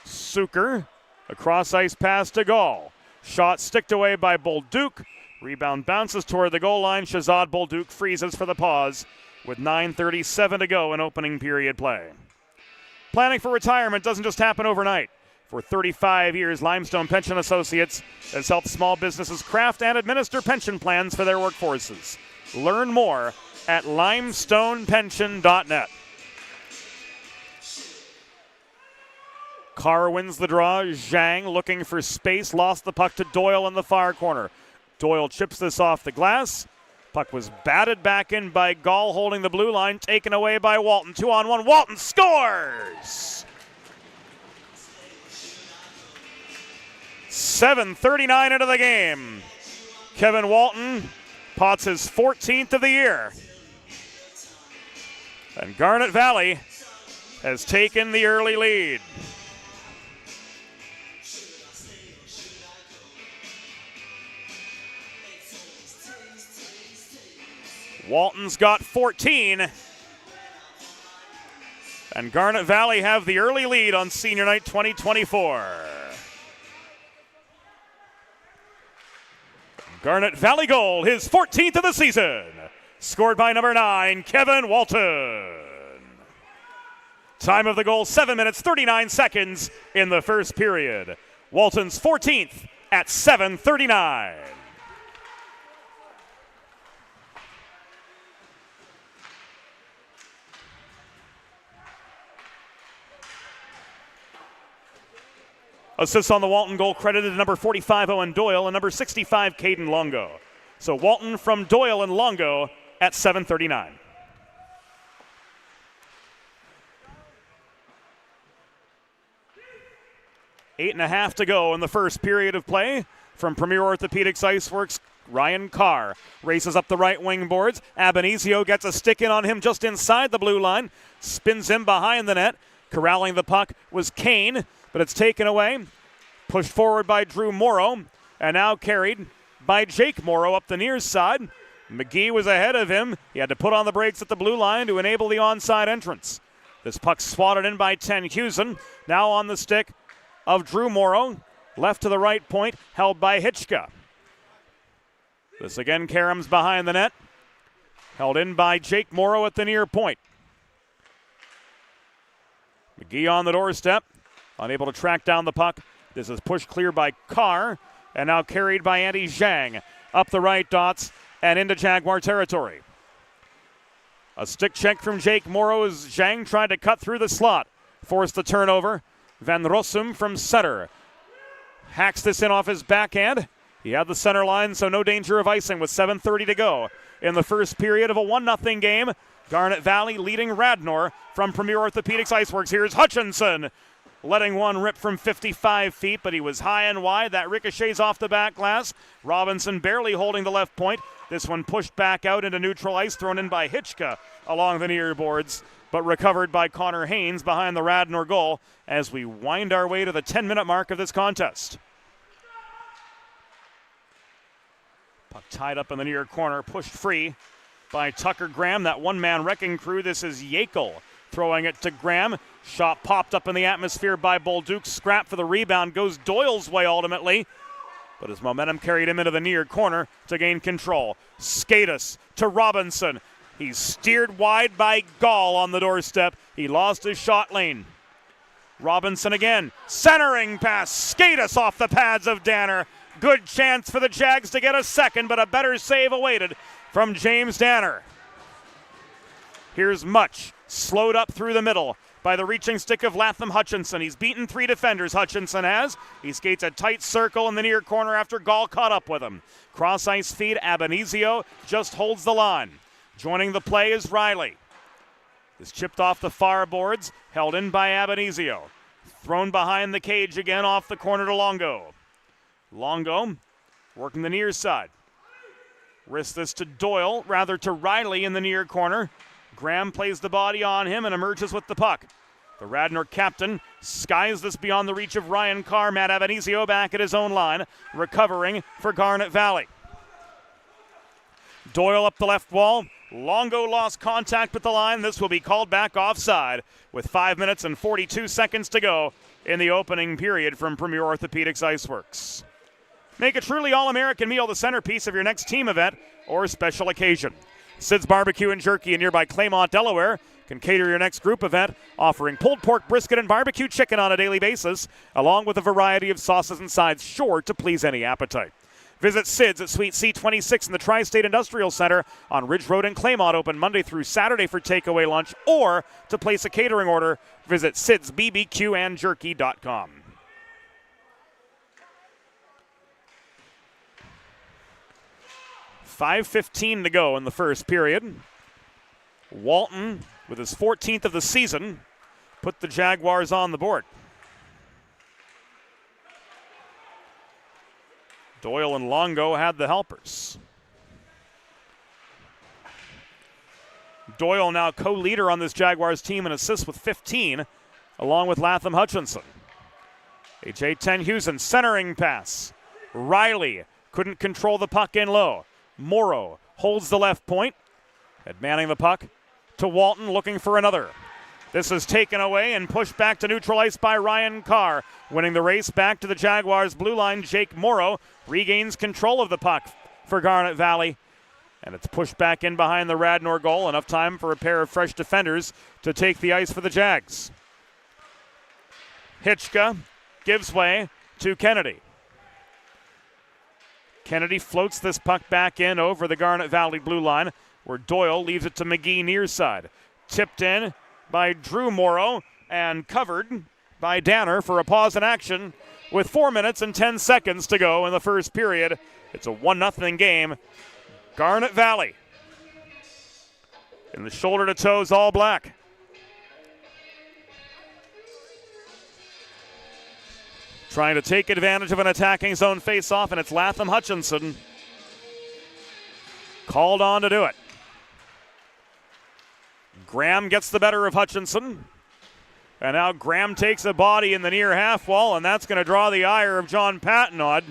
Suker, a cross-ice pass to Gall. Shot sticked away by Bolduc. Rebound bounces toward the goal line. Shazad Bolduc freezes for the pause with 9:37 to go in opening period play. Planning for retirement doesn't just happen overnight. For 35 years, Limestone Pension Associates has helped small businesses craft and administer pension plans for their workforces. Learn more at limestonepension.net. Carr wins the draw. Zhang looking for space, lost the puck to Doyle in the far corner. Doyle chips this off the glass. Puck was batted back in by Gall holding the blue line, taken away by Walton. 2-on-1, Walton scores! 7:39 into the game. Kevin Walton pots his 14th of the year. And Garnet Valley has taken the early lead. Walton's got 14. And Garnet Valley have the early lead on Senior Night 2024. Garnet Valley goal, his 14th of the season. Scored by number 9, Kevin Walton. Time of the goal, 7 minutes, 39 seconds in the first period. Walton's 14th at 7:39. Assists on the Walton goal credited to number 45, Owen Doyle, and number 65, Caden Longo. So Walton from Doyle and Longo at 7:39. Eight and a half to go in the first period of play. From Premier Orthopaedics IceWorks, Ryan Carr races up the right wing boards. Abenizio gets a stick in on him just inside the blue line. Spins him behind the net. Corralling the puck was Kane, but it's taken away. Pushed forward by Drew Morrow, and now carried by Jake Morrow up the near side. McGee was ahead of him. He had to put on the brakes at the blue line to enable the onside entrance. This puck swatted in by Tenhusen. Now on the stick of Drew Morrow. Left to the right point, held by Hitchka. This again, Karam's behind the net. Held in by Jake Morrow at the near point. McGee on the doorstep, unable to track down the puck. This is pushed clear by Carr, and now carried by Andy Zhang. Up the right dots and into Jaguar territory. A stick check from Jake Morrow as Zhang tried to cut through the slot. Forced the turnover. Van Rossum from center. Hacks this in off his backhand. He had the center line, so no danger of icing with 7:30 to go in the first period of a 1-0 game. Garnet Valley leading Radnor from Premier Orthopaedics IceWorks. Here's Hutchinson letting one rip from 55 feet, but he was high and wide. That ricochets off the back glass. Robinson barely holding the left point. This one pushed back out into neutral ice, thrown in by Hitchka along the near boards, but recovered by Connor Haynes behind the Radnor goal as we wind our way to the 10-minute mark of this contest. Puck tied up in the near corner, pushed free by Tucker Graham, that one-man wrecking crew. This is Yekel throwing it to Graham. Shot popped up in the atmosphere by Bolduc. Scrap for the rebound goes Doyle's way ultimately, but his momentum carried him into the near corner to gain control. Skatus to Robinson. He's steered wide by Gall on the doorstep. He lost his shot lane. Robinson again, centering pass. Skatus off the pads of Danner. Good chance for the Jags to get a second, but a better save awaited from James Danner. Here's Much, slowed up through the middle by the reaching stick of Latham Hutchinson. He's beaten 3 defenders, Hutchinson has. He skates a tight circle in the near corner after Gall caught up with him. Cross ice feed, Abenizio just holds the line. Joining the play is Riley. Is chipped off the far boards, held in by Abenizio. Thrown behind the cage again off the corner to Longo. Longo working the near side. Wrist this to Doyle, rather to Riley in the near corner. Graham plays the body on him and emerges with the puck. The Radnor captain skies this beyond the reach of Ryan Carr. Matt Abenizio back at his own line, recovering for Garnet Valley. Doyle up the left wall. Longo lost contact with the line. This will be called back offside with 5 minutes and 42 seconds to go in the opening period from Premier Orthopaedics IceWorks. Make a truly all-American meal the centerpiece of your next team event or special occasion. Sid's Barbecue and Jerky in nearby Claymont, Delaware can cater your next group event, offering pulled pork, brisket, and barbecue chicken on a daily basis, along with a variety of sauces and sides sure to please any appetite. Visit Sid's at Suite C26 in the Tri-State Industrial Center on Ridge Road in Claymont, open Monday through Saturday for takeaway lunch, or to place a catering order, visit sidsbbqandjerky.com. .5:15 to go in the first period. Walton, with his 14th of the season, put the Jaguars on the board. Doyle and Longo had the helpers. Doyle now co-leader on this Jaguars team in assists with 15, along with Latham Hutchinson. H.A. Tenhusen centering pass. Riley couldn't control the puck in low. Morrow holds the left point. Manning the puck to Walton, looking for another. This is taken away and pushed back to neutral ice by Ryan Carr. Winning the race back to the Jaguars' blue line, Jake Morrow regains control of the puck for Garnet Valley. And it's pushed back in behind the Radnor goal. Enough time for a pair of fresh defenders to take the ice for the Jags. Hitchka gives way to Kennedy. Kennedy floats this puck back in over the Garnet Valley blue line, where Doyle leaves it to McGee near side. Tipped in by Drew Morrow and covered by Danner for a pause in action with 4 minutes and 10 seconds to go in the first period. It's a 1-0 game. Garnet Valley in the shoulder to toes all black. Trying to take advantage of an attacking zone face-off, and it's Latham Hutchinson called on to do it. Graham gets the better of Hutchinson. And now Graham takes a body in the near half wall, and that's going to draw the ire of John Patnod,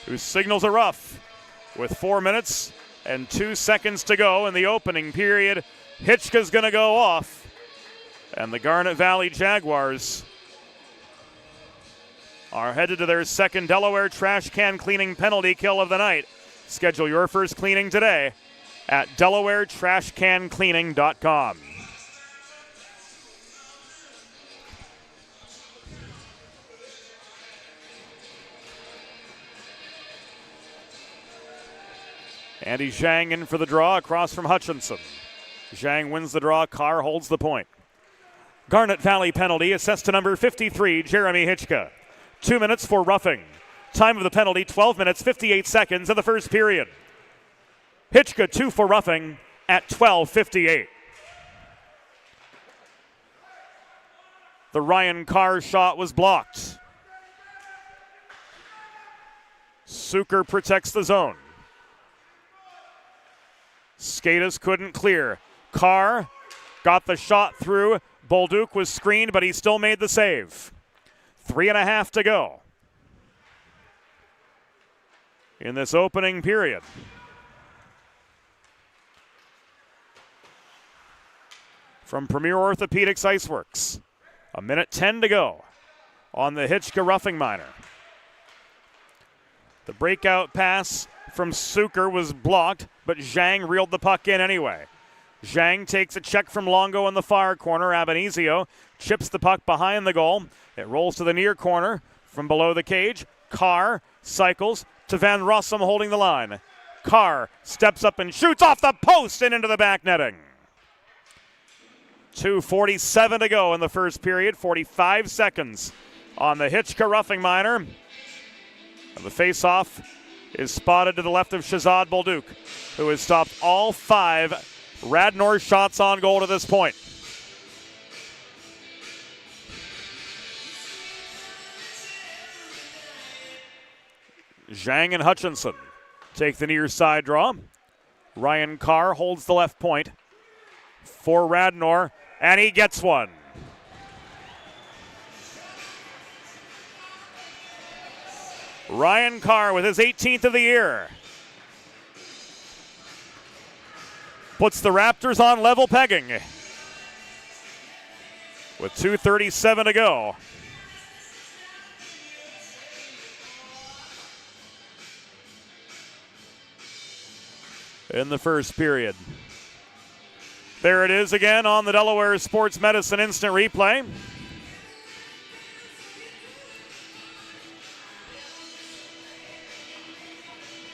who signals a rough with 4 minutes and 2 seconds to go in the opening period. Hitchka's going to go off, and the Garnet Valley Jaguars are headed to their second Delaware trash can cleaning penalty kill of the night. Schedule your first cleaning today at DelawareTrashCanCleaning.com. Andy Zhang in for the draw across from Hutchinson. Zhang wins the draw. Carr holds the point. Garnet Valley penalty assessed to number 53, Jeremy Hitchka. 2 minutes for roughing. Time of the penalty, 12 minutes, 58 seconds in the first period. Hitchka 2 for roughing at 12:58. The Ryan Carr shot was blocked. Suker protects the zone. Skatis couldn't clear. Carr got the shot through. Bolduc was screened, but he still made the save. 3.5 to go in this opening period. From Premier Orthopaedics IceWorks, 1:10 to go on the Hitchka roughing minor. The breakout pass from Suker was blocked, but Zhang reeled the puck in anyway. Zhang takes a check from Longo in the far corner. Abenizio chips the puck behind the goal. It rolls to the near corner from below the cage. Carr cycles to Van Rossum holding the line. Carr steps up and shoots off the post and into the back netting. 2:47 to go in the first period. 45 seconds on the Hitchka roughing minor. And the face-off is spotted to the left of Shazad Bolduc, who has stopped all 5 Radnor shots on goal to this point. Zhang and Hutchinson take the near side draw. Ryan Carr holds the left point for Radnor, and he gets one. Ryan Carr with his 18th of the year puts the Raptors on level pegging with 2:37 to go. In the first period. There it is again on the Delaware Sports Medicine Instant Replay.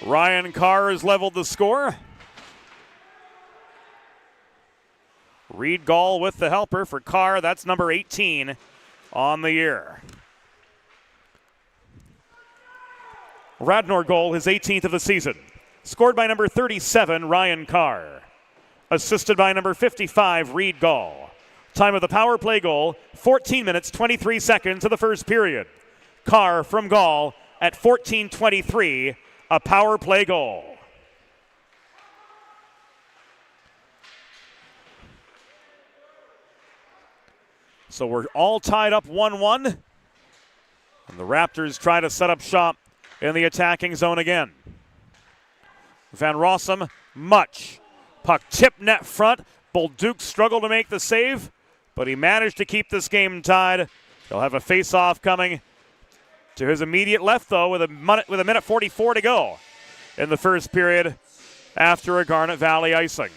Ryan Carr has leveled the score. Reed Gall with the helper for Carr. That's number 18 on the year. Radnor goal, his 18th of the season. Scored by number 37, Ryan Carr. Assisted by number 55, Reed Gall. Time of the power play goal, 14 minutes, 23 seconds of the first period. Carr from Gall at 14:23, a power play goal. So we're all tied up 1-1. And the Raptors try to set up shop in the attacking zone again. Van Rossum, much. Puck tip net front. Bolduc struggled to make the save, but he managed to keep this game tied. He'll have a face-off coming to his immediate left, though, with a minute 44 to go in the first period after a Garnet Valley icing.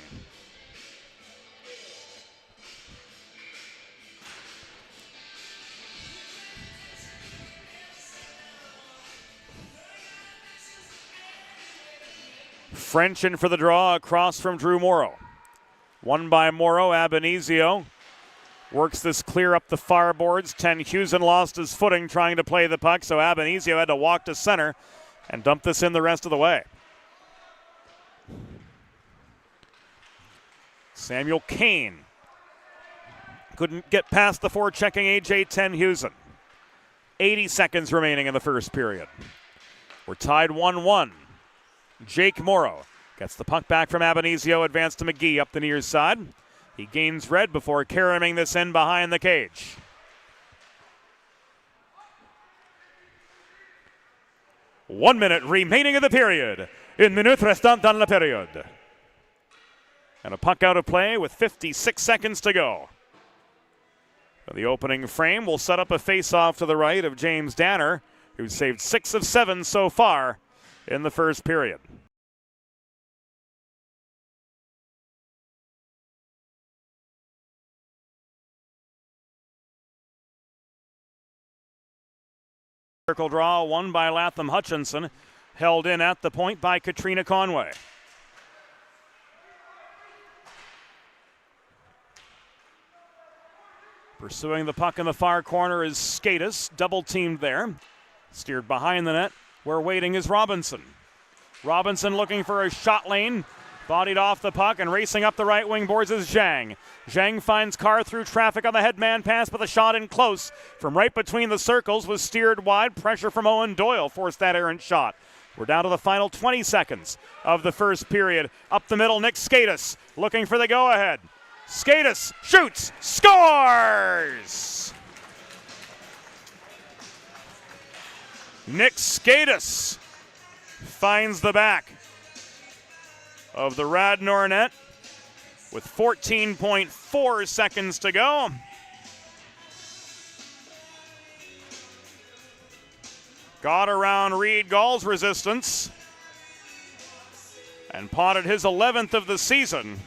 French in for the draw across from Drew Morrow. Won by Morrow. Abenizio works this clear up the far boards. Tenhusen lost his footing trying to play the puck, so Abenizio had to walk to center and dump this in the rest of the way. Samuel Kane couldn't get past the forechecking A.J. Tenhusen. 80 seconds remaining in the first period. We're tied 1-1. Jake Morrow gets the puck back from Abenizio, advanced to McGee up the near side. He gains red before carrying this in behind the cage. One minute remaining in the period. Une minute restant dans la période. And a puck out of play with 56 seconds to go. The opening frame will set up a face-off to the right of James Danner, who's saved 6 of 7 so far in the first period. Circle draw won by Latham Hutchinson, held in at the point by Katrina Conway. Pursuing the puck in the far corner is Skatis, double teamed there. Steered behind the net, where waiting is Robinson. Robinson looking for a shot lane, bodied off the puck and racing up the right wing boards is Zhang. Zhang finds Carr through traffic on the headman pass, but the shot in close from right between the circles was steered wide. Pressure from Owen Doyle forced that errant shot. We're down to the final 20 seconds of the first period. Up the middle, Nick Skatis looking for the go-ahead. Skatis shoots, scores! Nick Skatis finds the back of the Radnor net with 14.4 seconds to go. Got around Reed Gall's resistance and potted his 11th of the season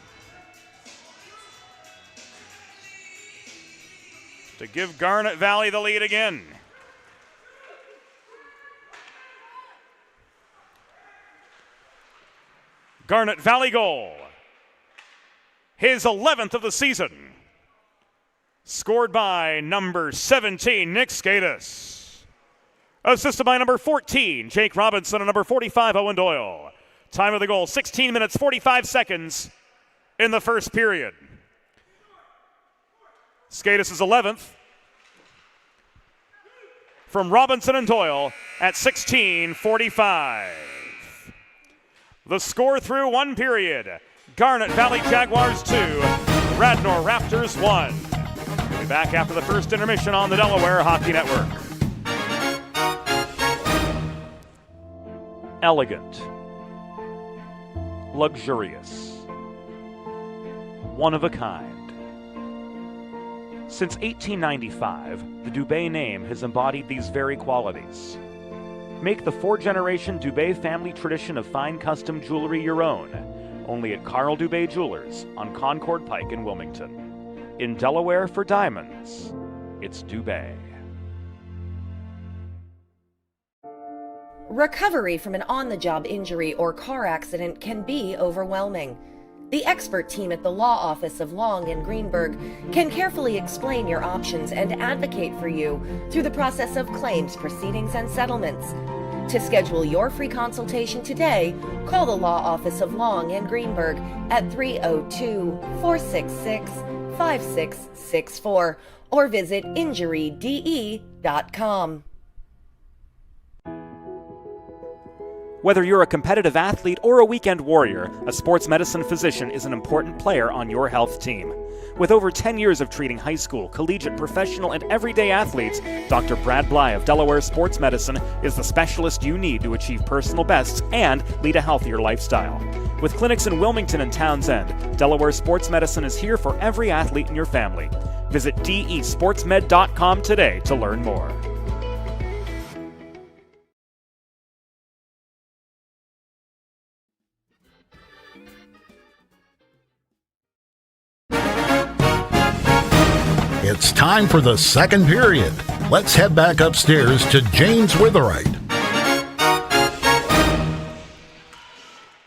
to give Garnet Valley the lead again. Garnet Valley goal. His 11th of the season. Scored by number 17, Nick Skatis. Assisted by number 14, Jake Robinson, and number 45, Owen Doyle. Time of the goal, 16 minutes, 45 seconds in the first period. Skatis' 11th from Robinson and Doyle at 16:45. The score through one period. Garnet Valley Jaguars 2, Radnor Raptors 1. We'll be back after the first intermission on the Delaware Hockey Network. Elegant. Luxurious. One of a kind. Since 1895, the Dubé name has embodied these very qualities. Make the 4-generation Dubé family tradition of fine custom jewelry your own, only at Carl Dubé Jewelers on Concord Pike in Wilmington. In Delaware for diamonds, it's Dubé. Recovery from an on-the-job injury or car accident can be overwhelming. The expert team at the law office of Long and Greenberg can carefully explain your options and advocate for you through the process of claims, proceedings, and settlements. To schedule your free consultation today, call the law office of Long and Greenberg at 302-466-5664 or visit injuryde.com. Whether you're a competitive athlete or a weekend warrior, a sports medicine physician is an important player on your health team. With over 10 years of treating high school, collegiate, professional, and everyday athletes, Dr. Brad Bly of Delaware Sports Medicine is the specialist you need to achieve personal bests and lead a healthier lifestyle. With clinics in Wilmington and Townsend, Delaware Sports Medicine is here for every athlete in your family. Visit desportsmed.com today to learn more. It's time for the second period. Let's head back upstairs to James Witherite.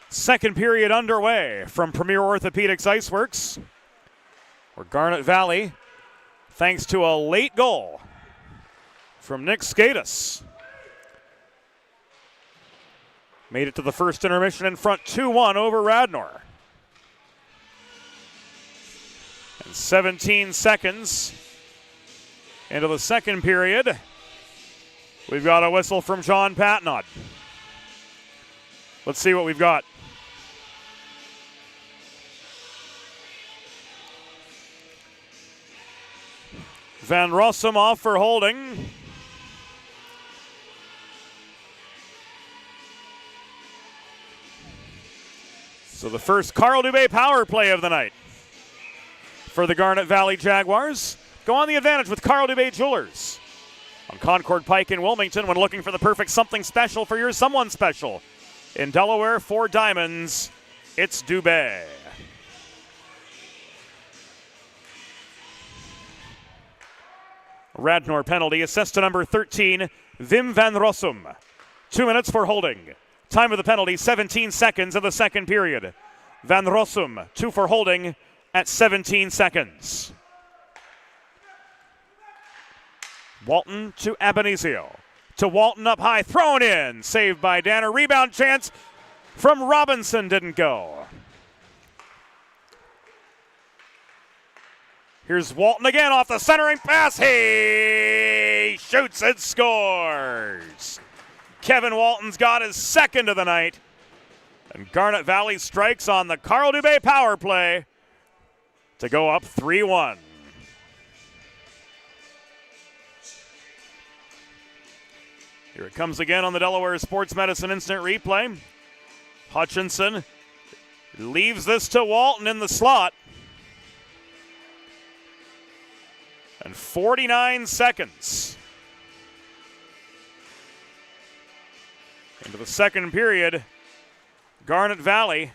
Second period underway from Premier Orthopaedics IceWorks, where Garnet Valley, thanks to a late goal from Nick Skatis, made it to the first intermission in front 2-1 over Radnor. And 17 seconds into the second period, we've got a whistle from John Patnod. Let's see what we've got. Van Rossum off for holding. So the first Carl Dubé power play of the night for the Garnet Valley Jaguars. Go on the advantage with Carl Dubé Jewelers on Concord Pike in Wilmington when looking for the perfect something special for your someone special. In Delaware, 4 diamonds, it's Dubé. Radnor penalty, assist to number 13, Wim van Rossum. 2 minutes for holding. Time of the penalty, 17 seconds of the second period. Van Rossum, 2 for holding at 17 seconds. Walton to Abenizio. To Walton up high, thrown in. Saved by Danner. Rebound chance from Robinson, didn't go. Here's Walton again off the centering pass. He shoots and scores. Kevin Walton's got his second of the night. And Garnet Valley strikes on the Carl Dubé power play to go up 3-1. Here it comes again on the Delaware Sports Medicine Instant Replay. Hutchinson leaves this to Walton in the slot. And 49 seconds into the second period. Garnet Valley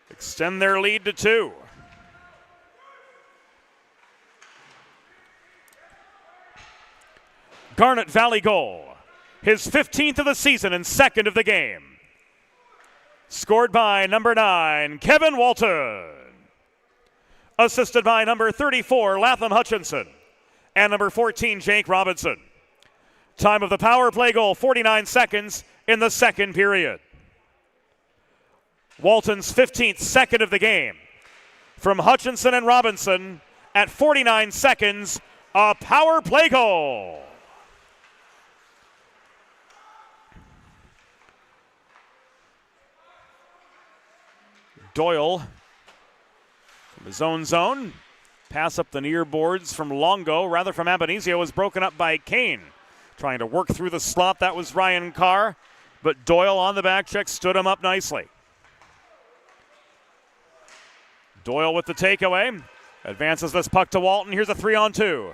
extend their lead to 2. Garnet Valley goal. His 15th of the season and second of the game. Scored by number 9, Kevin Walton. Assisted by number 34, Latham Hutchinson. And number 14, Jake Robinson. Time of the power play goal, 49 seconds in the second period. Walton's 15th, second of the game. From Hutchinson and Robinson at 49 seconds, a power play goal. Doyle from his own zone. Pass up the near boards from Longo, rather from Abenizio, was broken up by Kane. Trying to work through the slot, that was Ryan Carr, but Doyle on the back check stood him up nicely. Doyle with the takeaway. Advances this puck to Walton. Here's a 3-on-2.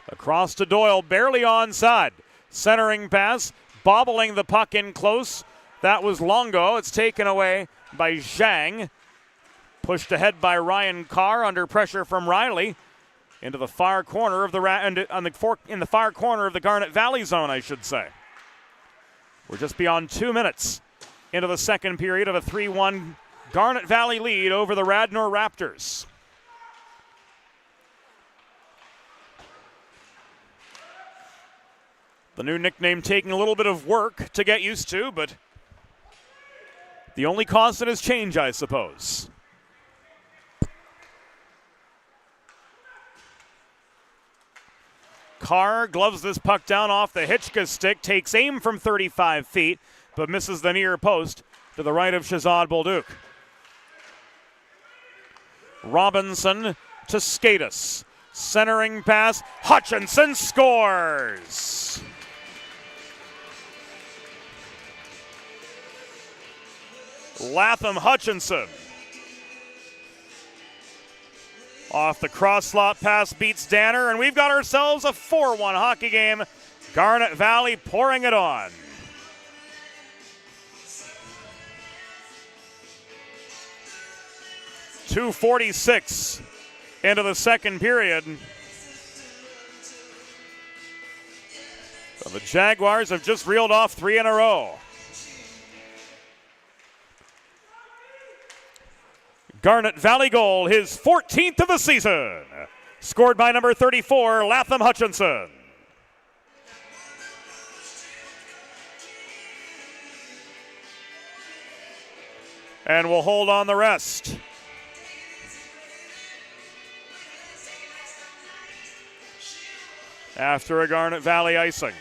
Across to Doyle, barely onside. Centering pass, bobbling the puck in close. That was Longo. It's taken away by Zhang. Pushed ahead by Ryan Carr under pressure from Riley. into the far corner of in the far corner of the Garnet Valley zone, I should say. We're just beyond 2 minutes into the second period of a 3-1 Garnet Valley lead over the Radnor Raptors. The new nickname taking a little bit of work to get used to, but the only constant is change, I suppose. Carr gloves this puck down off the Hitchka stick, takes aim from 35 feet, but misses the near post to the right of Shazad Bolduc. Robinson to Skatis. Centering pass, Hutchinson scores! Latham Hutchinson. Off the cross slot pass beats Danner, and we've got ourselves a 4-1 hockey game. Garnet Valley pouring it on. .246 into the second period. So the Jaguars have just reeled off 3 in a row. Garnet Valley goal, his 14th of the season. Scored by number 34, Latham Hutchinson. And we'll hold on the rest. After a Garnet Valley icing.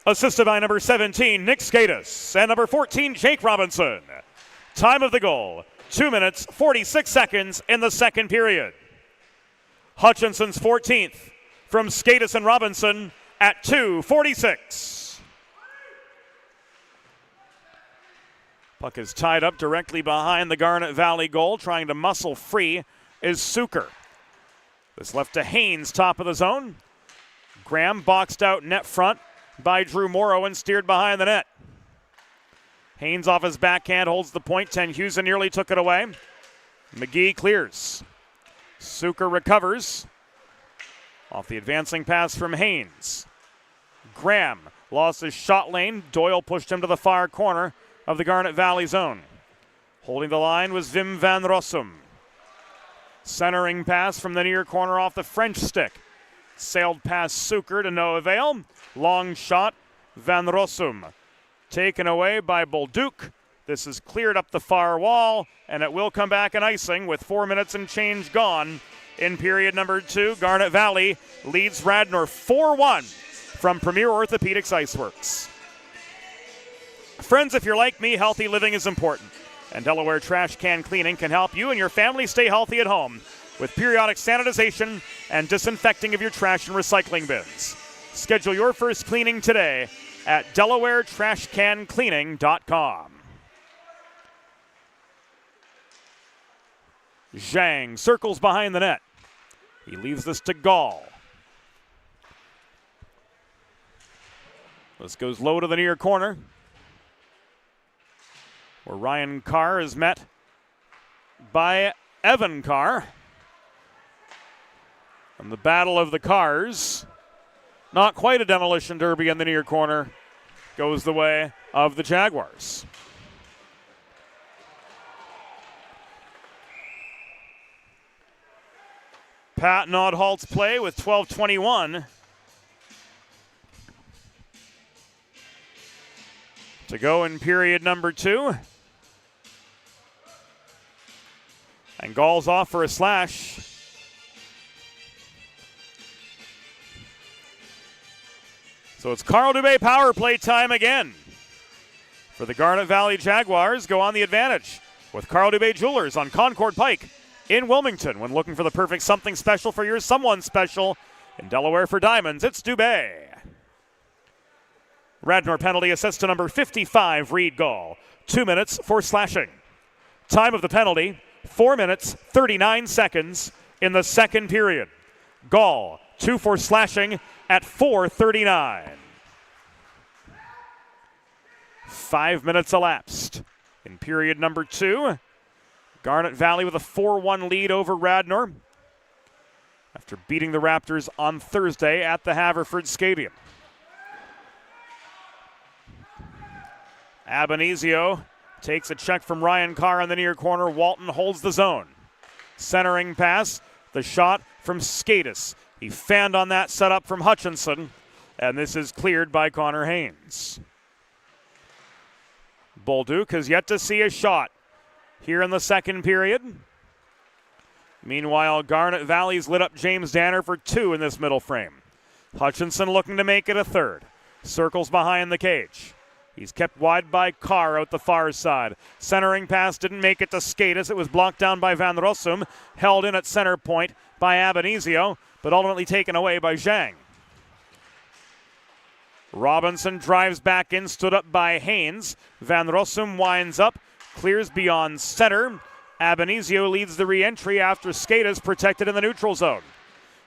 Assisted by number 17, Nick Skatis, and number 14, Jake Robinson. Time of the goal, 2 minutes, 46 seconds in the second period. Hutchinson's 14th from Skatis and Robinson at 2:46. Puck is tied up directly behind the Garnet Valley goal. Trying to muscle free is Suker. This left to Haynes, top of the zone. Graham boxed out net front by Drew Morrow and steered behind the net. Haynes off his backhand holds the point. Tenhusen nearly took it away. McGee clears. Suker recovers off the advancing pass from Haynes. Graham lost his shot lane. Doyle pushed him to the far corner of the Garnet Valley zone. Holding the line was Wim van Rossum. Centering pass from the near corner off the French stick. Sailed past Suker to no avail. Long shot, Van Rossum. Taken away by Bolduc. This is cleared up the far wall, and it will come back in icing with 4 minutes and change gone in period number 2. Garnet Valley leads Radnor 4-1 from Premier Orthopaedics IceWorks. Friends, if you're like me, healthy living is important, and Delaware Trash Can Cleaning can help you and your family stay healthy at home with periodic sanitization and disinfecting of your trash and recycling bins. Schedule your first cleaning today at DelawareTrashCanCleaning.com. Zhang circles behind the net. He leaves this to Gall. This goes low to the near corner, where Ryan Carr is met by Evan Carr. And the battle of the cars, not quite a demolition derby in the near corner, goes the way of the Jaguars. Pat Nod halts play with 12:21 to go in period number 2. And Gall's off for a slash. So it's Carl Dubé power play time again. For the Garnet Valley Jaguars go on the advantage with Carl Dubé Jewelers on Concord Pike in Wilmington. When looking for the perfect something special for your someone special in Delaware for diamonds, it's Dubé. Radnor penalty assist to number 55, Reed Gall. 2 minutes for slashing. Time of the penalty, 4 minutes, 39 seconds in the second period. Gall, 2 for slashing at 4:39. 5 minutes elapsed in period number 2. Garnet Valley with a 4-1 lead over Radnor after beating the Raptors on Thursday at the Haverford Stadium. Abenizio takes a check from Ryan Carr in the near corner. Walton holds the zone. Centering pass, the shot from Skatis. He fanned on that setup from Hutchinson, and this is cleared by Connor Haynes. Bolduc has yet to see a shot here in the second period. Meanwhile, Garnet Valley's lit up James Danner for 2 in this middle frame. Hutchinson looking to make it a third. Circles behind the cage. He's kept wide by Carr out the far side. Centering pass didn't make it to Skatis. It was blocked down by Van Rossum. Held in at center point by Abenizio, but ultimately taken away by Zhang. Robinson drives back in, stood up by Haynes. Van Rossum winds up, clears beyond center. Abenizio leads the re-entry after Skatis protected in the neutral zone.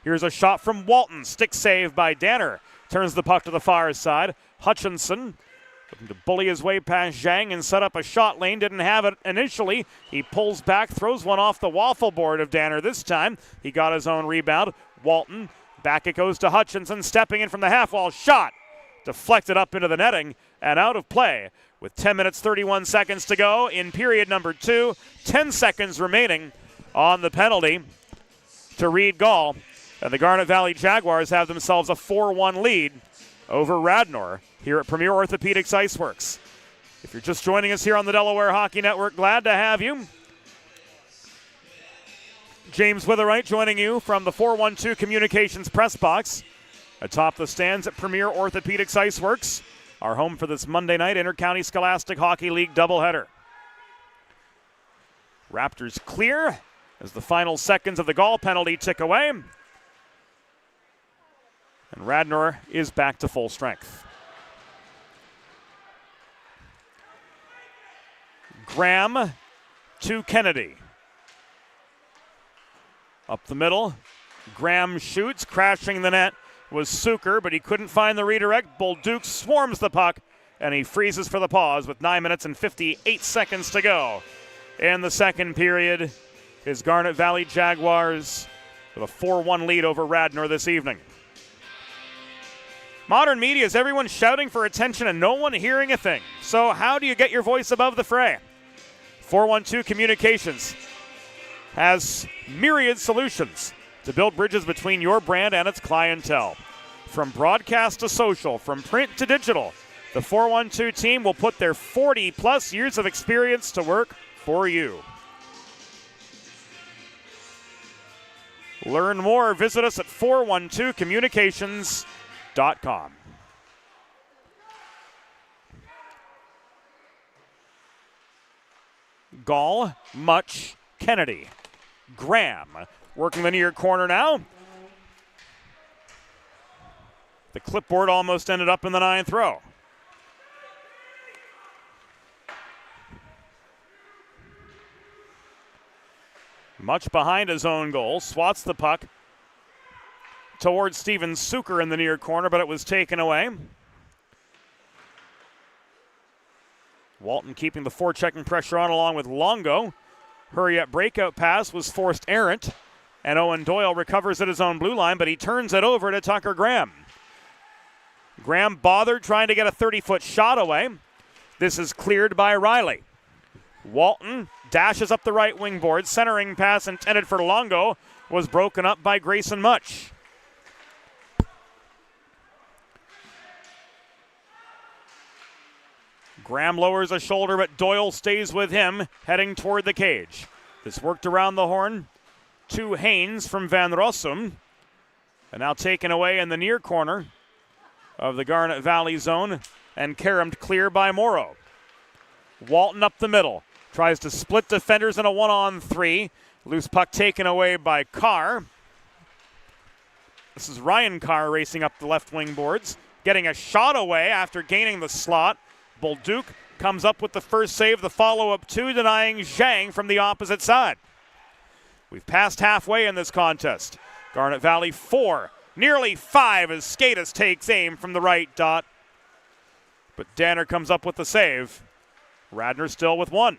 Here's a shot from Walton. Stick save by Danner. Turns the puck to the far side. Hutchinson looking to bully his way past Zhang and set up a shot lane. Didn't have it initially. He pulls back, throws one off the waffle board of Danner this time. He got his own rebound. Walton, back it goes to Hutchinson, stepping in from the half wall. Shot deflected up into the netting and out of play with 10 minutes 31 seconds to go in period number 2. 10 seconds remaining on the penalty to Reed Gall. And the Garnet Valley Jaguars have themselves a 4-1 lead over Radnor here at Premier Orthopaedics IceWorks. If you're just joining us here on the Delaware Hockey Network, glad to have you. James Witherite joining you from the 412 Communications press box atop the stands at Premier Orthopaedics IceWorks, our home for this Monday night Intercounty Scholastic Hockey League doubleheader. Raptors clear as the final seconds of the Gall penalty tick away. And Radnor is back to full strength. Graham to Kennedy. Up the middle. Graham shoots, crashing the net was Suker, but he couldn't find the redirect. Bolduc swarms the puck, and he freezes for the pause with 9 minutes and 58 seconds to go. In the second period, his Garnet Valley Jaguars with a 4-1 lead over Radnor this evening. Modern media is everyone shouting for attention and no one hearing a thing. So how do you get your voice above the fray? 412 Communications has myriad solutions to build bridges between your brand and its clientele. From broadcast to social, from print to digital, the 412 team will put their 40-plus years of experience to work for you. Learn more. Visit us at 412communications.com. Gall, Much, Kennedy. Graham working the near corner now. The clipboard almost ended up in the 9th row. Much behind his own goal, swats the puck towards Steven Suker in the near corner, but it was taken away. Walton keeping the forechecking pressure on along with Longo. Hurry-up breakout pass was forced errant, and Owen Doyle recovers at his own blue line, but he turns it over to Tucker Graham. Graham bothered trying to get a 30-foot shot away. This is cleared by Riley. Walton dashes up the right wing board. Centering pass intended for Longo was broken up by Grayson Much. Graham lowers a shoulder, but Doyle stays with him, heading toward the cage. This worked around the horn to Haynes from Van Rossum. And now taken away in the near corner of the Garnet Valley zone and caromed clear by Morrow. Walton up the middle. Tries to split defenders in a 1-on-3. Loose puck taken away by Carr. This is Ryan Carr racing up the left wing boards. Getting a shot away after gaining the slot. Bolduc comes up with the first save, the follow-up 2, denying Zhang from the opposite side. We've passed halfway in this contest. Garnet Valley 4, nearly 5 as Skatis takes aim from the right dot. But Danner comes up with the save. Radnor still with 1.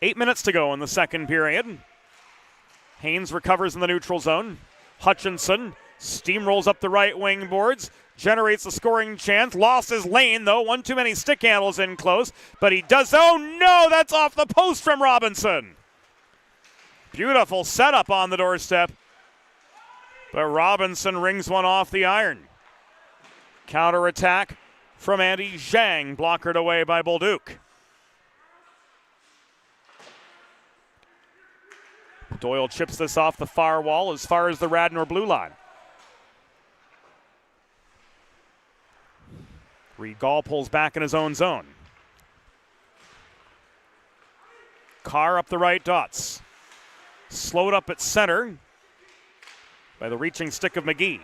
8 minutes to go in the second period. Haynes recovers in the neutral zone. Hutchinson steamrolls up the right wing boards, generates a scoring chance, lost his lane though, one too many stick handles in close, but he does, oh no, that's off the post from Robinson. Beautiful setup on the doorstep, but Robinson rings one off the iron. Counterattack from Andy Zhang, blockered away by Bolduc. Doyle chips this off the far wall as far as the Radnor blue line. Regal pulls back in his own zone. Carr up the right dots. Slowed up at center by the reaching stick of McGee.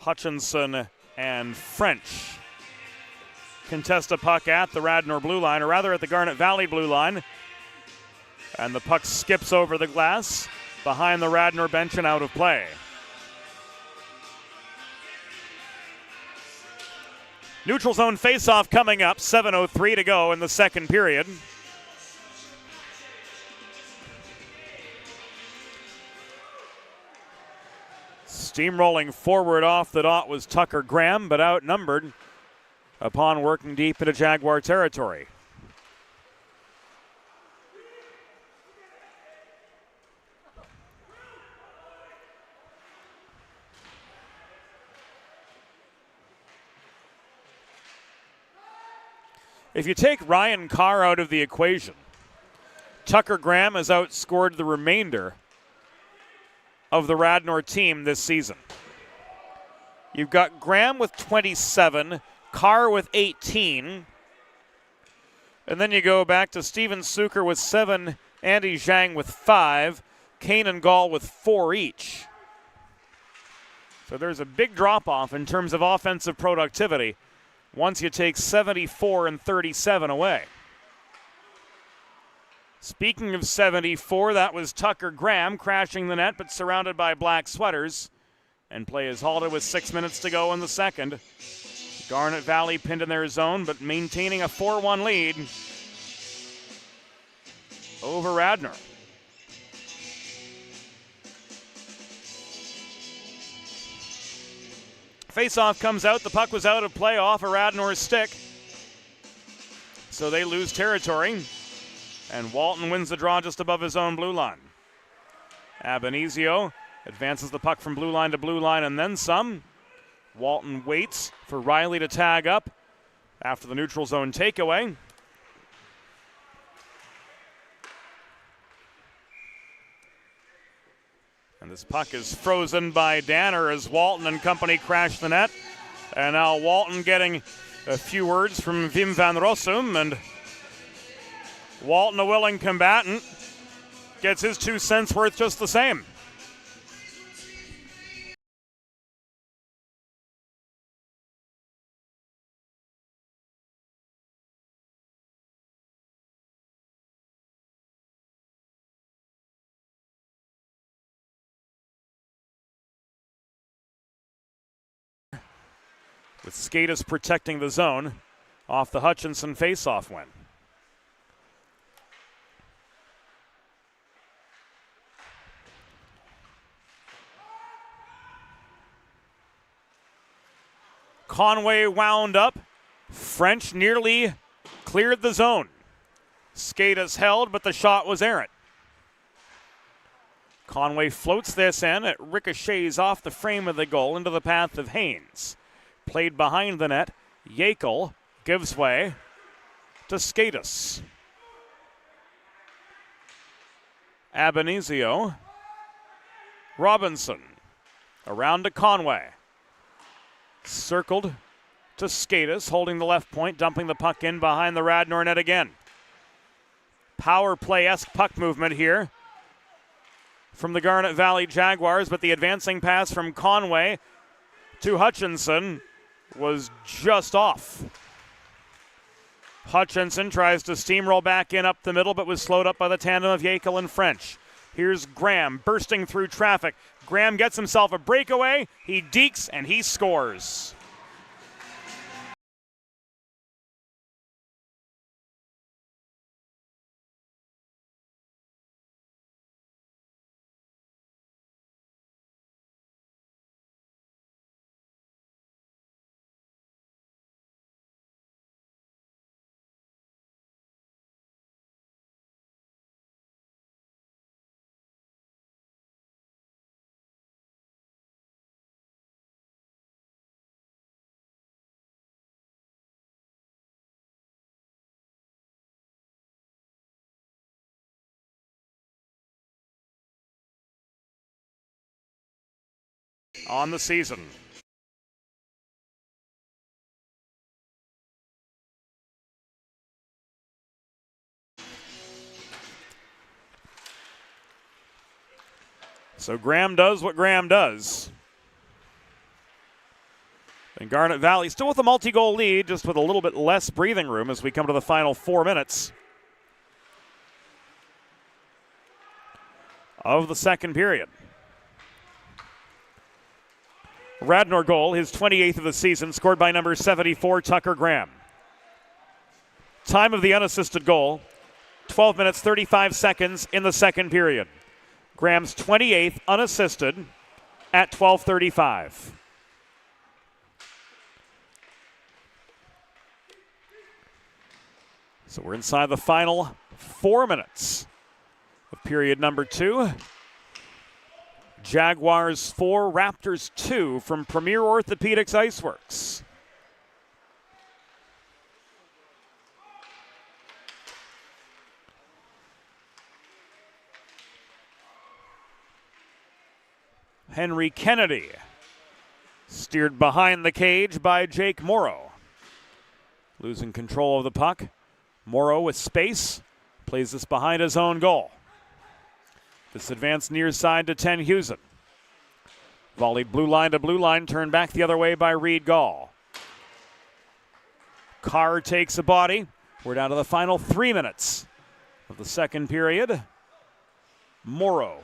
Hutchinson and French contest a puck at the Radnor blue line, or rather at the Garnet Valley blue line. And the puck skips over the glass behind the Radnor bench and out of play. Neutral zone faceoff coming up, 7:03 to go in the second period. Steamrolling forward off the dot was Tucker Graham, but outnumbered upon working deep into Jaguar territory. If you take Ryan Carr out of the equation, Tucker Graham has outscored the remainder of the Radnor team this season. You've got Graham with 27, Carr with 18, and then you go back to Steven Suker with 7, Andy Zhang with 5, Kane and Gall with 4 each. So there's a big drop-off in terms of offensive productivity once you take 74 and 37 away. Speaking of 74, that was Tucker Graham crashing the net but surrounded by black sweaters. And play is halted with 6 minutes to go in the second. Garnet Valley pinned in their zone but maintaining a 4-1 lead over Radnor. Faceoff comes out. The puck was out of play off a Radnor stick. So they lose territory. And Walton wins the draw just above his own blue line. Abenizio advances the puck from blue line to blue line and then some. Walton waits for Riley to tag up after the neutral zone takeaway. And this puck is frozen by Danner as Walton and company crash the net. And now Walton getting a few words from Wim van Rossum, and Walton, a willing combatant, gets his 2 cents worth just the same. With Skatis protecting the zone off the Hutchinson faceoff win. Conway wound up. French nearly cleared the zone. Skatis held, but the shot was errant. Conway floats this in. It ricochets off the frame of the goal into the path of Haynes. Played behind the net. Yekel gives way to Skatis. Abenizio. Robinson. Around to Conway. Circled to Skatis, holding the left point, dumping the puck in behind the Radnor net again. Power play-esque puck movement here from the Garnet Valley Jaguars, but the advancing pass from Conway to Hutchinson was just off. Hutchinson tries to steamroll back in up the middle, but was slowed up by the tandem of Yekel and French. Here's Graham bursting through traffic. Graham gets himself a breakaway. He dekes and he scores. on the season. So Graham does what Graham does. And Garnet Valley still with a multi-goal lead, just with a little bit less breathing room as we come to the final 4 minutes of the second period. Radnor goal, his 28th of the season, scored by number 74, Tucker Graham. Time of the unassisted goal, 12 minutes, 35 seconds in the second period. Graham's 28th unassisted at 12:35. So we're inside the final 4 minutes of period number 2. Jaguars 4, Raptors 2 from Premier Orthopaedics IceWorks. Henry Kennedy, steered behind the cage by Jake Morrow. Losing control of the puck. Morrow with space, plays this behind his own goal. This advance near side to 10 Hewson. Volleyed blue line to blue line, turned back the other way by Reed Gall. Carr takes a body. We're down to the final 3 minutes of the second period. Morrow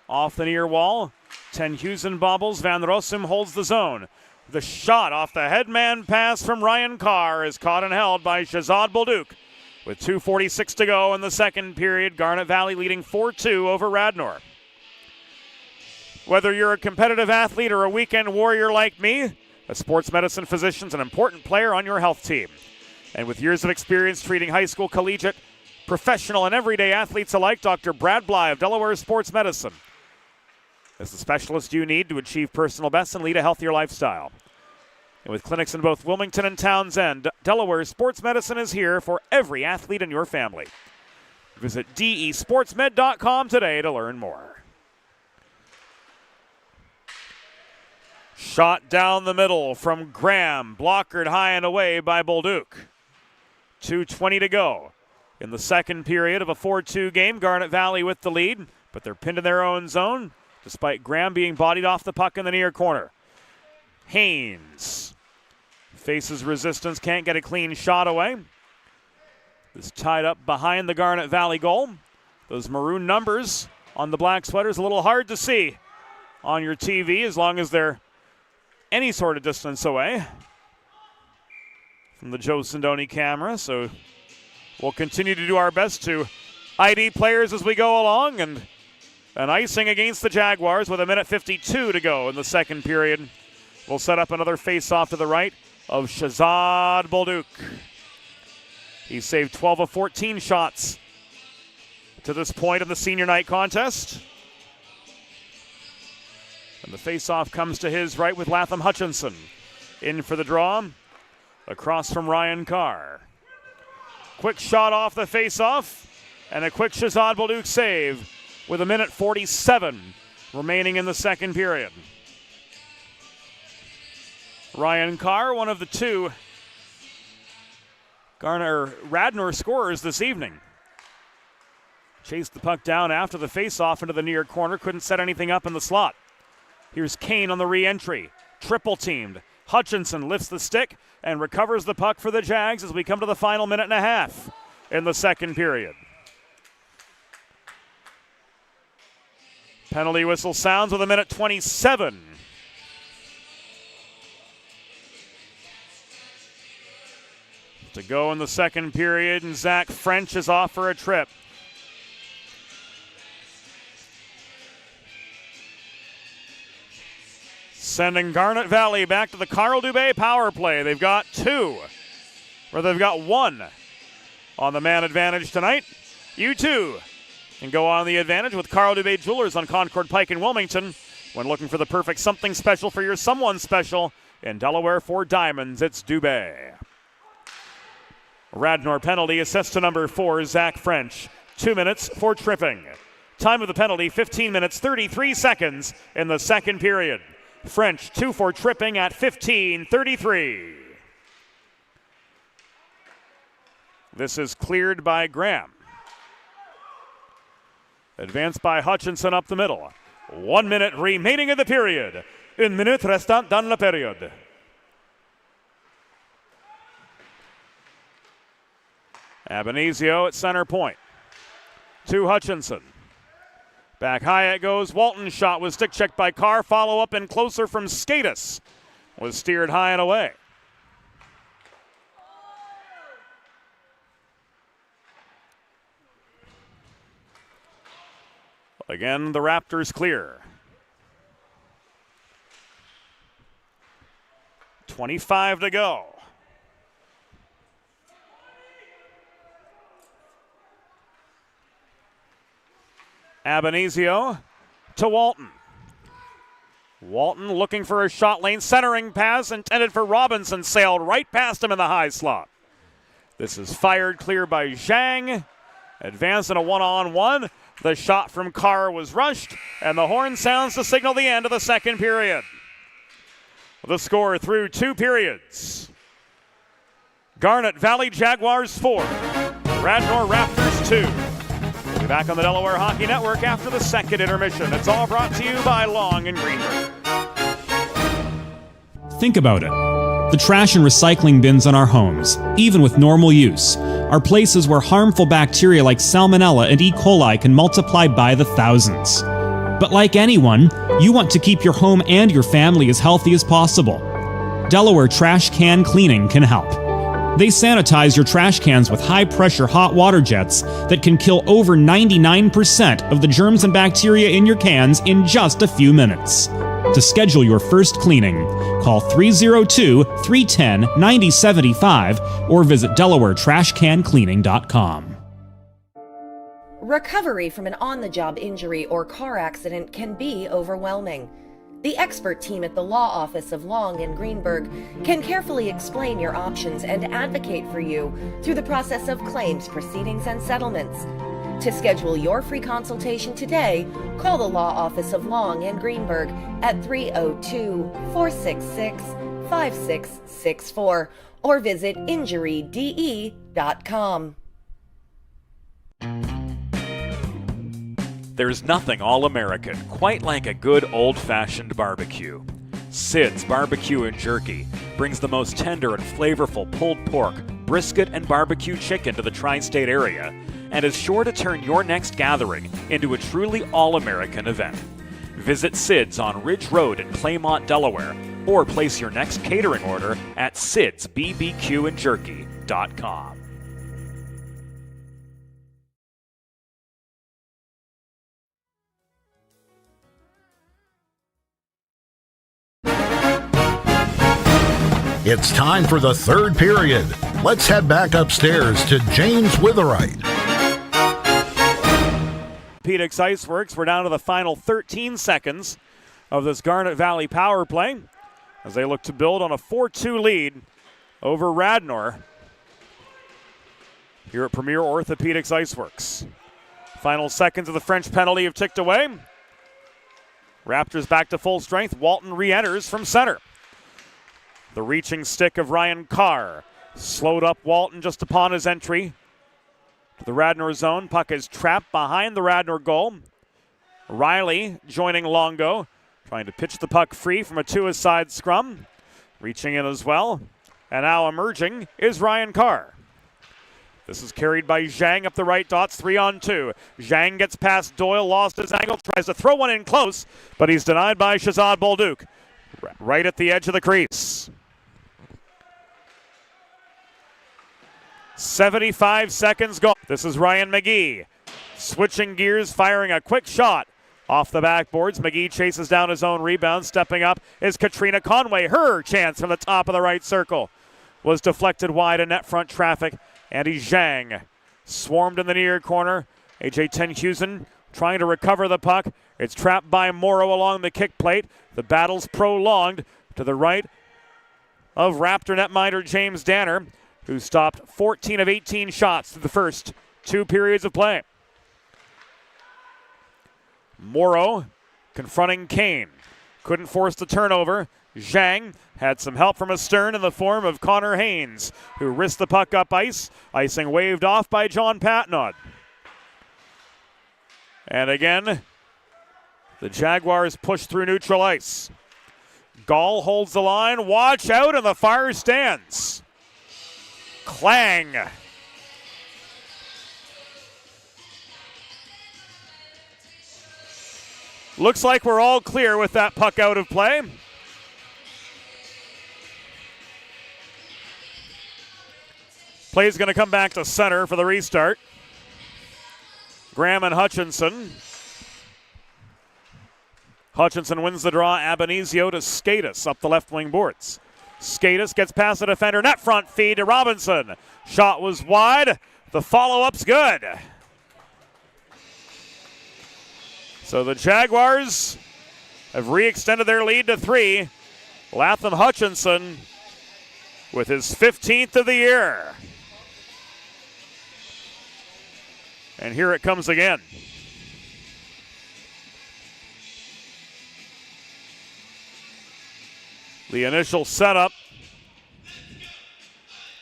off the near wall. 10 Hewson bobbles. Van Rossum holds the zone. The shot off the headman pass from Ryan Carr is caught and held by Shazad Bolduc. With 2:46 to go in the second period, Garnet Valley leading 4-2 over Radnor. Whether you're a competitive athlete or a weekend warrior like me, a sports medicine physician is an important player on your health team. And with years of experience treating high school, collegiate, professional, and everyday athletes alike, Dr. Brad Bly of Delaware Sports Medicine is the specialist you need to achieve personal best and lead a healthier lifestyle. And with clinics in both Wilmington and Townsend, Delaware Sports Medicine is here for every athlete in your family. Visit desportsmed.com today to learn more. Shot down the middle from Graham, blockered high and away by Bolduc. 2:20 to go in the second period of a 4-2 game. Garnet Valley with the lead, but they're pinned in their own zone, despite Graham being bodied off the puck in the near corner. Haynes faces resistance, can't get a clean shot away. Is tied up behind the Garnet Valley goal. Those maroon numbers on the black sweaters a little hard to see on your TV as long as they're any sort of distance away from the Joe Sindoni camera. So we'll continue to do our best to ID players as we go along, and an icing against the Jaguars with 1:52 to go in the second period. We'll set up another face-off to the right of Shazad Bolduc. He saved 12 of 14 shots to this point in the senior night contest. And the face-off comes to his right with Latham Hutchinson in for the draw, across from Ryan Carr. Quick shot off the face-off, and a quick Shazad Bolduc save with 1:47 remaining in the second period. Ryan Carr, one of the two Radnor scorers this evening. Chased the puck down after the face-off into the near corner, couldn't set anything up in the slot. Here's Kane on the re-entry, triple teamed. Hutchinson lifts the stick and recovers the puck for the Jags as we come to the final minute and a half in the second period. Penalty whistle sounds with 1:27. To go in the second period, and Zach French is off for a trip. Sending Garnet Valley back to the Carl Dubé power play. They've got one on the man advantage tonight. You too can go on the advantage with Carl Dubé Jewelers on Concord Pike in Wilmington. When looking for the perfect something special for your someone special in Delaware for diamonds, it's Dubé. Radnor penalty, assessed to number 4, Zach French. 2 minutes for tripping. Time of the penalty, 15 minutes, 33 seconds in the second period. French 2 for tripping at 15:33. This is cleared by Graham. Advanced by Hutchinson up the middle. 1 minute remaining in the period. Une minute restant dans la période. Abenizio at center point. To Hutchinson. Back high it goes. Walton's shot was stick checked by Carr. Follow up and closer from Skatis. Was steered high and away. Again, the Raptors clear. 25 to go. Abenizio to Walton. Walton looking for a shot lane. Centering pass intended for Robinson. Sailed right past him in the high slot. This is fired clear by Zhang. Advanced in a one-on-one. The shot from Carr was rushed, and the horn sounds to signal the end of the second period. The score through 2 periods. Garnet Valley Jaguars 4, Radnor Raptors 2. We'll be back on the Delaware Hockey Network after the second intermission. It's all brought to you by Long and Greenberg. Think about it. The trash and recycling bins in our homes, even with normal use, are places where harmful bacteria like Salmonella and E. coli can multiply by the thousands. But like anyone, you want to keep your home and your family as healthy as possible. Delaware Trash Can Cleaning can help. They sanitize your trash cans with high-pressure hot water jets that can kill over 99% of the germs and bacteria in your cans in just a few minutes. To schedule your first cleaning, call 302-310-9075 or visit DelawareTrashCanCleaning.com. Recovery from an on-the-job injury or car accident can be overwhelming. The expert team at the law office of Long and Greenberg can carefully explain your options and advocate for you through the process of claims, proceedings, and settlements. To schedule your free consultation today, call the law office of Long and Greenberg at 302-466-5664 or visit injuryde.com. There's nothing all-American quite like a good old-fashioned barbecue. Sid's Barbecue and Jerky brings the most tender and flavorful pulled pork, brisket, and barbecue chicken to the tri-state area and is sure to turn your next gathering into a truly all-American event. Visit Sid's on Ridge Road in Claymont, Delaware, or place your next catering order at sidsbbqandjerky.com. It's time for the third period. Let's head back upstairs to James Witherite. Orthopaedics IceWorks, we're down to the final 13 seconds of this Garnet Valley power play as they look to build on a 4-2 lead over Radnor here at Premier Orthopaedics IceWorks. Final seconds of the French penalty have ticked away. Raptors back to full strength. Walton re-enters from center. The reaching stick of Ryan Carr slowed up Walton just upon his entry to the Radnor zone. Puck is trapped behind the Radnor goal. Riley joining Longo, trying to pitch the puck free from a two-a-side scrum. Reaching in as well. And now emerging is Ryan Carr. This is carried by Zhang up the right dots, 3-on-2. Zhang gets past Doyle, lost his angle, tries to throw one in close, but he's denied by Shazad Bolduc. Right at the edge of the crease. 75 seconds gone. This is Ryan McGee. Switching gears, firing a quick shot off the backboards. McGee chases down his own rebound. Stepping up is Katrina Conway. Her chance from the top of the right circle was deflected wide in net front traffic. Andy Zhang swarmed in the near corner. AJ Tenhusen trying to recover the puck. It's trapped by Morrow along the kick plate. The battle's prolonged to the right of Raptor netminder James Danner, who stopped 14 of 18 shots through the first 2 periods of play. Morrow confronting Kane. couldn't force the turnover. Zhang had some help from Aston in the form of Connor Haynes, who risked the puck up ice. Icing waved off by John Patnod. And again, the Jaguars push through neutral ice. Gall holds the line. Watch out, and the fire stands. Clang. Looks like we're all clear with that puck out of play. Play's going to come back to center for the restart. Graham and Hutchinson. Hutchinson wins the draw. Abenizio to Skatis up the left wing boards. Skatis gets past the defender. Net front feed to Robinson. Shot was wide. The follow-up's good. So the Jaguars have re-extended their lead to 3. Latham Hutchinson with his 15th of the year. And here it comes again. The initial setup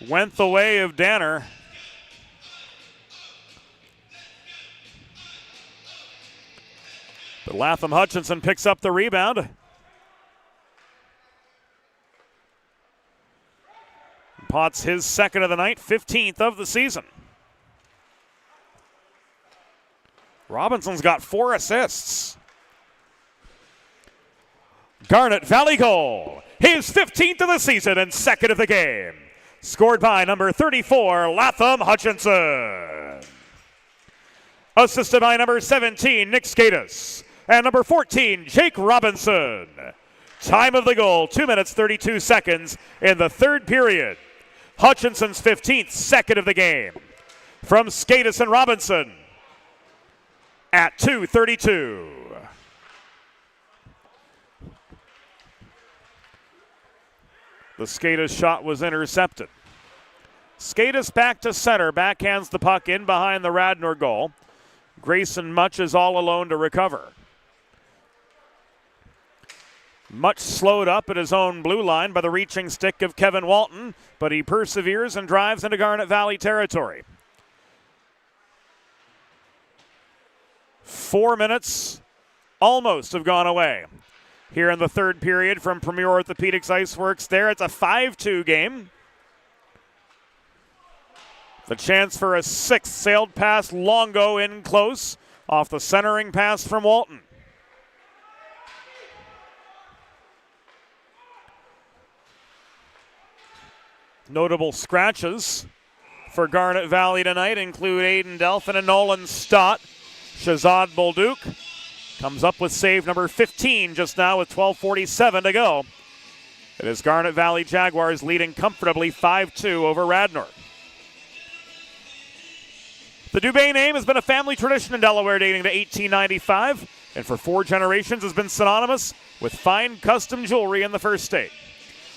went the way of Danner. But Latham Hutchinson picks up the rebound. Potts his second of the night, 15th of the season. Robinson's got 4 assists. Garnet Valley goal. His 15th of the season and second of the game. Scored by number 34, Latham Hutchinson. Assisted by number 17, Nick Skatis. And number 14, Jake Robinson. Time of the goal, 2 minutes, 32 seconds in the third period. Hutchinson's 15th, second of the game. From Skatis and Robinson at 2:32. The Skatis shot was intercepted. Skatis back to center, backhands the puck in behind the Radnor goal. Grayson Much is all alone to recover. Much slowed up at his own blue line by the reaching stick of Kevin Walton, but he perseveres and drives into Garnet Valley territory. 4 minutes almost have gone away here in the third period from Premier Orthopaedics IceWorks there. It's a 5-2 game. The chance for a 6th sailed past Longo in close off the centering pass from Walton. Notable scratches for Garnet Valley tonight include Aiden Delphin and Nolan Stott. Shazad Bolduc comes up with save number 15 just now with 12:47 to go. It is Garnet Valley Jaguars leading comfortably 5-2 over Radnor. The Dubé name has been a family tradition in Delaware dating to 1895, and for 4 generations has been synonymous with fine custom jewelry in the first state.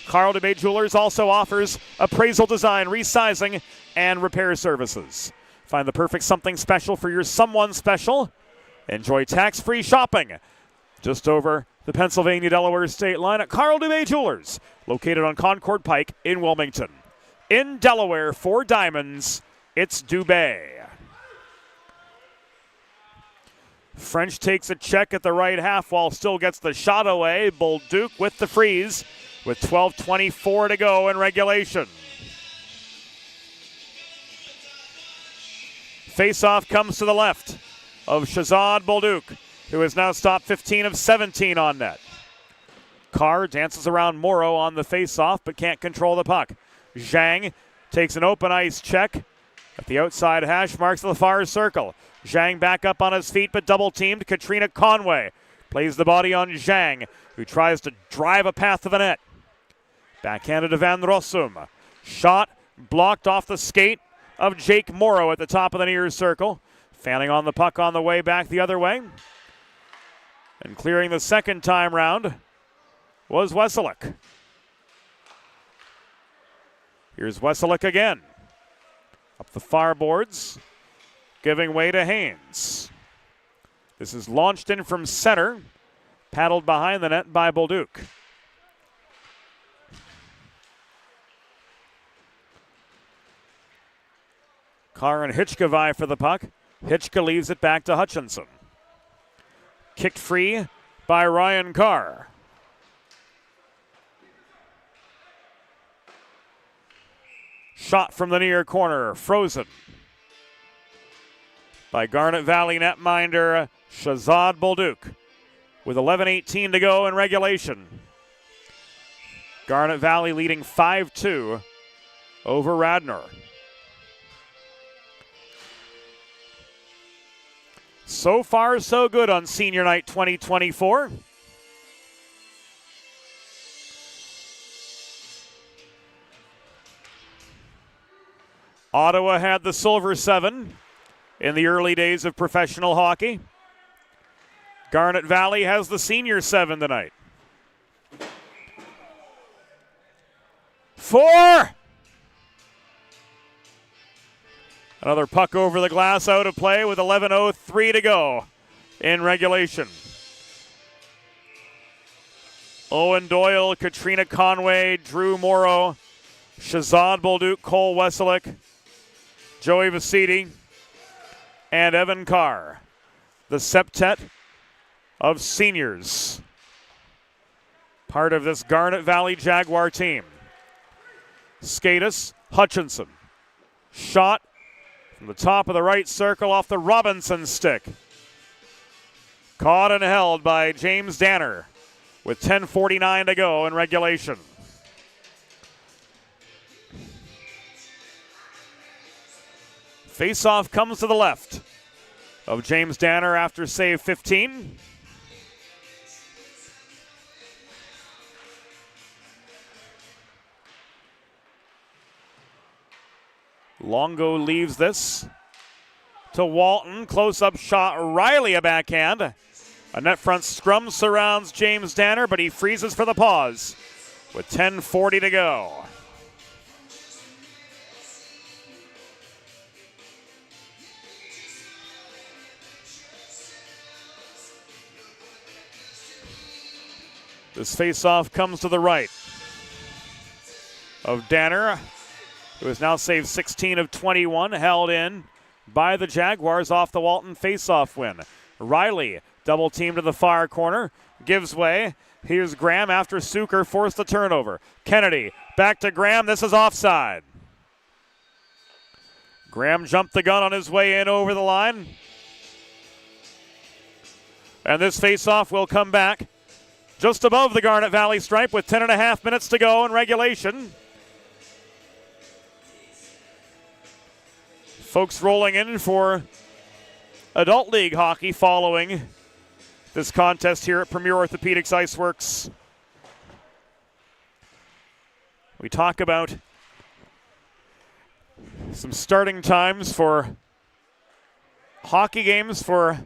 Carl Dubé Jewelers also offers appraisal design, resizing, and repair services. Find the perfect something special for your someone special. Enjoy tax-free shopping just over the Pennsylvania-Delaware state line at Carl Dubé Jewelers, located on Concord Pike in Wilmington. In Delaware, for diamonds, it's Dubé. French takes a check at the right half wall, still gets the shot away. Bolduc with the freeze with 12:24 to go in regulation. Face-off comes to the left of Shazad Bolduc, who has now stopped 15 of 17 on net. Carr dances around Morrow on the face-off, but can't control the puck. Zhang takes an open ice check at the outside hash marks of the far circle. Zhang back up on his feet, but double-teamed. Katrina Conway plays the body on Zhang, who tries to drive a path to the net. Backhanded to Van Rossum. Shot blocked off the skate of Jake Morrow at the top of the near circle. Fanning on the puck on the way back the other way. And clearing the second time round was Weselik. Here's Weselik again. Up the far boards, giving way to Haynes. This is launched in from center. paddled behind the net by Bolduc. Carr and Hitchka vie for the puck. Hitchka leaves it back to Hutchinson. Kicked free by Ryan Carr. Shot from the near corner, frozen by Garnet Valley netminder Shahzad Bolduc with 11:18 to go in regulation. Garnet Valley leading 5-2 over Radnor. So far, so good on Senior Night 2024. Ottawa had the Silver 7 in the early days of professional hockey. Garnet Valley has the Senior 7 tonight. 4! Another puck over the glass, out of play with 11:03 to go in regulation. Owen Doyle, Katrina Conway, Drew Morrow, Shahzad Bolduc, Cole Weselick, Joey Vasiti, and Evan Carr, the septet of seniors, part of this Garnet Valley Jaguar team. Skatis, Hutchinson, shot from the top of the right circle off the Robinson stick. Caught and held by James Danner with 10:49 to go in regulation. Face-off comes to the left of James Danner after save 15. Longo leaves this to Walton. Close-up shot, Riley a backhand. A net front scrum surrounds James Danner, but he freezes for the pause with 10:40 to go. This face-off comes to the right of Danner, who has now saved 16 of 21, held in by the Jaguars off the Walton face-off win. Riley, double team to the far corner, gives way. Here's Graham after Suker forced the turnover. Kennedy, back to Graham, this is offside. Graham jumped the gun on his way in over the line. And this face-off will come back just above the Garnet Valley stripe with 10.5 minutes to go in regulation. Folks rolling in for Adult League hockey following this contest here at Premier Orthopaedics IceWorks. We talk about some starting times for hockey games for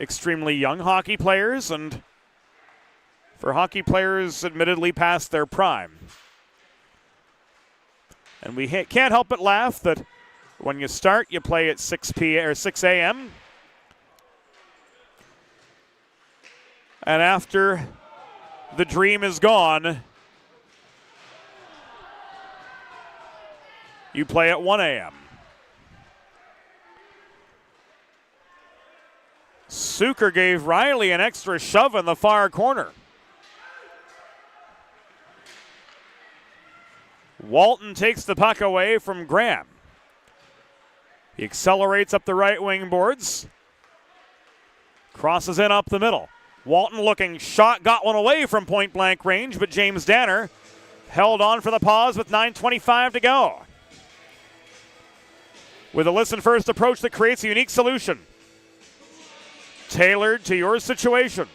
extremely young hockey players and for hockey players admittedly past their prime. And we can't help but laugh that when you start, you play at 6 a.m. And after the dream is gone, you play at 1 a.m. Suker gave Riley an extra shove in the far corner. Walton takes the puck away from Graham. He accelerates up the right wing boards. Crosses in up the middle. Walton looking shot, got one away from point blank range, but James Danner held on for the pause with 9:25 to go. With a listen first approach that creates a unique solution tailored to your situation.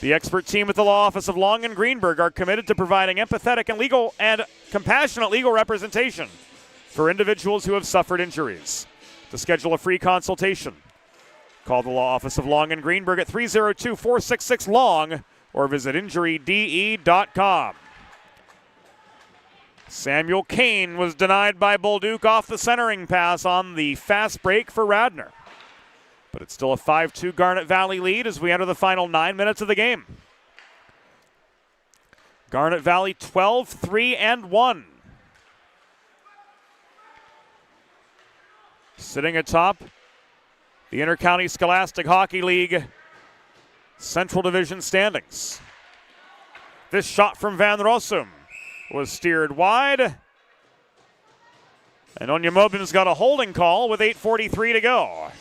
The expert team at the law office of Long and Greenberg are committed to providing empathetic and legal and compassionate legal representation for individuals who have suffered injuries. To schedule a free consultation, call the law office of Long and Greenberg at 302-466-LONG or visit injuryde.com. Samuel Kane was denied by Bolduc off the centering pass on the fast break for Radnor. But it's still a 5-2 Garnet Valley lead as we enter the final 9 minutes of the game. Garnet Valley 12-3-1. Sitting atop the Intercounty Scholastic Hockey League Central Division standings. This shot from Van Rossum was steered wide. And Onyemobin's got a holding call with 8:43 to go.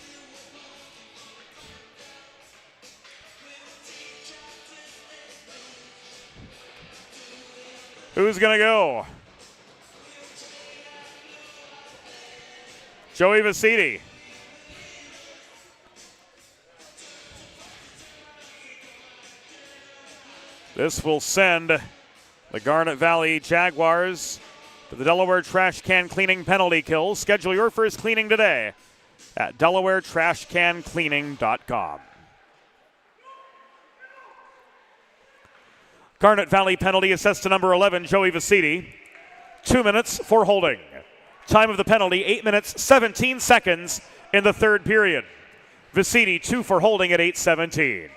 Who's going to go? Joey Vasiti. This will send the Garnet Valley Jaguars to the Delaware Trash Can Cleaning penalty kill. Schedule your first cleaning today at DelawareTrashCanCleaning.com. Garnet Valley penalty assessed to number 11, Joey Vasiti. 2 minutes for holding. Time of the penalty, 8 minutes, 17 seconds in the third period. Vasiti, 2 for holding at 8:17.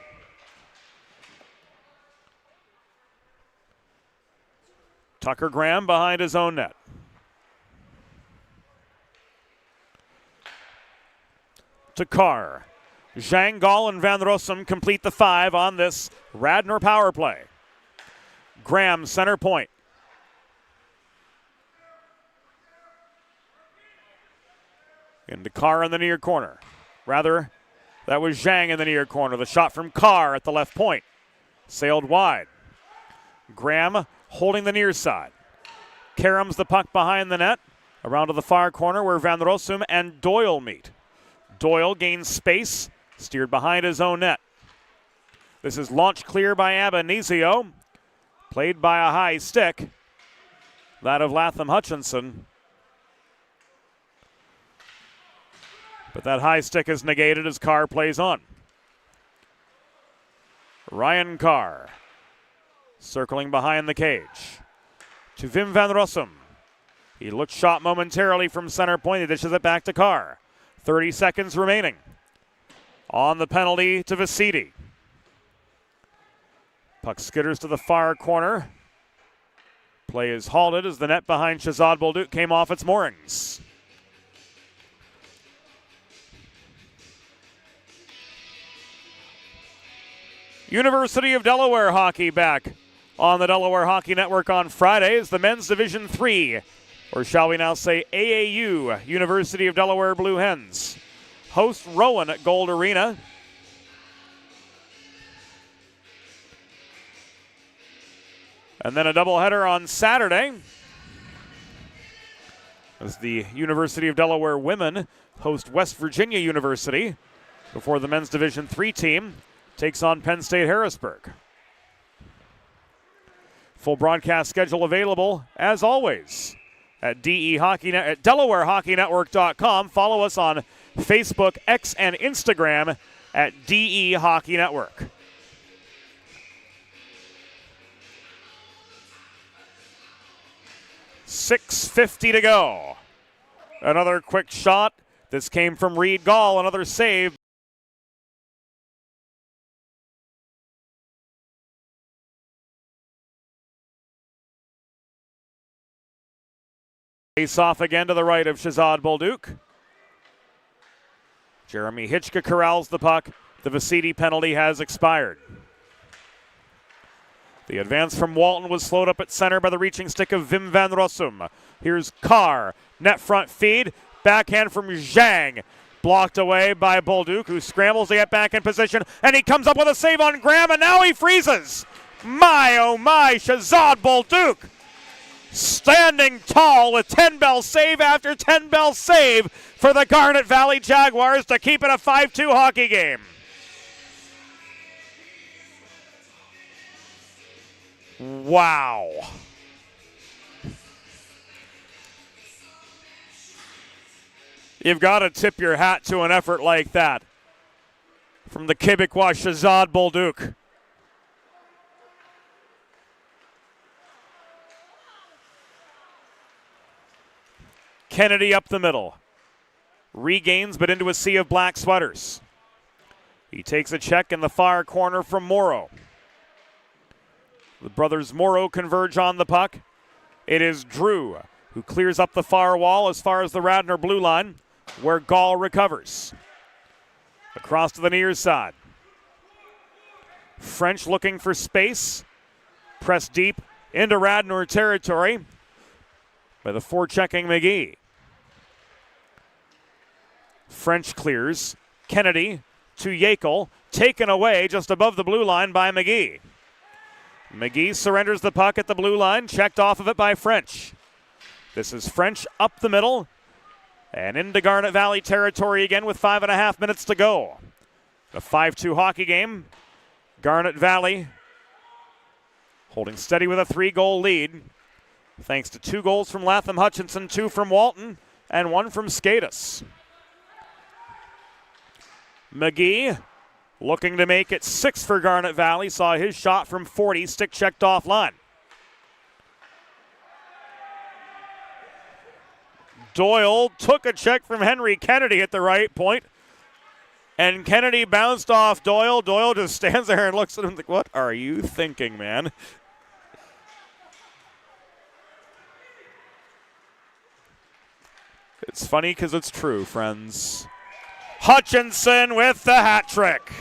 Tucker Graham behind his own net. To Carr. Zhang, Gall, and Van Rossum complete the 5 on this Radnor power play. Graham, center point. Into Carr in the near corner. Rather, that was Zhang in the near corner. The shot from Carr at the left point. Sailed wide. Graham holding the near side. Karams the puck behind the net. Around to the far corner where Van Rossum and Doyle meet. Doyle gains space. Steered behind his own net. This is launched clear by Abanizio. Played by a high stick. That of Latham Hutchinson. But that high stick is negated as Carr plays on. Ryan Carr circling behind the cage. To Wim Van Rossum. He looks shot momentarily from center point. He dishes it back to Carr. 30 seconds remaining. On the penalty to Vasiti. Puck skitters to the far corner. Play is halted as the net behind Shazad Bolduc came off its moorings. University of Delaware hockey back on the Delaware Hockey Network on Friday as the men's Division III, or shall we now say AAU, University of Delaware Blue Hens, host Rowan at Gold Arena. And then a doubleheader on Saturday as the University of Delaware women host West Virginia University before the men's Division III team takes on Penn State Harrisburg. Full broadcast schedule available, as always, at DelawareHockeyNetwork.com. Follow us on Facebook, X, and Instagram at DE Hockey Network. .650 to go. Another quick shot. This came from Reed Gall. Another save. Face off again to the right of Shazad Bolduc. Jeremy Hitchka corrals the puck. The Vasiti penalty has expired. The advance from Walton was slowed up at center by the reaching stick of Wim Van Rossum. Here's Carr. Net front feed. Backhand from Zhang. Blocked away by Bolduc, who scrambles to get back in position. And he comes up with a save on Graham, and now he freezes. My, oh my, Shazad Bolduc. Standing tall with 10-bell save after 10-bell save for the Garnet Valley Jaguars to keep it a 5-2 hockey game. Wow. You've got to tip your hat to an effort like that from the Quebecois Shazad Bolduc. Kennedy up the middle. Regains, but into a sea of black sweaters. He takes a check in the far corner from Morrow. The brothers Morrow converge on the puck. It is Drew who clears up the far wall as far as the Radnor blue line, where Gall recovers. Across to the near side. French looking for space. Pressed deep into Radnor territory by the forechecking McGee. French clears. Kennedy to Yakel. Taken away just above the blue line by McGee. McGee surrenders the puck at the blue line. Checked off of it by French. This is French up the middle and into Garnet Valley territory again with 5.5 minutes to go. A 5-2 hockey game. Garnet Valley holding steady with a 3-goal lead, thanks to 2 goals from Latham Hutchinson, 2 from Walton, and 1 from Skatis. McGee looking to make it 6 for Garnet Valley. Saw his shot from 40, stick checked offline. Doyle took a check from Henry Kennedy at the right point, and Kennedy bounced off Doyle. Doyle just stands there and looks at him like, what are you thinking, man? It's funny because it's true, friends. Hutchinson with the hat trick.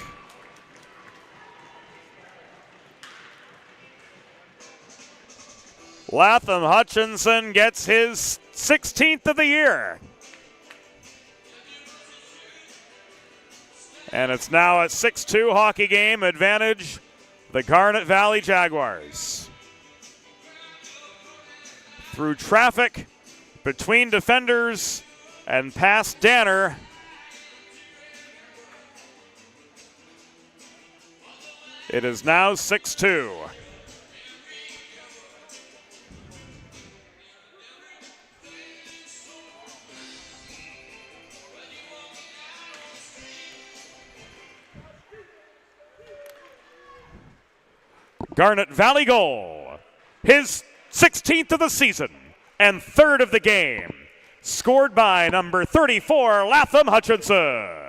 Latham Hutchinson gets his 16th of the year. And it's now a 6-2 hockey game, advantage the Garnet Valley Jaguars. Through traffic, between defenders, and past Danner. It is now 6-2. Garnet Valley goal. His 16th of the season and 3rd of the game. Scored by number 34, Latham Hutchinson.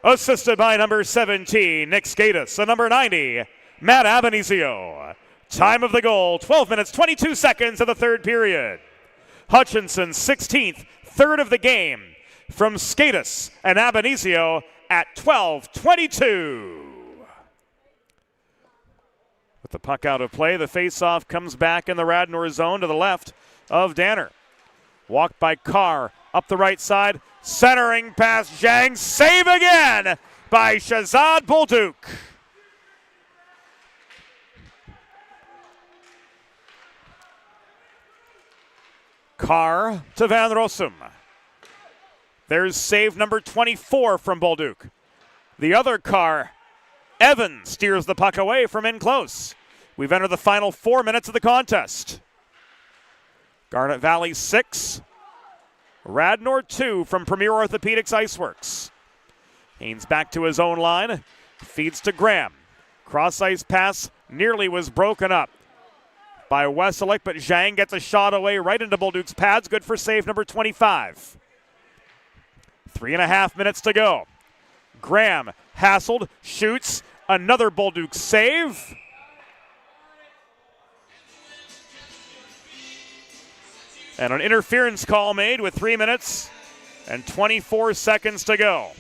Assisted by number 17, Nick Skatis, and number 90, Matt Abenizio. Time of the goal, 12 minutes, 22 seconds of the 3rd period. Hutchinson's 16th, 3rd of the game from Skatis and Abenizio at 12:22. With the puck out of play, the faceoff comes back in the Radnor zone to the left of Danner. Walked by Carr up the right side, centering past Zhang. Save again by Shazad Bolduc. Carr to Van Rossum. There's save number 24 from Bolduc. The other Carr, Evan, steers the puck away from in close. We've entered the final 4 minutes of the contest. Garnet Valley 6, Radnor 2 from Premier Orthopaedics IceWorks. Haynes back to his own line, feeds to Graham. Cross-ice pass nearly was broken up by Weselick, but Zhang gets a shot away right into Bolduc's pads. Good for save number 25. 3.5 minutes to go. Graham hassled, shoots, another Bolduc save. And an interference call made with 3 minutes and 24 seconds to go.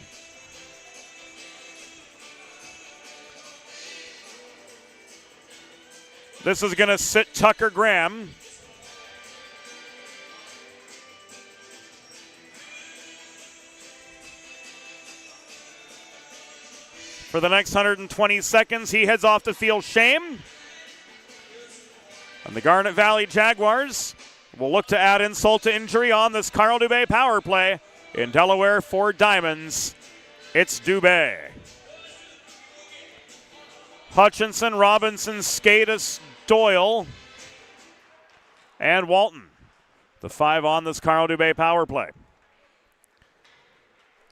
This is going to sit Tucker Graham. For the next 120 seconds, he heads off to feel shame. And the Garnet Valley Jaguars will look to add insult to injury on this Carl Dubé power play. In Delaware for Diamonds, it's Dubé. Hutchinson, Robinson, Skatis, Doyle, and Walton. The 5 on this Carl Dubé power play.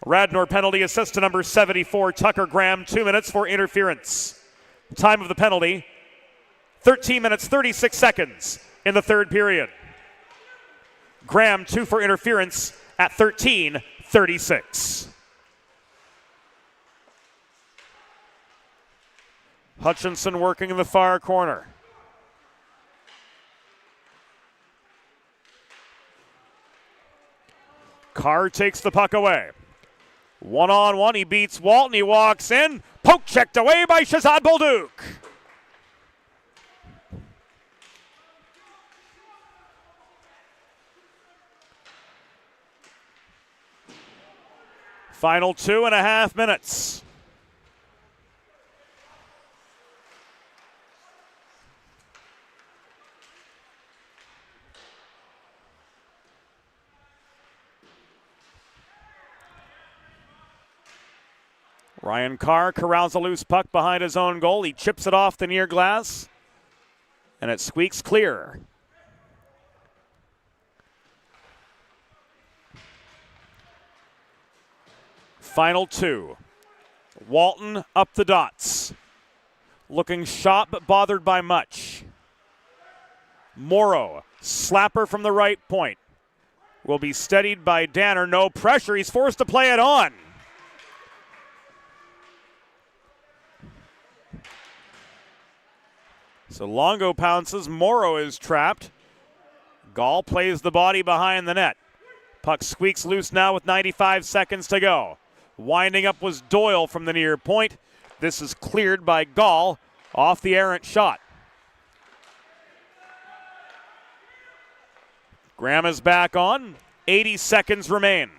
Radnor penalty assist to number 74, Tucker Graham, 2 minutes for interference. Time of the penalty, 13 minutes, 36 seconds in the 3rd period. Graham 2 for interference at 13:36. Hutchinson working in the far corner. Carr takes the puck away. One-on-one, he beats Walton, he walks in. Poke checked away by Shazad Bolduc. Final 2.5 minutes. Ryan Carr corrals a loose puck behind his own goal. He chips it off the near glass, and it squeaks clear. Final 2. Walton up the dots. Looking shot but bothered by much. Morrow, slapper from the right point. Will be steadied by Danner. No pressure. He's forced to play it on. So Longo pounces. Morrow is trapped. Gall plays the body behind the net. Puck squeaks loose now with 95 seconds to go. Winding up was Doyle from the near point. This is cleared by Gall off the errant shot. Graham is back on. 80 seconds remain.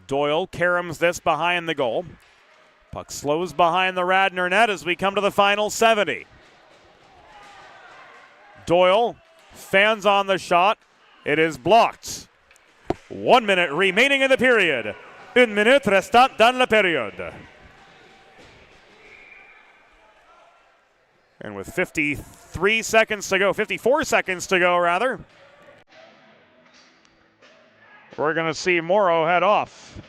Doyle caroms this behind the goal. Puck slows behind the Radnor net as we come to the final 70. Doyle fans on the shot. It is blocked. 1 minute remaining in the period. 1 minute restant dans la période. And with 54 seconds to go rather, we're going to see Morrow head off.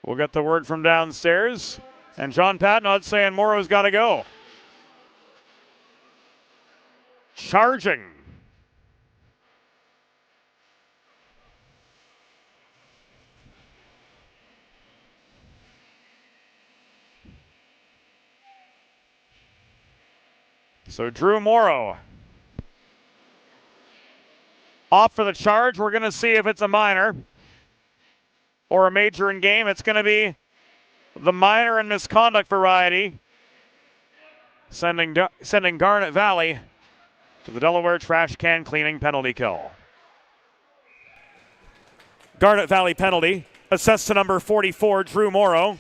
We'll get the word from downstairs. And John Patnod saying Morrow's got to go. Charging. So Drew Morrow off for the charge. We're going to see if it's a minor or a major in game. It's going to be the minor and misconduct variety, sending Garnet Valley to the Delaware trash can cleaning penalty kill. Garnet Valley penalty, assessed to number 44, Drew Morrow.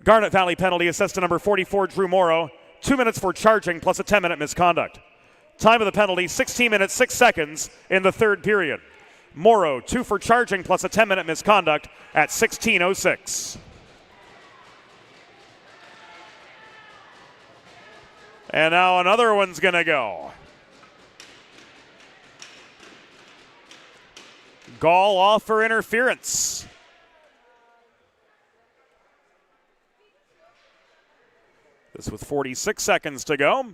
Garnet Valley penalty, assessed to number 44, Drew Morrow. 2 minutes for charging plus a 10-minute misconduct. Time of the penalty, 16 minutes, 6 seconds in the third period. Morrow, 2 for charging plus a 10-minute misconduct at 16:06. And now another one's going to go. Gall off for interference. This with 46 seconds to go.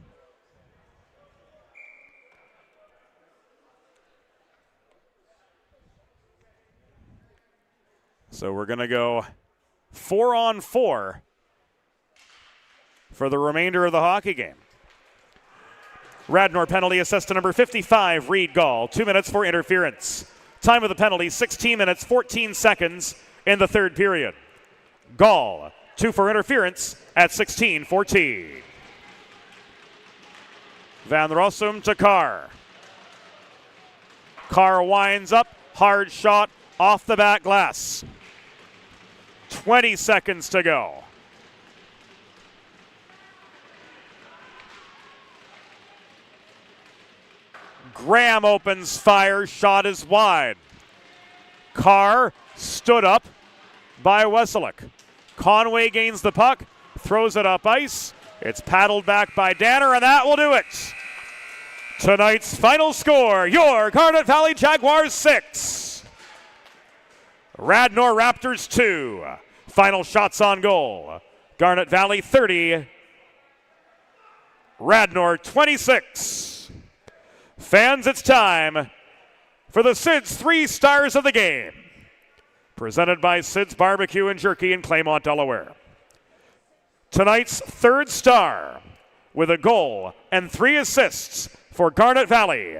So we're going to go 4-on-4 for the remainder of the hockey game. Radnor penalty assessed to number 55, Reed Gall. 2 minutes for interference. Time of the penalty, 16 minutes, 14 seconds in the third period. Gall, 2 for interference at 16:14. Van Rossum to Carr. Carr winds up, hard shot off the back glass. 20 seconds to go. Graham opens fire, shot is wide. Carr stood up by Weselick. Conway gains the puck, throws it up ice. It's paddled back by Danner, and that will do it. Tonight's final score, your Garnet Valley Jaguars 6. Radnor Raptors 2. Final shots on goal. Garnet Valley 30. Radnor 26. Fans, it's time for the Sid's 3 Stars of the Game, presented by Sid's Barbecue and Jerky in Claymont, Delaware. Tonight's 3rd star, with a goal and 3 assists for Garnet Valley,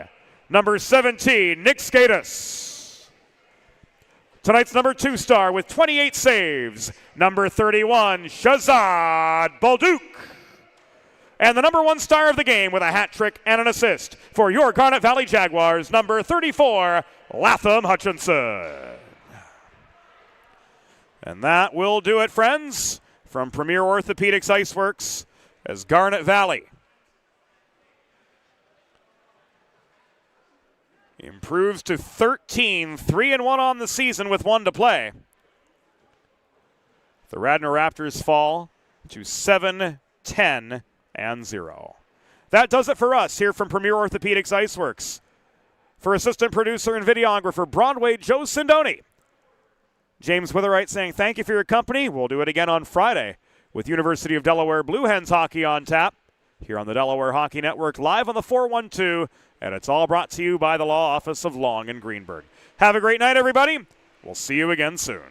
number 17, Nick Skatis. Tonight's number 2 star with 28 saves, number 31, Shazad Baldouk. And the number 1 star of the game with a hat trick and an assist for your Garnet Valley Jaguars, number 34, Latham Hutchinson. And that will do it, friends, from Premier Orthopaedics IceWorks, as Garnet Valley improves to 13, 3-1 on the season with 1 to play. The Radnor Raptors fall to 7-10-0. That does it for us here from Premier Orthopaedics IceWorks. For assistant producer and videographer Broadway Joe Sindoni, James Witherite saying thank you for your company. We'll do it again on Friday with University of Delaware Blue Hens hockey on tap here on the Delaware Hockey Network, live on the 412, and it's all brought to you by the Law Office of Long and Greenberg. Have a great night, everybody. We'll see you again soon.